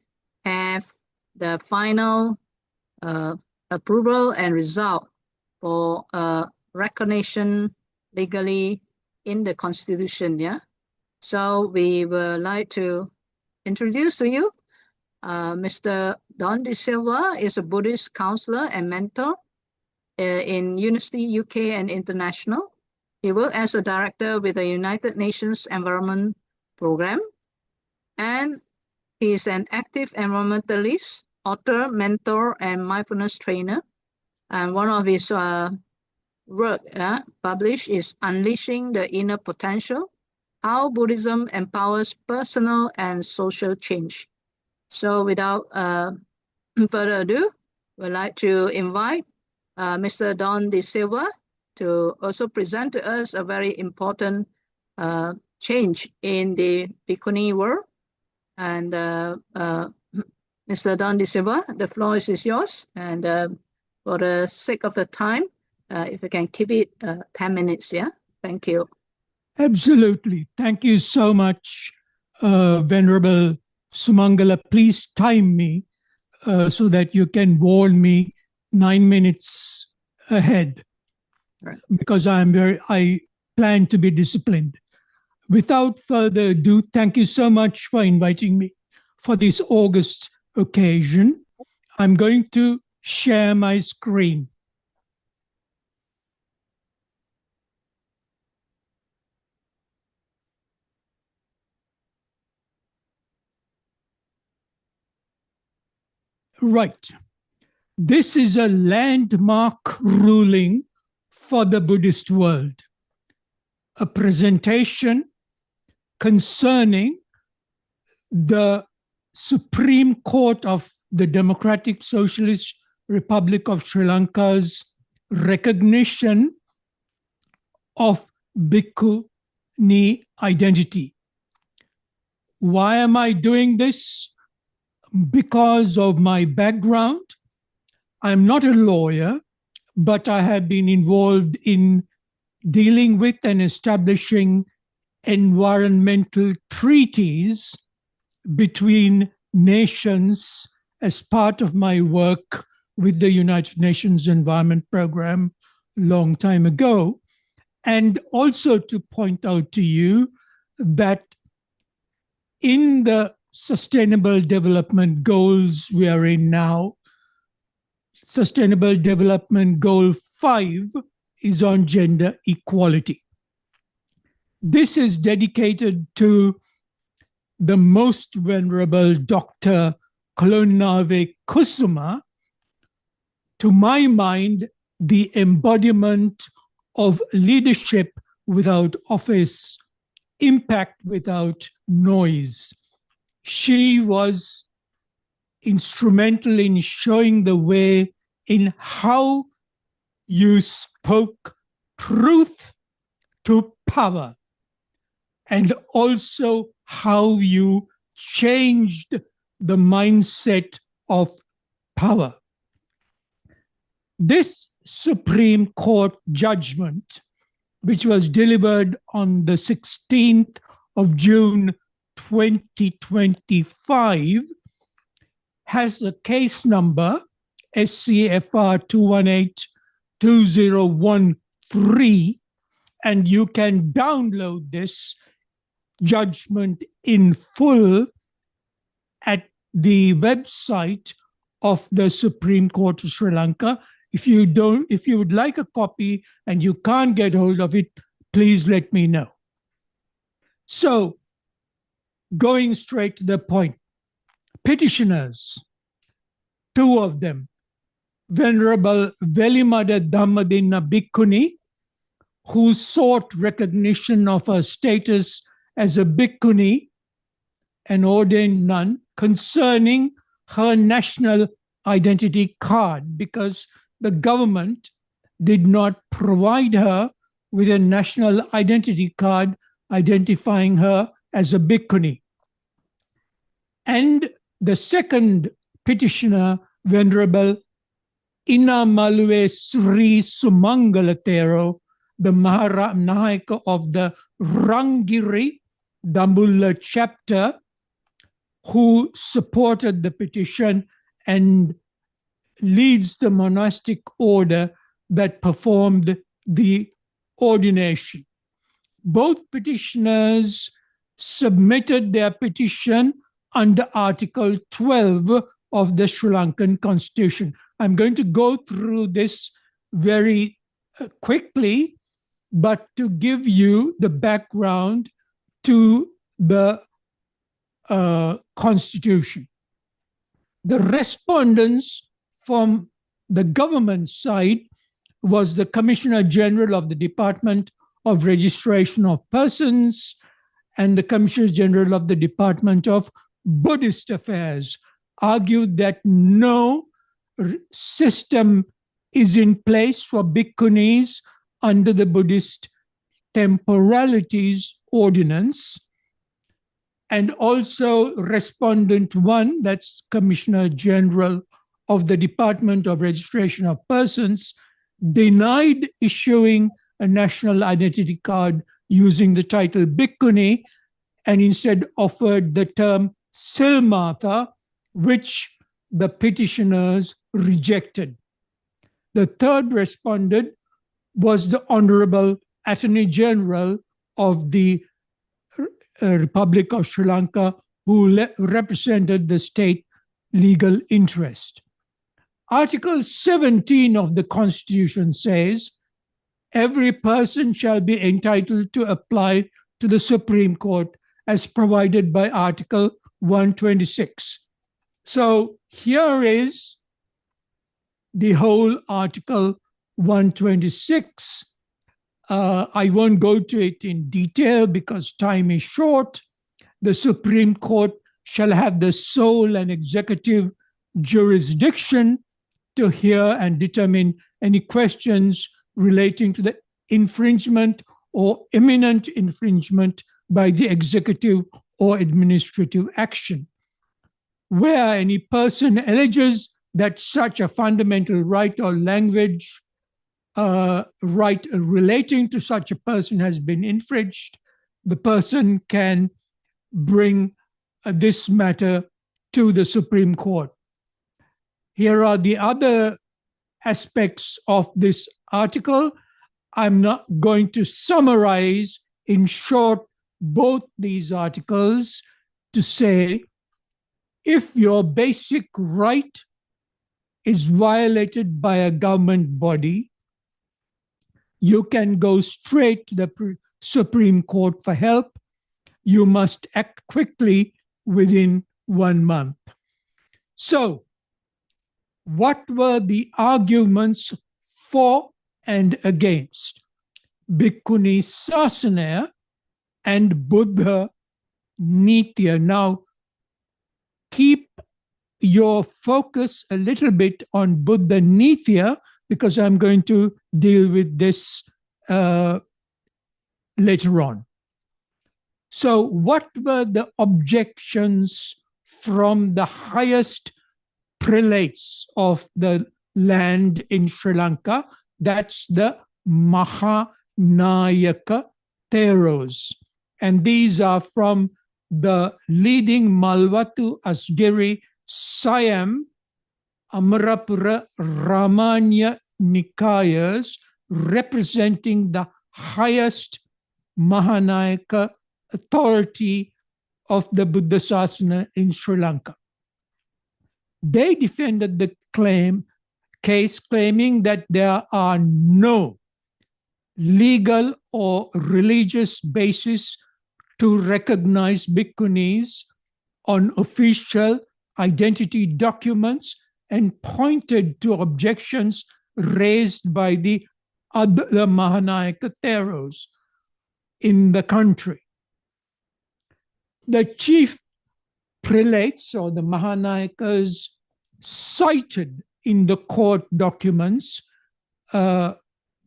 have the final approval and result for recognition legally in the Constitution. So we would like to introduce to you Mr. Don De Silva is a Buddhist counselor and mentor in University UK and International. He worked as a director with the United Nations Environment Program, and He is an active environmentalist, author, mentor, and mindfulness trainer. And one of his work published is Unleashing the Inner Potential, How Buddhism Empowers Personal and Social Change. So without further ado, we'd like to invite Mr. Don De Silva to also present to us a very important change in the Bhikkhuni world. And Mr. Don De Silva, the floor is yours. And for the sake of the time, if you can keep it 10 minutes, yeah? Thank you. Absolutely. Thank you so much, Venerable Sumangala. Please time me so that you can warn me 9 minutes ahead, because I plan to be disciplined. Without further ado, thank you so much for inviting me for this August occasion. I'm going to share my screen. Right. This is a landmark ruling for the Buddhist world. A presentation concerning the Supreme Court of the Democratic Socialist Republic of Sri Lanka's recognition of Bhikkhuni identity. Why am I doing this? Because of my background. I'm not a lawyer, but I have been involved in dealing with and establishing environmental treaties between nations as part of my work with the United Nations Environment Program a long time ago. And also to point out to you that in the Sustainable Development Goals we are in now, Sustainable Development Goal 5 is on gender equality. This is dedicated to the most venerable Dr. Klonave Kusuma, to my mind, the embodiment of leadership without office, impact without noise. She was instrumental in showing the way in how you spoke truth to power, and also how you changed the mindset of power. This Supreme Court judgment, which was delivered on the 16th of June 2025, has a case number SCFR 218-2013, and you can download this judgment in full at the website of the Supreme Court of Sri Lanka. If you would like a copy and you can't get hold of it, please let me know. So, going straight to the point, petitioners, two of them, Venerable Velimada Dhammadinna Bhikkhuni, who sought recognition of her status as a Bhikkhuni, an ordained nun, concerning her national identity card, because the government did not provide her with a national identity card identifying her as a Bhikkhuni. And the second petitioner, Venerable Inamalue Sri Sumangalatero, the Maharanayaka of the Rangiri Dambulla chapter, who supported the petition and leads the monastic order that performed the ordination. Both petitioners submitted their petition under Article 12 of the Sri Lankan Constitution. I'm going to go through this very quickly, but to give you the background to the constitution. The respondents from the government side was the Commissioner General of the Department of Registration of Persons and the Commissioner General of the Department of Buddhist Affairs, argued that no system is in place for Bhikkhunis under the Buddhist Temporalities Ordinance. And also Respondent 1, that's Commissioner General of the Department of Registration of Persons, denied issuing a national identity card using the title Bhikkhuni and instead offered the term Silmatha, which the petitioners rejected. The third respondent was the Honorable Attorney General of the Republic of Sri Lanka, who represented the state legal interest. Article 17 of the Constitution says, every person shall be entitled to apply to the Supreme Court as provided by Article 126. So here is the whole Article 126. I won't go to it in detail because time is short. The Supreme Court shall have the sole and executive jurisdiction to hear and determine any questions relating to the infringement or imminent infringement by the executive or administrative action. Where any person alleges that such a fundamental right or language right relating to such a person has been infringed, the person can bring this matter to the Supreme Court. Here are the other aspects of this article. I'm not going to summarize in short both these articles to say if your basic right is violated by a government body, you can go straight to the Supreme Court for help. You must act quickly within 1 month. So, what were the arguments for and against Bhikkhuni Sāsana and Buddha Nitya? Now, keep your focus a little bit on Buddha Nitya because I'm going to deal with this later on. So what were the objections from the highest prelates of the land in Sri Lanka? That's the Mahanayaka Theros. And these are from the leading Malwatu Asgiri Siam Amarapura Ramanya Nikayas, representing the highest Mahanayaka authority of the Buddha Sāsana in Sri Lanka. They defended the case claiming that there are no legal or religious basis to recognize Bhikkhunis on official identity documents and pointed to objections raised by the other Mahanayaka Theros in the country. The chief prelates or the Mahanayakas cited in the court documents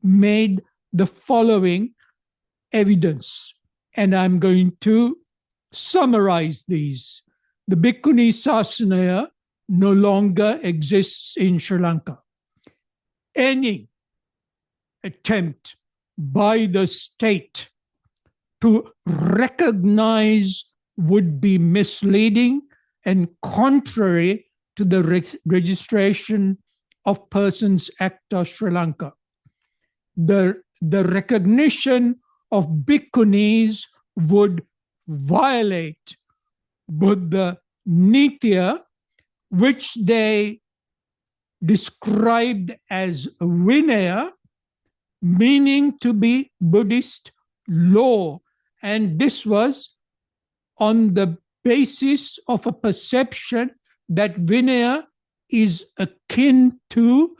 made the following evidence, and I'm going to summarize these. The Bhikkhuni Sāsana no longer exists in Sri Lanka. Any attempt by the state to recognize would be misleading and contrary to the Registration of Persons Act of Sri Lanka. The recognition of Bhikkhunis would violate Buddha Nitya, which they described as Vinaya, meaning to be Buddhist law. And this was on the basis of a perception that Vinaya is akin to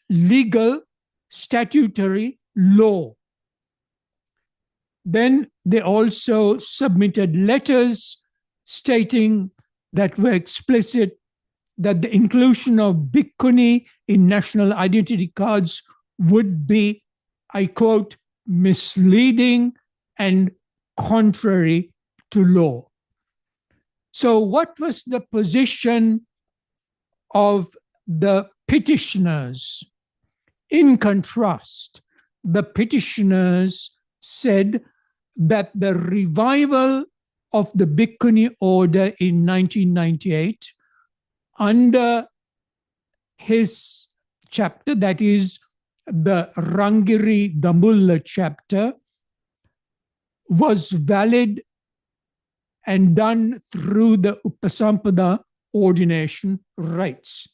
legal statutory law. Then they also submitted letters stating that were explicit that the inclusion of Bhikkhuni in national identity cards would be, I quote, misleading and contrary to law. So what was the position of the petitioners? In contrast, the petitioners said that the revival of the Bhikkhuni order in 1998 under his chapter, that is the Rangiri Dambulla chapter, was valid and done through the Upasampada ordination rites.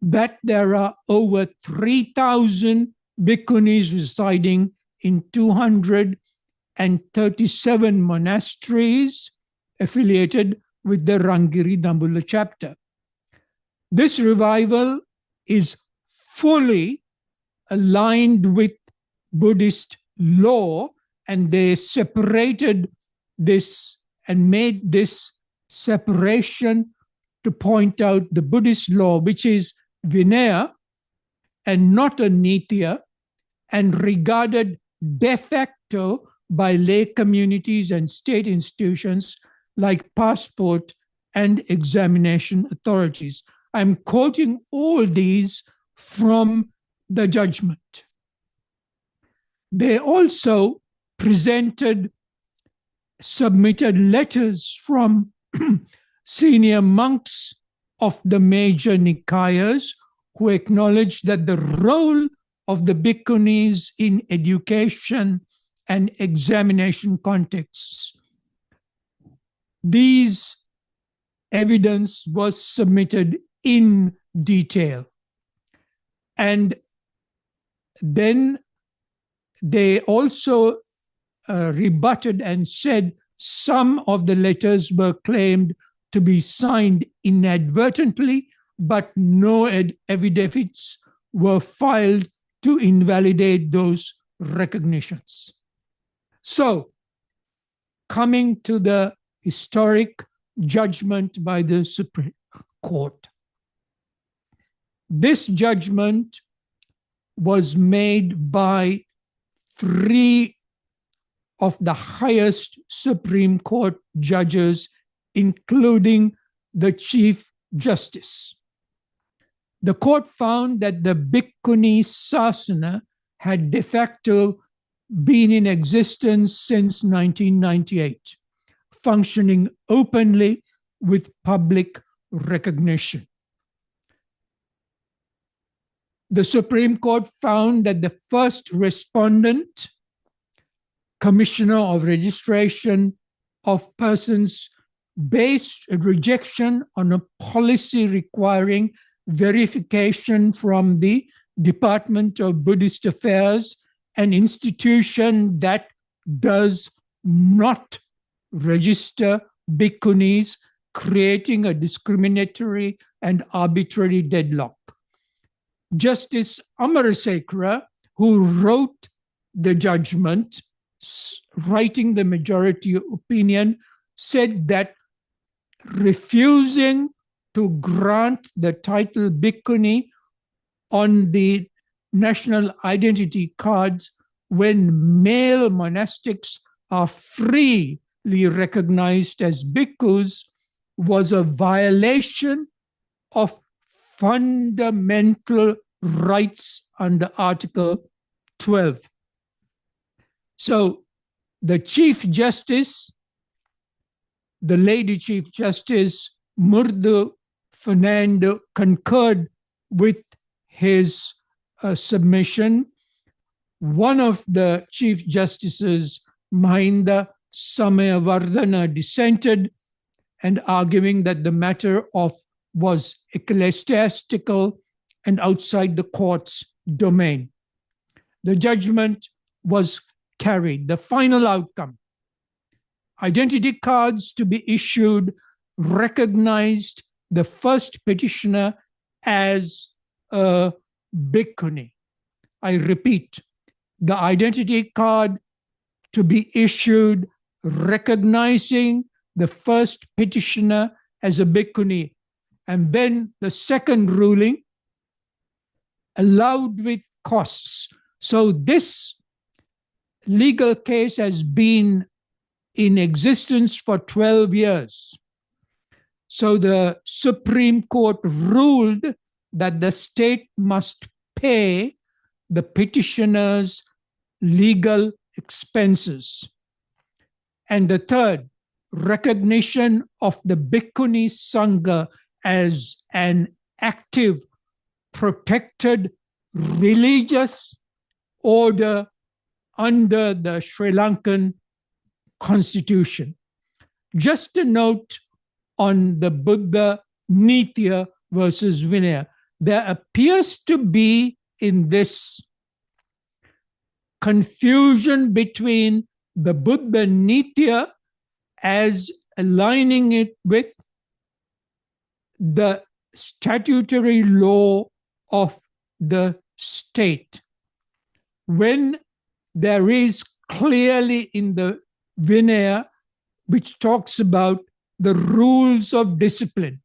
That there are over 3,000 Bhikkhunis residing in 237 monasteries affiliated with the Rangiri Dambulla chapter. This revival is fully aligned with Buddhist law, and they separated this and made this separation to point out the Buddhist law, which is Vinaya and not a Nitya, and regarded de facto by lay communities and state institutions like passport and examination authorities. I'm quoting all these from the judgment. They also submitted letters from senior monks of the major Nikayas who acknowledged that the role of the Bhikkhunis in education and examination contexts. These evidence was submitted in detail. And then they also rebutted and said some of the letters were claimed to be signed inadvertently, but no affidavits were filed to invalidate those recognitions. So, coming to the historic judgment by the Supreme Court. This judgment was made by 3 of the highest Supreme Court judges, including the Chief Justice. The court found that the Bhikkhuni Sāsana had de facto been in existence since 1998, functioning openly with public recognition. The Supreme Court found that the first respondent, Commissioner of Registration of Persons, based a rejection on a policy requiring verification from the Department of Buddhist Affairs, an institution that does not register Bhikkhunis, creating a discriminatory and arbitrary deadlock. Justice Amarasekara, who wrote the judgment, writing the majority opinion, said that refusing to grant the title Bhikkhuni on the national identity cards when male monastics are freely recognized as bhikkhus was a violation of fundamental rights under Article 12. So the Chief Justice, the Lady Chief Justice Murdo Fernando, concurred with his submission. One of the Chief Justices, Mahinda Samayavardhana, dissented and arguing that the matter was ecclesiastical and outside the court's domain. The judgment was carried. The final outcome, identity cards to be issued recognized the first petitioner as a Bhikkhuni. I repeat, the identity card to be issued recognizing the first petitioner as a Bhikkhuni. And then the second ruling, allowed with costs. So this legal case has been in existence for 12 years. So the Supreme Court ruled that the state must pay the petitioner's legal expenses. And the third, recognition of the Bhikkhuni Sangha as an active, protected religious order under the Sri Lankan constitution. Just a note on the Buddha Nitya versus Vinaya. There appears to be in this confusion between the Buddha Nitya as aligning it with the statutory law of the state, when there is clearly in the Vinaya, which talks about the rules of discipline.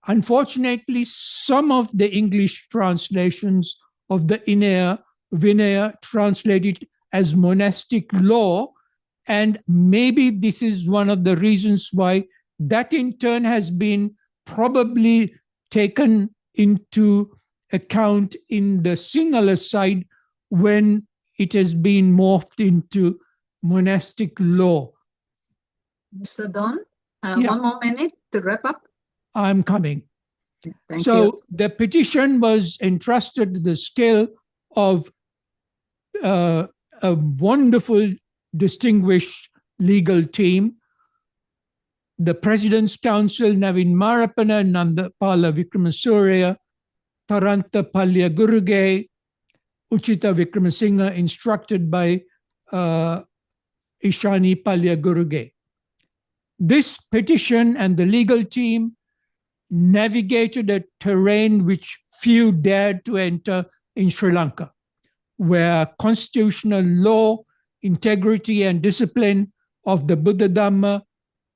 Unfortunately, some of the English translations of the Vinaya translate it as monastic law, and maybe this is one of the reasons why that in turn has been probably taken into account in the Sinhala side when it has been morphed into monastic law. Mr. Don, Yeah. 1 more minute to wrap up. I'm coming. Thank So you. the petition was entrusted to the skill of a wonderful, distinguished legal team. The President's Council, Navin Marapana, Nandapala Vikramasuriya, Taranta Palya Guruge, Uchita Vikramasinghe, instructed by Ishani Palya Guruge. This petition and the legal team navigated a terrain which few dared to enter in Sri Lanka, where constitutional law, integrity, and discipline of the Buddha Dhamma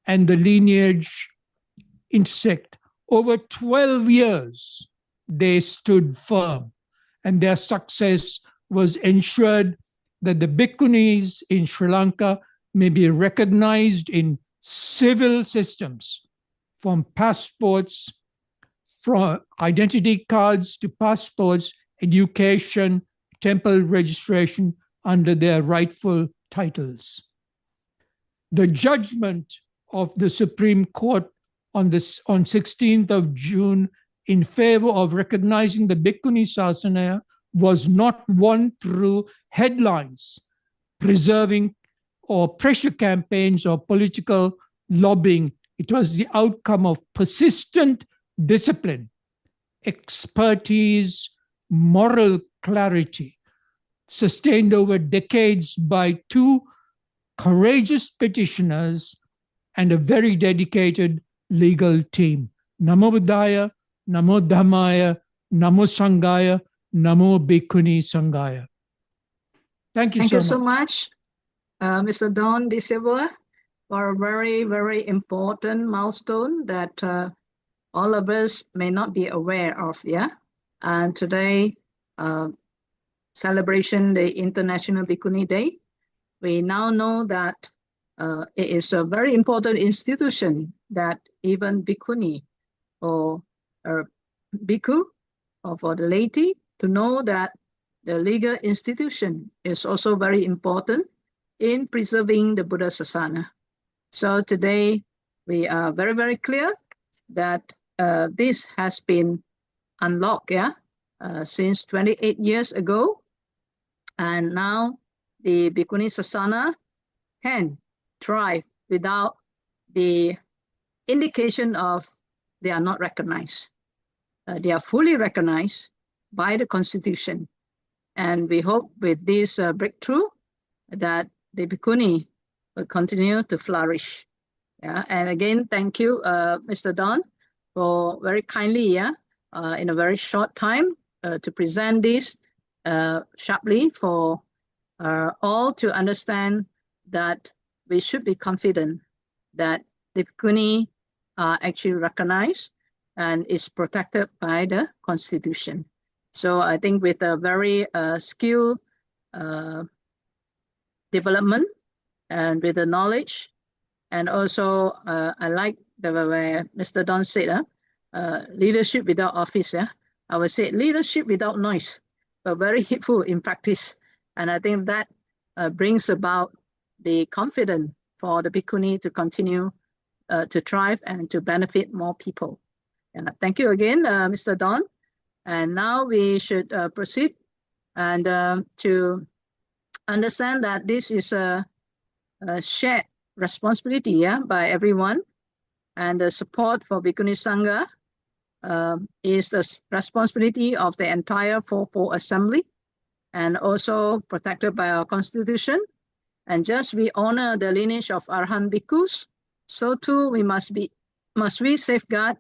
and the lineage intersect. Over 12 years, they stood firm, and their success was ensured that the Bhikkhunis in Sri Lanka may be recognized in civil systems, from passports, from identity cards to passports, education, temple registration under their rightful titles. The judgment of the Supreme Court on 16th of June in favor of recognizing the Bhikkhuni Sāsana was not won through headlines, preserving or pressure campaigns or political lobbying. It was the outcome of persistent discipline, expertise, moral clarity, sustained over decades by two courageous petitioners and a very dedicated legal team. Namo Buddhaya, Namo Dhammaya, Namo Sanghaya, Namo Bhikkhuni Sanghaya. Thank you Thank so you much. so much, Mr. Don De Silva, for a very, very important milestone that all of us may not be aware of, yeah? And today, celebration the International Bhikkhuni Day, we now know that it is a very important institution that even Bhikkhuni or Bhikkhu or for the laity to know that the legal institution is also very important in preserving the Buddha Sāsana. So today we are very, very clear that this has been unlocked, yeah, since 28 years ago. And now the Bhikkhuni Sāsana can thrive without the indication of they are not recognized. They are fully recognized by the Constitution. And we hope with this breakthrough that the Bhikkhuni will continue to flourish. Yeah, and again, thank you, Mr. Don, for very kindly, in a very short time, to present this sharply for all to understand that we should be confident that the Bhikkhuni are actually recognized and is protected by the Constitution. So I think with a very skilled development and with the knowledge, and also I like the way Mr. Don said, leadership without office. I would say leadership without noise, but very helpful in practice. And I think that brings about the confidence for the Bhikkhuni to continue to thrive and to benefit more people. And thank you again, Mr. Don. And now we should proceed and to understand that this is a shared responsibility by everyone. And the support for Bhikkhuni Sangha is the responsibility of the entire Fourfold Assembly and also protected by our Constitution. And just we honor the lineage of Arhan Bhikkhus, so too we must we safeguard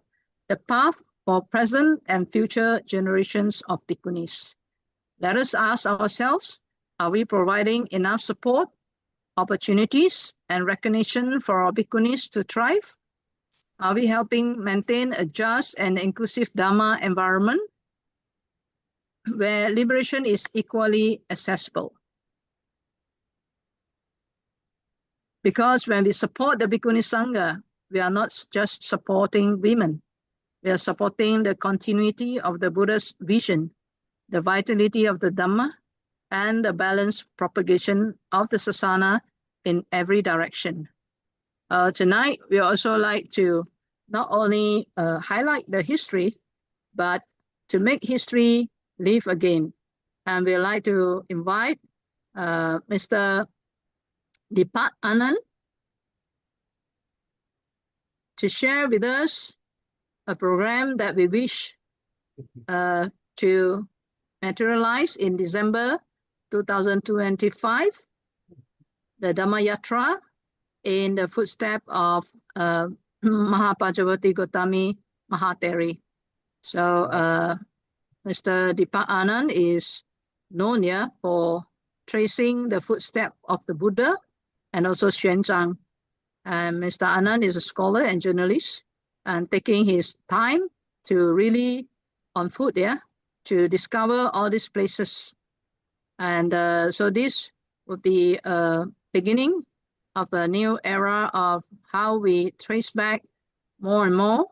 the path for present and future generations of Bhikkhunis. Let us ask ourselves, are we providing enough support, opportunities, and recognition for our Bhikkhunis to thrive? Are we helping maintain a just and inclusive Dhamma environment where liberation is equally accessible? Because when we support the Bhikkhuni Sangha, we are not just supporting women. We are supporting the continuity of the Buddha's vision, the vitality of the Dhamma, and the balanced propagation of the Sāsana in every direction. Tonight, we also like to not only highlight the history, but to make history live again. And we'd like to invite Mr. Dipak Anand to share with us a program that we wish to materialize in December 2025, the Dhamma Yatra in the footsteps of Mahapajavati Gotami Mahateri. So Mr. Dipak Anand is known here for tracing the footsteps of the Buddha and also Xuanzang. And Mr. Anand is a scholar and journalist and taking his time to really on foot to discover all these places. And so this would be a beginning of a new era of how we trace back more and more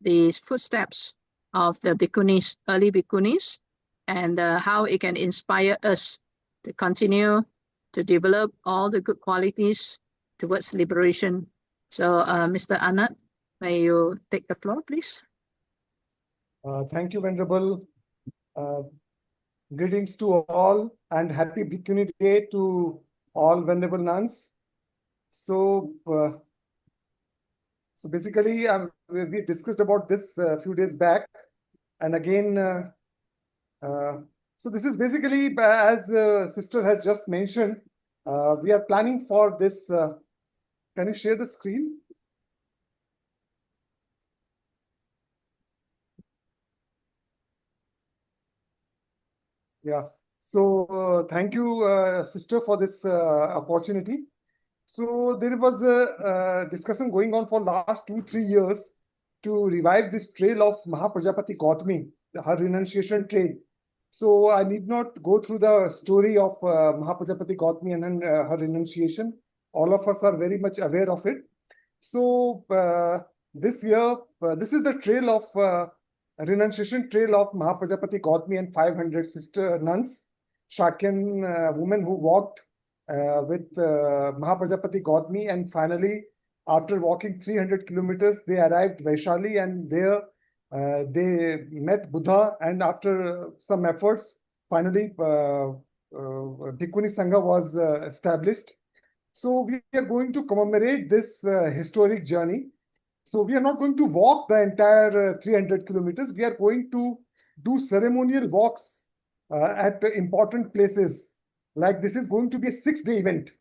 the footsteps of the Bhikkhunis, early Bhikkhunis, and how it can inspire us to continue to develop all the good qualities towards liberation. So Mr. Anand, may you take the floor, please? Thank you, Venerable. Greetings to all and happy Bhikkhuni Day to all Venerable nuns. So, basically, we discussed about this a few days back, and again, so this is basically, as Sister has just mentioned, we are planning for this. Can you share the screen? Yeah. So thank you, Sister, for this opportunity. So there was a discussion going on for last 2-3 years to revive this trail of Mahaprajapati Gautami, her renunciation trail. So I need not go through the story of Mahaprajapati Gautami and her renunciation. All of us are very much aware of it. So this year, this is the trail of renunciation trail of Mahaprajapati Gautami and 500 sister nuns, Shakyan women who walked with Mahaprajapati Gautami, and finally, after walking 300 kilometers, they arrived Vaishali, and there they met Buddha, and after some efforts, finally Bhikkhuni Sangha was established. So we are going to commemorate this historic journey. So we are not going to walk the entire 300 kilometers. We are going to do ceremonial walks at important places. Like this is going to be a 6-day event.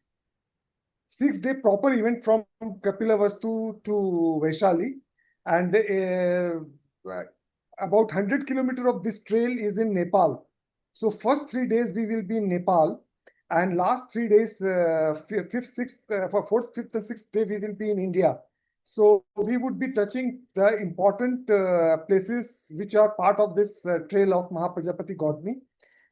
6-day proper event from Kapilavastu to Vaishali, and about 100 kilometers of this trail is in Nepal. So first 3 days we will be in Nepal, and last 3 days, fifth, sixth, for fourth, fifth, and sixth day we will be in India. So we would be touching the important places which are part of this trail of Mahaprajapati Gautami.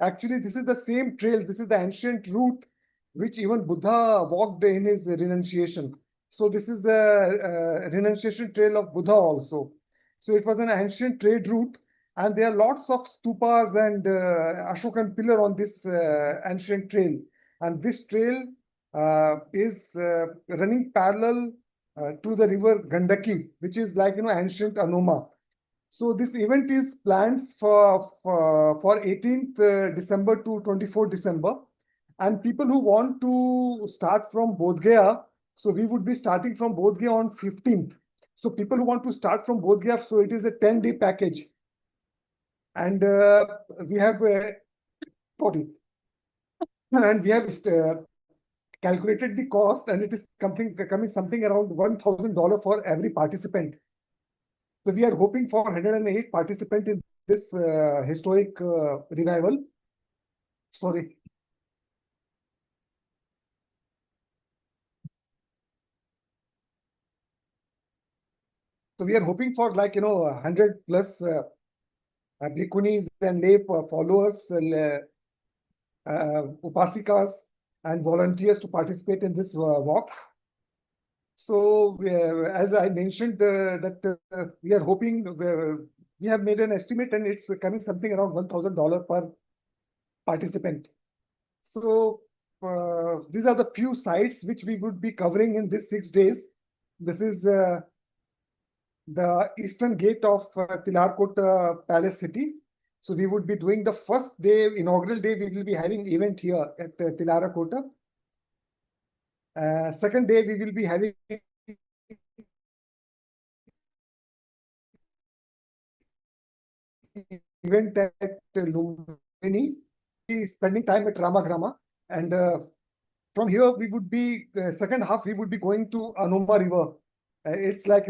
Actually, this is the same trail. This is the ancient route which even Buddha walked in his renunciation. So this is the renunciation trail of Buddha also. So it was an ancient trade route, and there are lots of stupas and Ashokan pillar on this ancient trail. And this trail is running parallel to the river Gandaki, which is like ancient Anoma. So this event is planned for 18th December to 24th December. And people who want to start from Bodh Gaya, so we would be starting from Bodh Gaya on 15th. So people who want to start from Bodh Gaya, so it is a 10-day package. And we have calculated the cost, and it is coming something around $1,000 for every participant. So we are hoping for 108 participants in this historic revival. Sorry. So we are hoping for 100 plus Bhikkhunis and lay followers, upasikas and volunteers to participate in this walk. So as I mentioned that we are hoping, we have made an estimate and it's coming something around $1,000 per participant. So these are the few sites which we would be covering in this 6 days. This is the eastern gate of Tilarkot Palace City. So we would be doing the first day, inaugural day, we will be having event here at Tilarakota. Second day, we will be having event at Lumbini, spending time at Ramagrama. And from here, we would be, second half, we would be going to Anoma River. It's like,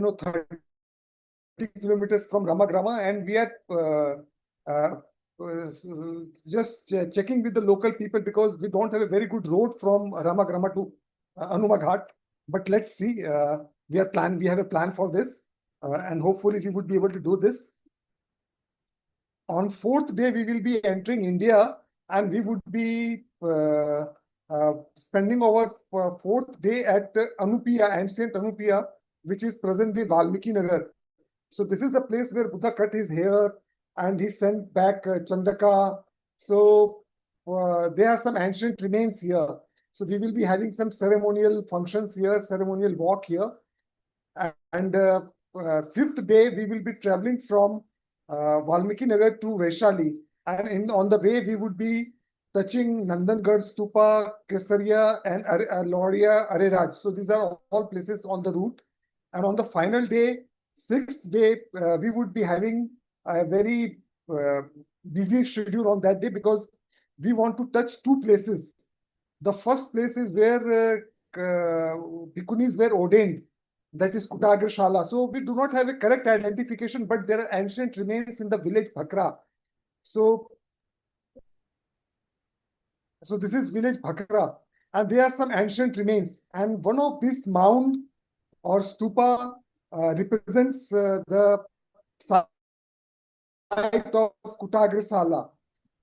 30 kilometers from Ramagrama, and we are just checking with the local people because we don't have a very good road from Ramagrama to Anuma Ghat. But let's see, we have a plan for this, and hopefully we would be able to do this. On fourth day, we will be entering India, and we would be spending our fourth day at Anupiya, ancient Anupiya, which is presently Valmiki Nagar. So this is the place where Buddha cut his hair and he sent back Chandaka. So there are some ancient remains here. So we will be having some ceremonial functions here, ceremonial walk here. And fifth day, we will be traveling from Valmiki Nagar to Vaishali. And on the way, we would be touching Nandangarh, Stupa, Kesaria, and Loria, Areraj. So these are all places on the route. And on the final day, sixth day, we would be having a very busy schedule on that day because we want to touch two places. The first place is where Bhikkhunis were ordained, that is Kutagra Shala. So we do not have a correct identification, but there are ancient remains in the village Bhakra. So this is village Bhakra, and there are some ancient remains. And one of these mound or stupa represents the site of Kutagra Sala.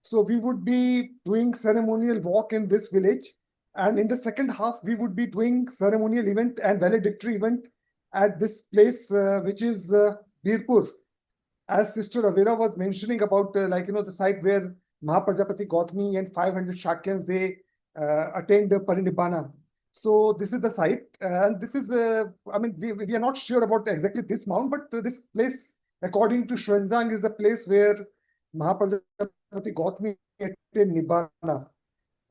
So we would be doing ceremonial walk in this village. And in the second half, we would be doing ceremonial event and valedictory event at this place, which is Birpur. As Sister Avira was mentioning about, the site where Mahaprajapati Gautami and 500 Shakyans, they attained the Parinibbana. So this is the site, and this is, we are not sure about exactly this mount, but this place, according to Shwenzang, is the place where Mahaprajapati Gautami attained Nibbana,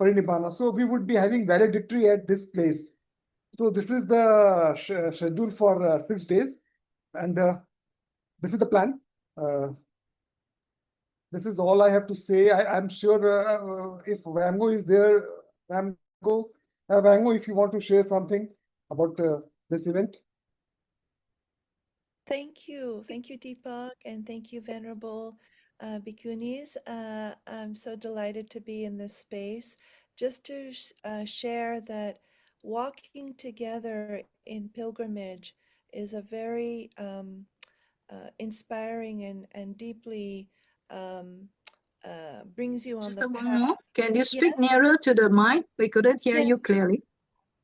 Parinibbana. So we would be having valedictory at this place. So this is the schedule for 6 days, and this is the plan. This is all I have to say. I'm sure if Vamgo is there, Vamgo, Vango, if you want to share something about this event. Thank you. Thank you, Deepak, and thank you, Venerable Bhikkhunis. I'm so delighted to be in this space. Just to share that walking together in pilgrimage is a very inspiring and deeply brings you on Sister the one path. more. Can you speak Yeah? nearer to the mic? We couldn't hear Yeah. you clearly.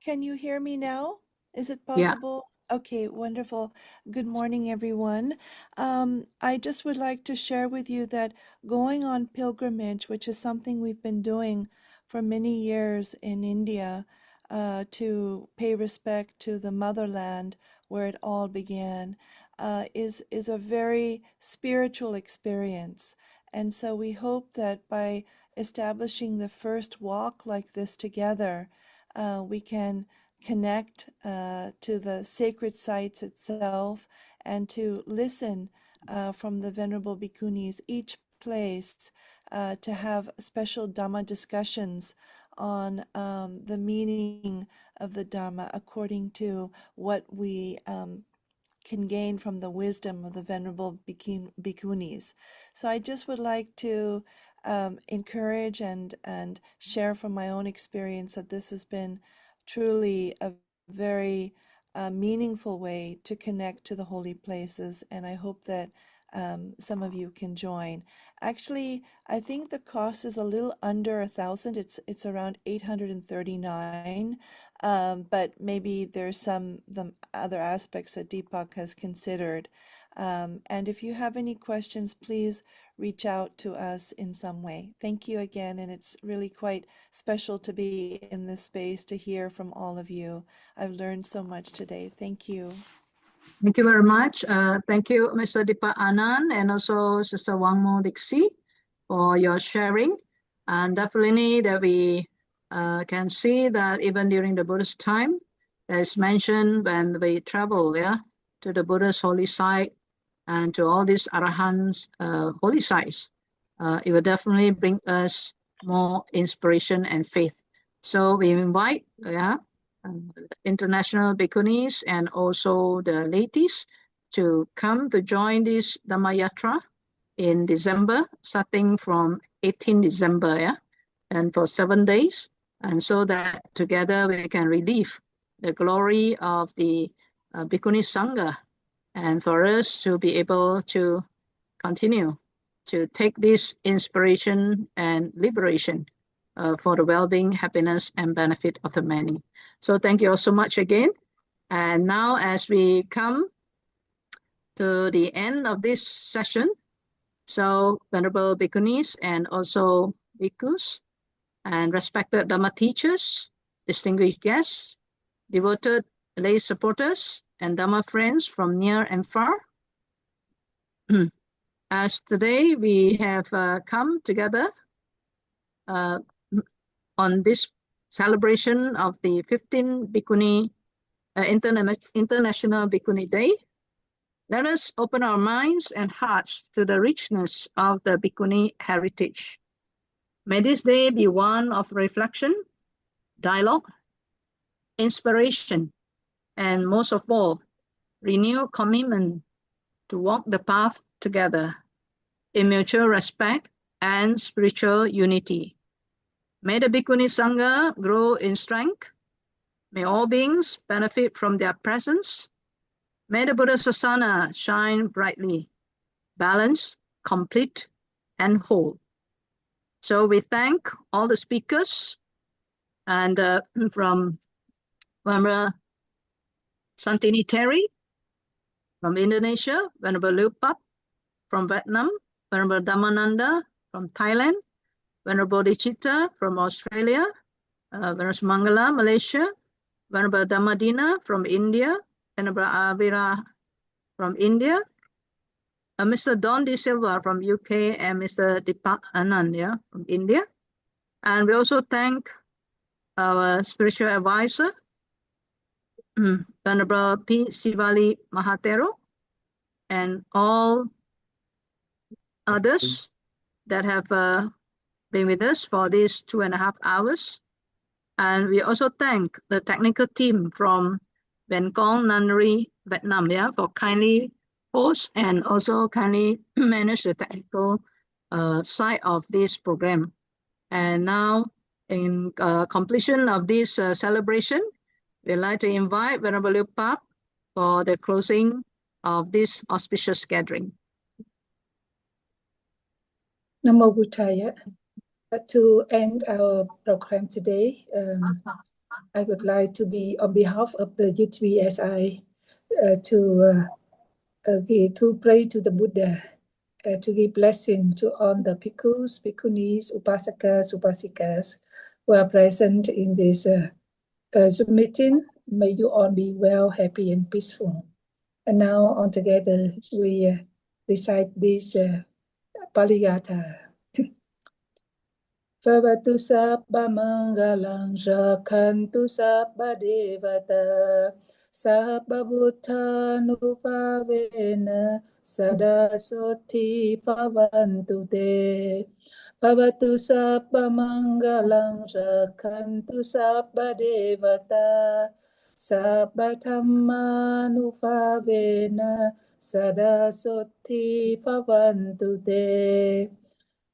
Can you hear me now? Is it Yeah. possible? Okay, wonderful. Good morning, everyone. I just would like to share with you that going on pilgrimage, which is something we've been doing for many years in India, to pay respect to the motherland where it all began, is a very spiritual experience. And so we hope that by establishing the first walk like this together, we can connect to the sacred sites itself and to listen from the Venerable Bhikkhunis each place to have special Dhamma discussions on the meaning of the Dharma according to what we can gain from the wisdom of the Venerable Bhikkhunis. So I just would like to encourage and share from my own experience that this has been truly a very meaningful way to connect to the holy places, and I hope that some of you can join. Actually, I think the cost is a little under 1,000. It's around 839, but maybe there's the other aspects that Deepak has considered. And if you have any questions, please reach out to us in some way. Thank you again, and it's really quite special to be in this space to hear from all of you. I've learned so much today. Thank you. Thank you very much. Thank you, Mr. Dipa Anand, and also Sister Wangmo Dixie for your sharing. And definitely that we can see that even during the Buddhist time, as mentioned when we travel to the Buddha's holy site and to all these Arahants' holy sites, it will definitely bring us more inspiration and faith. So we invite international Bhikkhunis and also the ladies to come to join this Dhamma Yatra in December, starting from 18 December, and for 7 days. And so that together we can relive the glory of the Bhikkhuni Sangha, and for us to be able to continue to take this inspiration and liberation for the well-being, happiness, and benefit of the many. So thank you all so much again. And now as we come to the end of this session, so Venerable Bhikkhunis and also Bhikkhus and respected Dhamma teachers, distinguished guests, devoted lay supporters, and Dhamma friends from near and far, as today we have come together on this celebration of the 15th Bhikkhuni International Bhikkhuni Day, let us open our minds and hearts to the richness of the Bhikkhuni heritage. May this day be one of reflection, dialogue, inspiration, and most of all, renewed commitment to walk the path together in mutual respect and spiritual unity. May the Bhikkhuni Sangha grow in strength. May all beings benefit from their presence. May the Buddha Sāsana shine brightly, balanced, complete, and whole. So we thank all the speakers, and from Venerable Santini Terry from Indonesia, Venerable Lupat from Vietnam, Venerable Dhammananda from Thailand, Venerable Bodhicitta from Australia, Venerable Mangala, Malaysia, Venerable Dhammadina from India, Venerable Avira from India, Mr. Don De Silva from UK, and Mr. Dipak Anand from India. And we also thank our spiritual advisor, Venerable P. Sivali Mahatero, and all others that have been with us for these 2.5 hours. And we also thank the technical team from Bangkok Nunnery, Vietnam, for kindly host and also kindly manage the technical side of this program. And now, in completion of this celebration, we'd like to invite Venerable Pap for the closing of this auspicious gathering. Namo Buddhaya. To end our program today, I would like to be on behalf of the UTBSI to pray to the Buddha, to give blessing to all the bhikkhus, bhikkhunis, upasakas, upasikas who are present in this Zoom meeting. May you all be well, happy, and peaceful. And now, all together, we recite this Paligatha. Bhavatu sabba mangalang rakhantu sabba devata sabba bhutanupavena sada soti bhavantu te. Bhavatu sabba mangalang rakhantu sabba devata sabba dhammanupavena sada soti bhavantu te.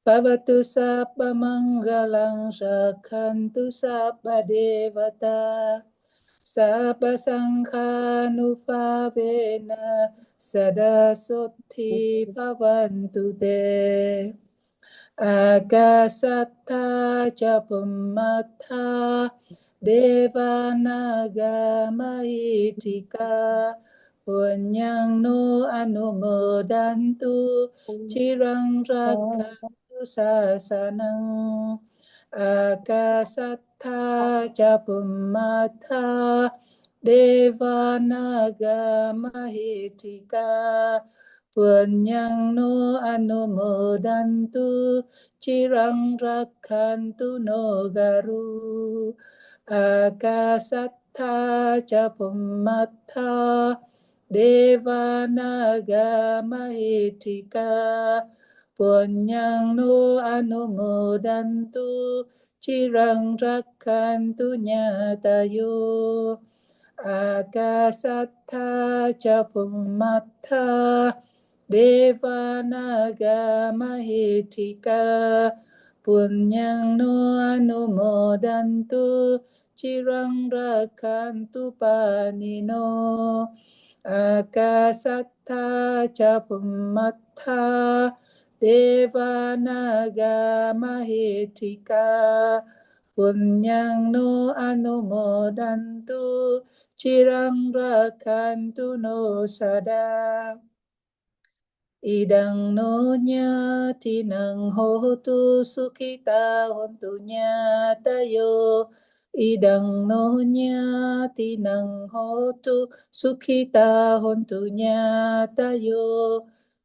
Bhavatu sabba mangalang rakhantu sabba devata sabba sankhanupavena sada soti bhavantu te. Akasatta ca pummatha devanaga mahitika punyang no anumodantu cirang rakhantu Sāsanang. Akasatta ca pummatha devanaga mahitika punyang no anumodantu cirang rakhantu no garu. Akasatta ca pummatha devanaga mahitika punyang no anumodantu cirang rakhantu nyatayo. Akasatta ca pummatha devanaga mahitika punyang no anumodantu cirang rakhantu panino. Akasatta ca pummatha devanaga mahitika punyang no anumodantu cirang rakhantu no sada. Idang no nyati nang hotu sukhita hontu nyatayo. Idang no nyati nang hotu sukhita hontu nyatayo.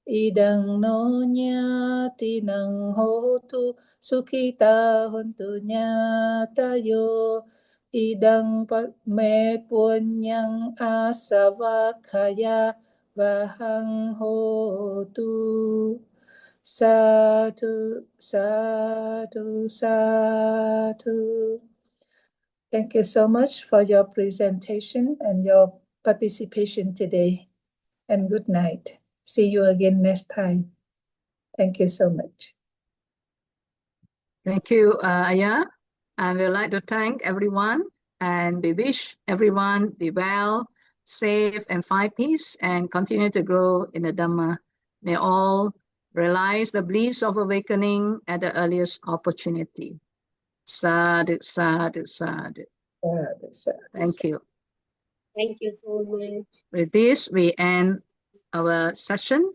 Idang no nyati nang hotu sukhita hontu nyatayo. Idang me punyang asavakaya vahang hotu. Sadhu, sadhu, sadhu. Thank you so much for your presentation and your participation today. And good night. See you again next time. Thank you so much. Thank you, Ayah. And we'd like to thank everyone and we wish everyone be well, safe, and find peace and continue to grow in the Dhamma. May all realize the bliss of awakening at the earliest opportunity. Sadhu, sadhu, sadhu. Sadhu, sadhu. Thank you. Thank you so much. With this, we end our session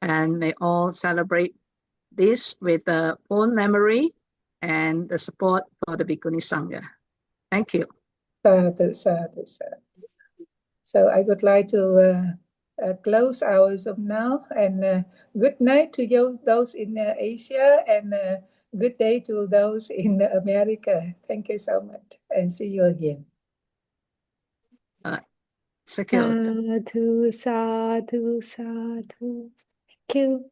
and may all celebrate this with the own memory and the support for the Bhikkhuni Sangha. Thank you. Sadhu, sadhu, sadhu. So I would like to close our Zoom now, and good night to you, those in Asia, and good day to those in America. Thank you so much, and see you again. Secure. Sadhu, sadhu, sadhu. Thank you.